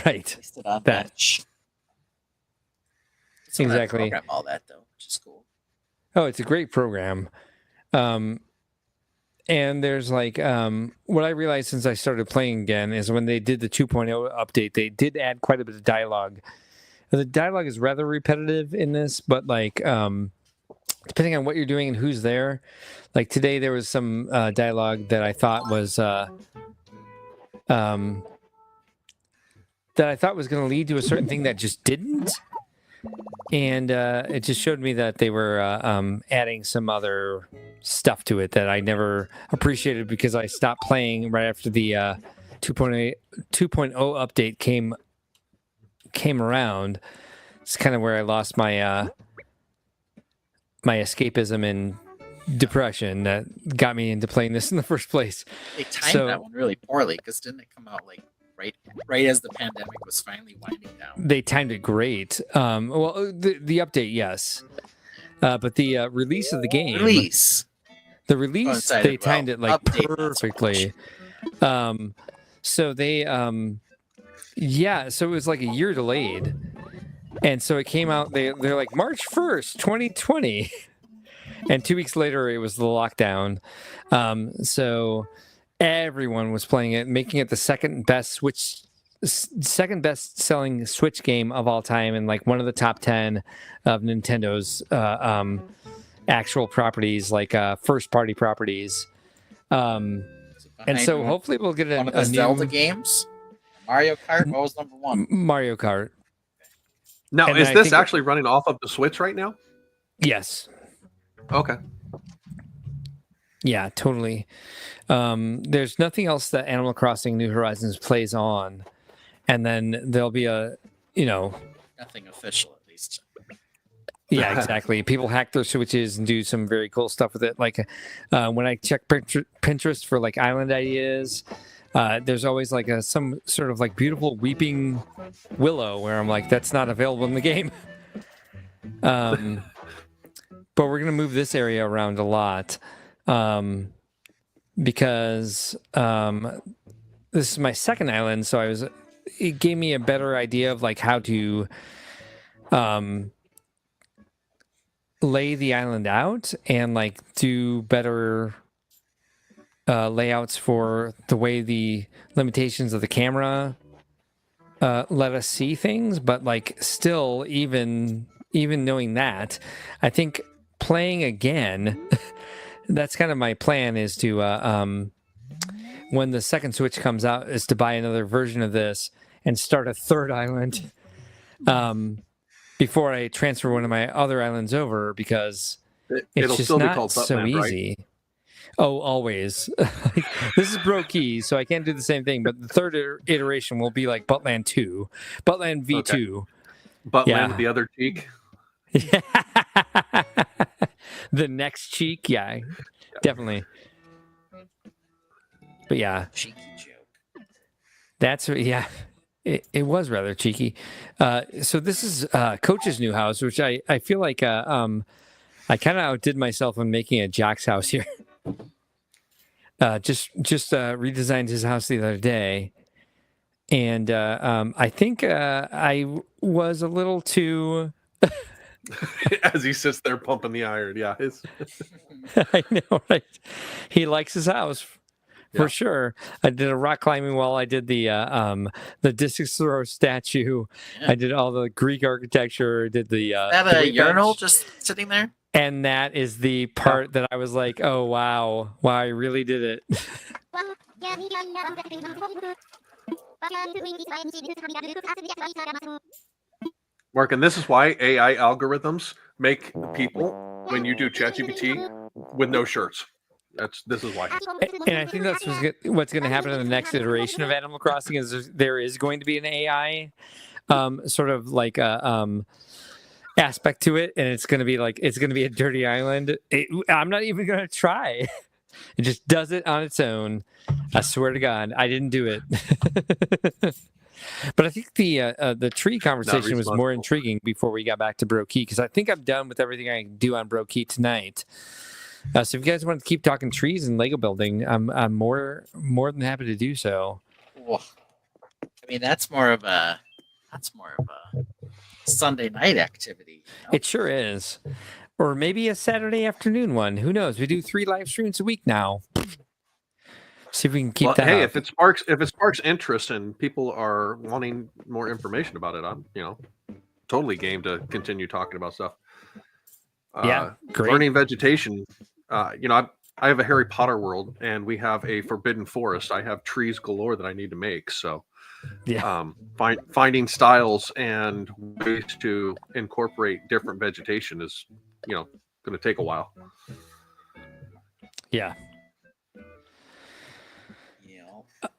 Right. Listed on That. bench. Someone had to Exactly. program all that though, which is cool. Oh, it's a great program. And there's what I realized since I started playing again is when they did the 2.0 update, they did add quite a bit of dialogue. The dialogue is rather repetitive in this, but depending on what you're doing and who's there, like today there was some dialogue that I thought was going to lead to a certain thing that just didn't. And it just showed me that they were adding some other stuff to it that I never appreciated because I stopped playing right after the 2.0 update came around. It's kind of where I lost my my escapism and depression that got me into playing this in the first place. They timed that one really poorly because didn't it come out right as the pandemic was finally winding down? They timed it great. Well, the update, yes, but the release of the game, the release, they timed it like perfectly. So they, so it was like a year delayed, and so it came out. They're like March 1st, 2020, and 2 weeks later it was the lockdown. So everyone was playing it, making it the second best selling Switch game of all time, and like one of the top 10 of Nintendo's actual properties, like first party properties. And so hopefully we'll get one of the Zelda games. Mario Kart. What was number 1? Mario Kart. Now, And is I this think actually running off of the Switch right now? Yes. Okay. Yeah, totally. There's nothing else that Animal Crossing New Horizons plays on, and then there'll be Nothing official, at least. Yeah, exactly. People hack their Switches and do some very cool stuff with it. Like when I check Pinterest for like island ideas, there's always like some sort of like beautiful weeping willow where I'm like, that's not available in the game. But we're gonna move this area around a lot because this is my second island, so it gave me a better idea of like how to lay the island out and like do better layouts for the way the limitations of the camera let us see things. But like still, even knowing that, I think playing again, that's kind of my plan, is to when the second Switch comes out, is to buy another version of this and start a third island before I transfer one of my other islands over, because it's just still be not called so Buttland, right? easy. Oh, always. This is Bro Key, so I can't do the same thing. But the third iteration will be like Buttland 2, Buttland V2. Okay. Buttland with the other cheek. Yeah. The next cheek, yeah, definitely. But yeah, Cheeky joke. that's it was rather cheeky. So this is Coach's new house, which I feel like I kind of outdid myself in making a Jack's house here. Just redesigned his house the other day, and I think I was a little too. As he sits there pumping the iron. Yeah. I know, right? He likes his house for Yeah. sure. I did a rock climbing wall. I did the discus throw statue. Yeah. I did all the Greek architecture. Did the Is that the a weight urinal bench. just sitting there? And that is the part that I was like, oh wow, I really did it. Mark, and this is why AI algorithms make people, when you do ChatGPT, with no shirts. This is why. And I think that's what's going to happen in the next iteration of Animal Crossing is there is going to be an AI sort of like a aspect to it, and it's going to be a dirty island. I'm not even going to try. It just does it on its own. I swear to God, I didn't do it. But I think the tree conversation was more intriguing before we got back to Bro Key, because I think I'm done with everything I can do on Bro Key tonight. So if you guys want to keep talking trees and Lego building, I'm more than happy to do so. Well, I mean, that's more of a Sunday night activity. You know? It sure is. Or maybe a Saturday afternoon one. Who knows? We do 3 live streams a week now. See if we can keep that. Hey, up. if it sparks interest and people are wanting more information about it, I'm totally game to continue talking about stuff. Yeah, great. Learning vegetation. I have a Harry Potter world, and we have a forbidden forest. I have trees galore that I need to make. So, yeah, finding styles and ways to incorporate different vegetation is, going to take a while. Yeah.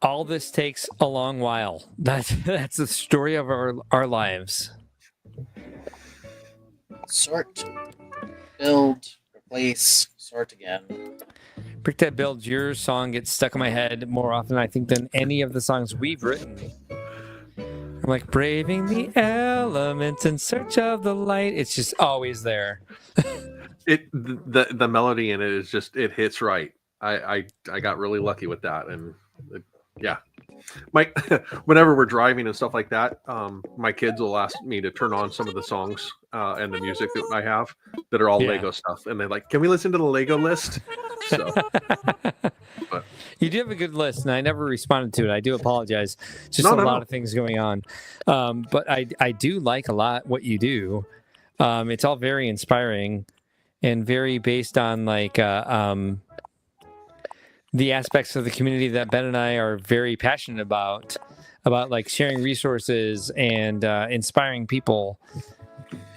All this takes a long while. That's the story of our lives. Sort, build, replace, sort again. Brick That Builds, your song gets stuck in my head more often, I think, than any of the songs we've written. I'm like, braving the elements in search of the light. It's just always there. The melody in it is just, it hits right. I got really lucky with that, and yeah. Whenever we're driving and stuff like that, my kids will ask me to turn on some of the songs and the music that I have that are all Lego stuff, and they're like, "Can we listen to the Lego list?" So, but, you do have a good list, and I never responded to it. I do apologize. Just a lot of things going on, but I do like a lot what you do. It's all very inspiring and very based on like the aspects of the community that Ben and I are very passionate about like sharing resources and inspiring people.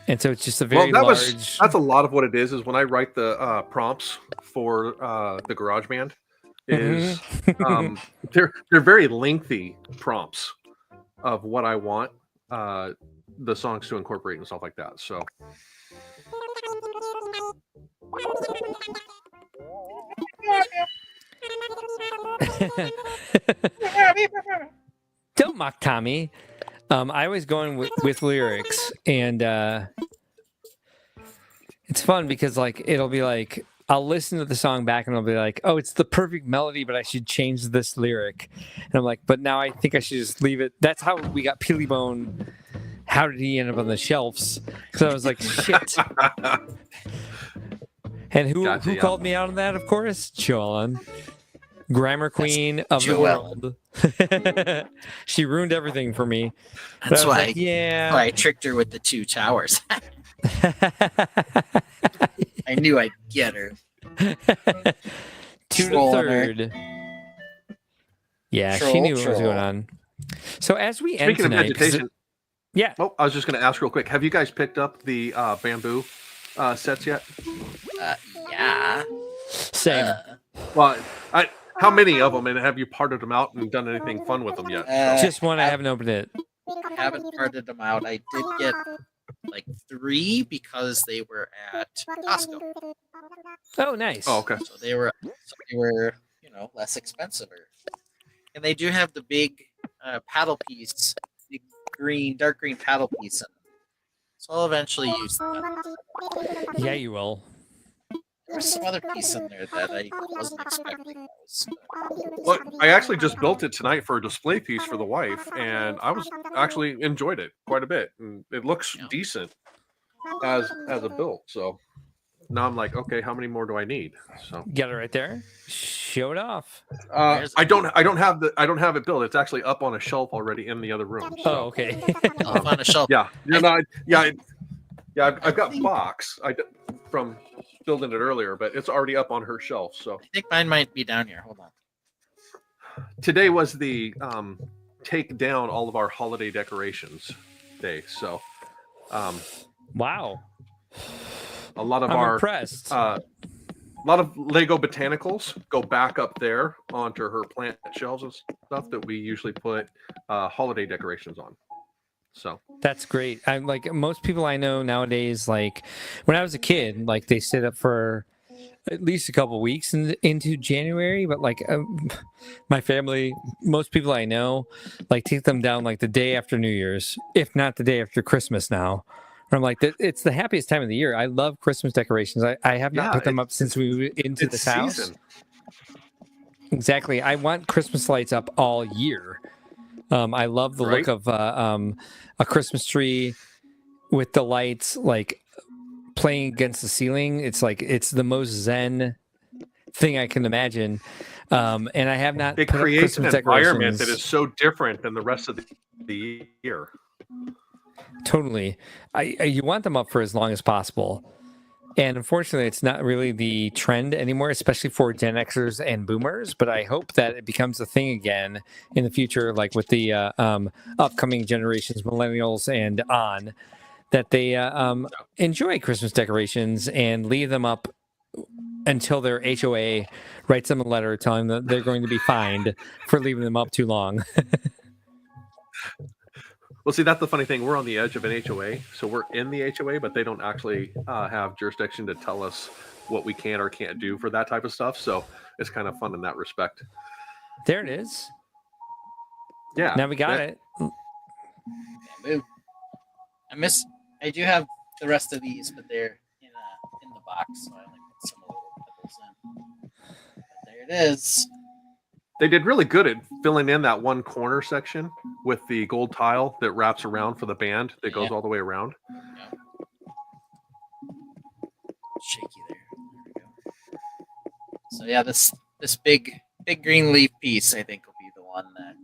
And so it's just a very that's a lot of what it is when I write the prompts for the GarageBand is they're very lengthy prompts of what I want the songs to incorporate and stuff like that. So don't mock Tommy. I always go in with lyrics, and it's fun because like it'll be like I'll listen to the song back and I'll be like, oh, it's the perfect melody, but I should change this lyric. And I'm like, but now I think I should just leave it. That's how we got Peelybone. How did he end up on the shelves? Because I was like, shit. And who called me out on that? Of course, Joellen, grammar queen of the world. She ruined everything for me. That's why. Like, yeah. Why I tricked her with the 2 towers. I knew I'd get her. 2 to third. Yeah, she knew what was going on. So as we end tonight, of vegetation, yeah. Oh, I was just going to ask real quick. Have you guys picked up the bamboo sets yet? Yeah. Same. Well, how many of them, and have you parted them out and done anything fun with them yet? Just one. I haven't opened it. Haven't parted them out. I did get like 3 because they were at Costco. Oh, nice. Oh, okay. So they were less expensive. And they do have the big paddle piece, big dark green paddle piece in them. So I'll eventually use them. Yeah, you will. There's some other piece in there that I wasn't expecting. Well, I actually just built it tonight for a display piece for the wife, and I was actually enjoyed it quite a bit, and it looks decent as a build. So now I'm like, okay, how many more do I need? So Get it right there. Show it off. I don't have it built. It's actually up on a shelf already in the other room. So. Oh, okay. Up on a shelf. Yeah, I've got box from building it earlier, but it's already up on her shelf. So I think mine might be down here. Hold on. today was the take down all of our holiday decorations day. So Wow. a lot of I'm impressed. a lot of Lego botanicals go back up there onto her plant shelves and stuff that we usually put holiday decorations on. So That's great. I'm like most people I know nowadays, like when I was a kid, like they stayed up for at least a couple weeks into January, but like my family, most people I know, like take them down like the day after New Year's, if not the day after Christmas now. And I'm like, it's the happiest time of the year. I love Christmas decorations. I have not put them up since we moved into this house. Season. Exactly. I want Christmas lights up all year. I love the look of a Christmas tree with the lights like playing against the ceiling. It's like it's the most zen thing I can imagine. And I have not. It put up creates an Christmas environment that decorations. is so different than the rest of the year. Totally. You want them up for as long as possible. And unfortunately, it's not really the trend anymore, especially for Gen Xers and Boomers. But I hope that it becomes a thing again in the future, like with the upcoming generations, millennials and on, that they enjoy Christmas decorations and leave them up until their HOA writes them a letter telling them they're going to be fined for leaving them up too long. Well, see, that's the funny thing. We're on the edge of an HOA, so we're in the HOA, but they don't actually have jurisdiction to tell us what we can or can't do for that type of stuff. So it's kind of fun in that respect. There it is. Yeah. Now we got it. Move. I do have the rest of these, but they're in the box, so I only put some little pebbles in. But there it is. They did really good at filling in that one corner section with the gold tile that wraps around for the band that goes all the way around. Yeah. Shaky there. There we go. So yeah, this big green leaf piece I think will be the one that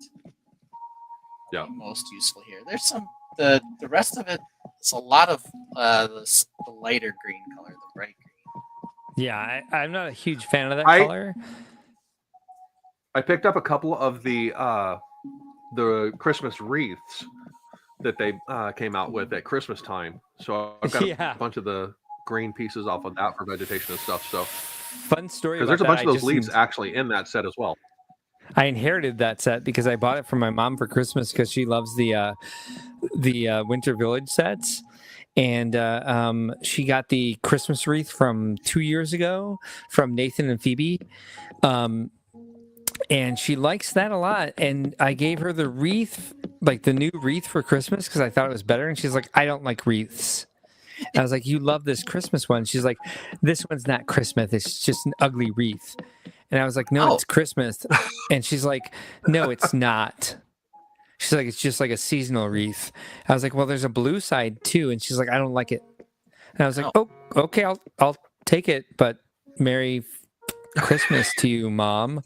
will be most useful here. There's some the rest of it. It's a lot of the lighter green color, the bright green. Yeah, I'm not a huge fan of that color. I picked up a couple of the Christmas wreaths that they came out with at Christmas time. So I've got a bunch of the green pieces off of that for vegetation and stuff. So fun story. Because there's a bunch of those leaves actually in that set as well. I inherited that set because I bought it from my mom for Christmas because she loves the Winter Village sets. And she got the Christmas wreath from 2 years ago from Nathan and Phoebe. And she likes that a lot. And I gave her the wreath, like the new wreath for Christmas because I thought it was better. And she's like, I don't like wreaths. And I was like, you love this Christmas one. She's like, this one's not Christmas. It's just an ugly wreath. And I was like, no, it's Christmas. And she's like, no, it's not. She's like, it's just like a seasonal wreath. I was like, well, there's a blue side too. And she's like, I don't like it. And I was like, oh, okay, I'll take it. But Merry Christmas to you, Mom.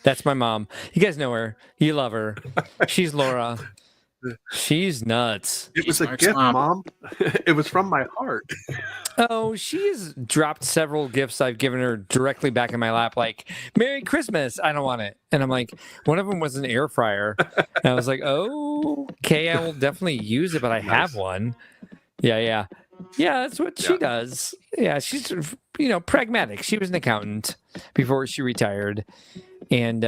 That's my mom. You guys know her. You love her. She's Laura. She's nuts. It was a gift, Mom. It was from my heart. Oh, she's dropped several gifts I've given her directly back in my lap, like, Merry Christmas. I don't want it. And I'm like, one of them was an air fryer. And I was like, oh, okay, I will definitely use it, but I have one. Yeah, that's what she does. Yeah, she's, pragmatic. She was an accountant before she retired. And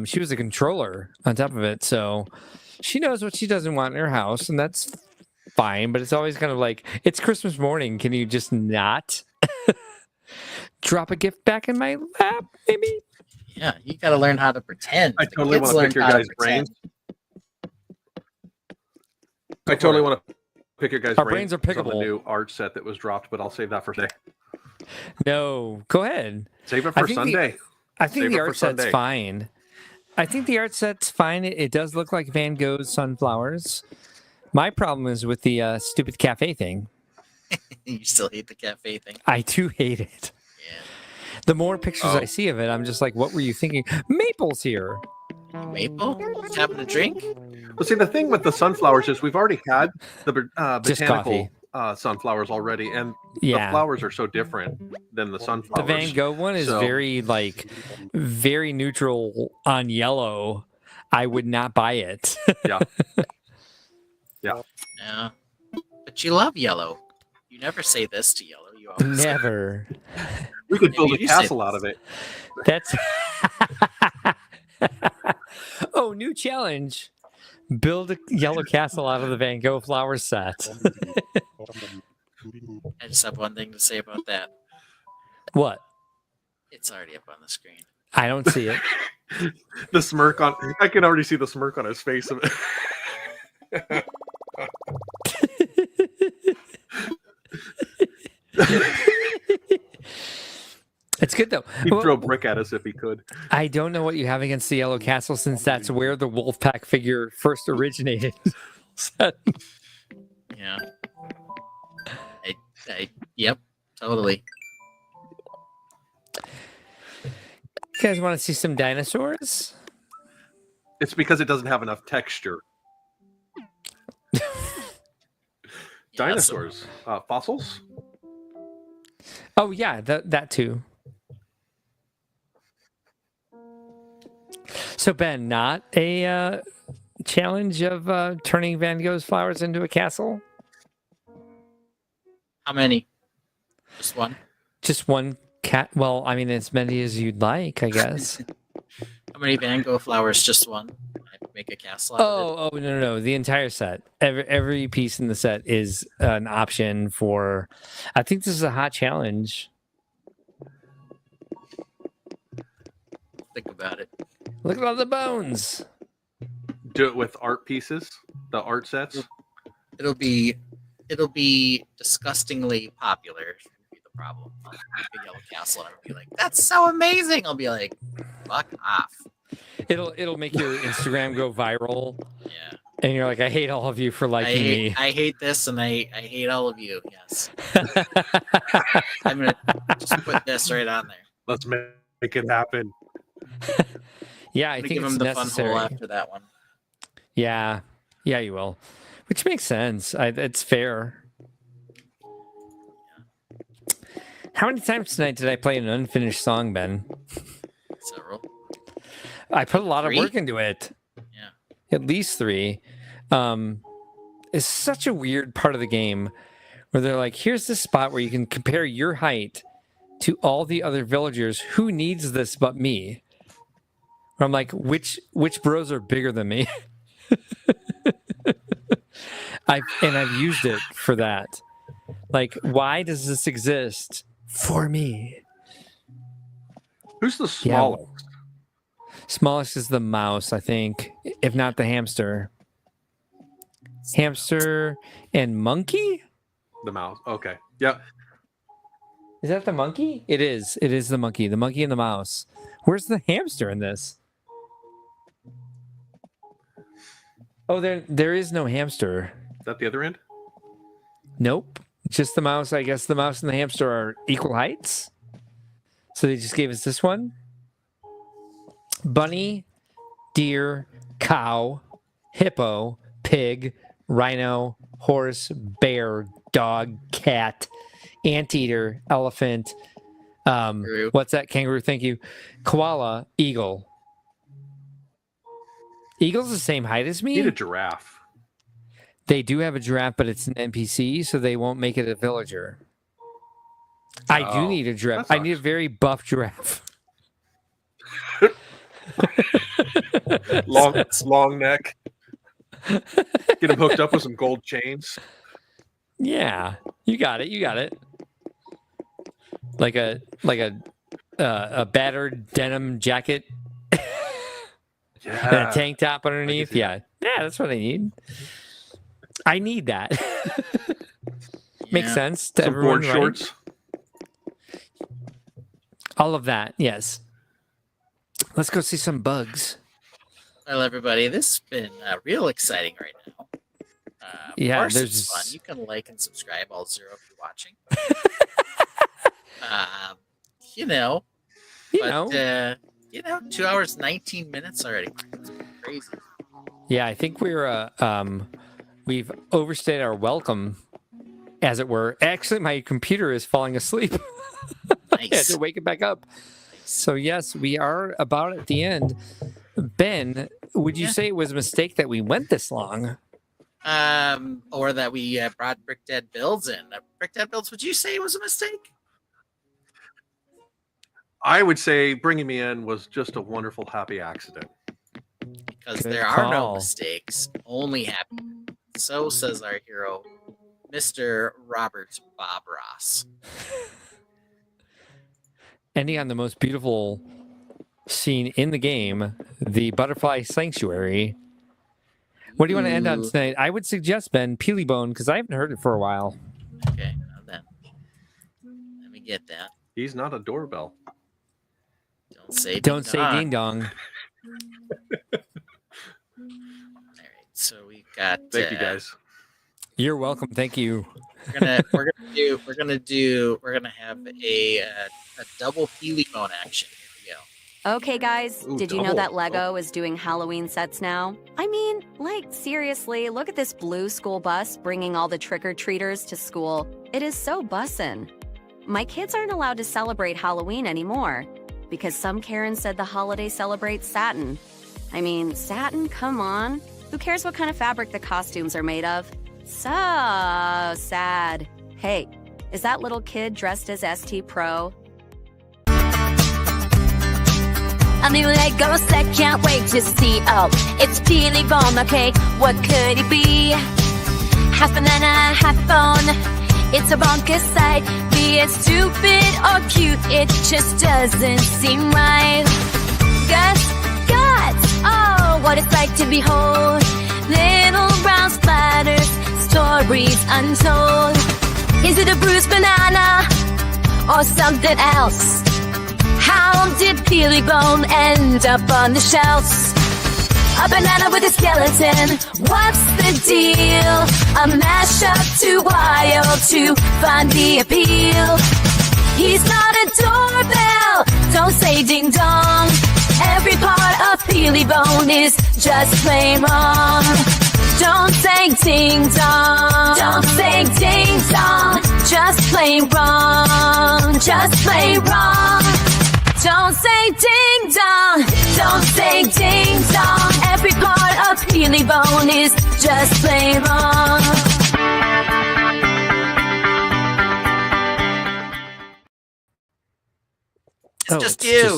she was a controller on top of it. So she knows what she doesn't want in her house, and that's fine. But it's always kind of like, it's Christmas morning. Can you just not drop a gift back in my lap, maybe? Yeah, you got to learn how to pretend. I totally want to pick your guys' brains. I totally want to pick your guys' Our brains are on the pickable. new art set that was dropped, but I'll save that for today. No, go ahead. Save it I for think Sunday. I think Save the it for art set's Sunday. fine. I think the art set's fine. It does look like Van Gogh's sunflowers. My problem is with the stupid cafe thing. You still hate the cafe thing? I do hate it. Yeah. The more pictures Oh. I see of it, I'm just like, what were you thinking? Maple's here. Maple? Just having a drink? Well, see, the thing with the sunflowers is we've already had the Just botanical sunflowers already, and Yeah. the flowers are so different than the The sunflowers. Van Gogh one is So- very neutral on yellow. I would not buy it. Yeah. Yeah. But you love yellow. You never say this to yellow. You always say, Never. We could build a You do say castle this. out of it. That's oh, new challenge. Build a yellow castle out of the Van Gogh flower set. I just have one thing to say about that. What? It's already up on the screen. I don't see it. The smirk on I can already see the smirk on his face of it. It's good though. He'd Well, throw a brick at us if he could. I don't know what you have against the yellow castle since that's where the Wolfpack figure first originated. Yeah. Yep, totally. You guys want to see some dinosaurs? It's because it doesn't have enough texture. Yeah, Dinosaurs. Fossils? Oh yeah, that too. So Ben, not a challenge of turning Van Gogh's flowers into a castle? How many? Just one? Just one cat? Well, I mean, as many as you'd like, I guess. How many Van Gogh flowers? Just one? I make a castle out of it? No. The entire set. Every piece in the set is an option for. I think this is a hot challenge. Think about it. Look at all the bones. Do it with art pieces, the art sets. It'll be disgustingly popular. Would be the problem. I'll make a yellow castle and I'll be like, "That's so amazing!" I'll be like, "Fuck off!" It'll make your Instagram go viral, Yeah. and you're like, I hate all of you for liking me. I hate this and I hate all of you. Yes. I'm gonna just put this right on there. Let's make it happen. Yeah, I I'm gonna think give it's him the necessary. fun hole after that one. Yeah, you will. Which makes sense. It's fair. How many times tonight did I play an unfinished song, Ben? Several. I put a lot of 3? work into it. Yeah. At least 3. It's such a weird part of the game where they're like, here's this spot where you can compare your height to all the other villagers. Who needs this but me? I'm like, which bros are bigger than me? I've used it for that. Like, why does this exist for me? Who's the smallest? Smallest is the mouse, I think, if not the hamster. Hamster and monkey? The mouse. Okay. Yeah. Is that the monkey? It is. It is the monkey. The monkey and the mouse. Where's the hamster in this? Oh, there is no hamster. Is that the other end? Nope. Just the mouse. I guess the mouse and the hamster are equal heights. So they just gave us this one. Bunny, deer, cow, hippo, pig, rhino, horse, bear, dog, cat, anteater, elephant. Kangaroo. What's that? Kangaroo. Thank you. Koala, eagle. Eagle's the same height as me. Need a giraffe. They do have a giraffe, but it's an NPC, so they won't make it a villager. I do Oh, need a giraffe. that I need a sucks. very buff giraffe. Long neck. Get him hooked up with some gold chains. Yeah, you got it. You got it. Like a battered denim jacket and Yeah. a tank top underneath. see Yeah, that's what I need. I need that. Makes Yeah. sense to Some everyone, board right? shorts. All of that, yes. Let's go see some bugs. Well, everybody, this has been real exciting right now. Yeah, of course there's it's fun. You can like and subscribe, all zero if you're watching. You know, 2 hours 19 minutes already. That's crazy. Yeah, I think we've overstayed our welcome, as it were. Actually, my computer is falling asleep. I had Nice. to wake it back up. So yes, we are about at the end. Ben, would you say it was a mistake that we went this long? Or that we brought Brick Dead Builds in. Brick Dead Builds, would you say it was a mistake? I would say bringing me in was just a wonderful, happy accident. Because Good there are no call. mistakes, only happy. So says our hero, Mr. Robert Bob Ross. Ending on the most beautiful scene in the game, the Butterfly Sanctuary. What do you want to end on Ooh. tonight? I would suggest, Ben, Peelybone, because I haven't heard it for a while. Okay, now then. Let me get that. He's not a doorbell. Don't say Ding Dong. All right, so we got. Thank you, guys. You're welcome. Thank you. We're gonna have a double Peelybone action. Here we go. Okay, guys, Ooh, did you know double. that Lego is doing Halloween sets now? I mean, like, seriously, look at this blue school bus bringing all the trick-or-treaters to school. It is so bussin'. My kids aren't allowed to celebrate Halloween anymore because some Karen said the holiday celebrates satin. I mean, satin? Come on. Who cares what kind of fabric the costumes are made of? So sad. Hey, is that little kid dressed as ST Pro? A new Lego set, can't wait to see. Oh, it's Peelybone, okay, what could it be? Half banana, half bone. It's a bonkers sight. Be it stupid or cute, it just doesn't seem right. Guts, oh, what it's like to behold. Little brown splatters, stories untold. Is it a bruised banana or something else? How did Peelybone end up on the shelves? A banana with a skeleton, what's the deal? A mashup too wild to find the appeal. He's not a doorbell, don't say ding dong. Every part of Peelybone is just plain wrong. Don't say ding dong, don't say ding dong. Just plain wrong, just plain wrong. Don't say ding dong, don't say ding dong. Every part of Peelybone is just plain wrong. It's just you.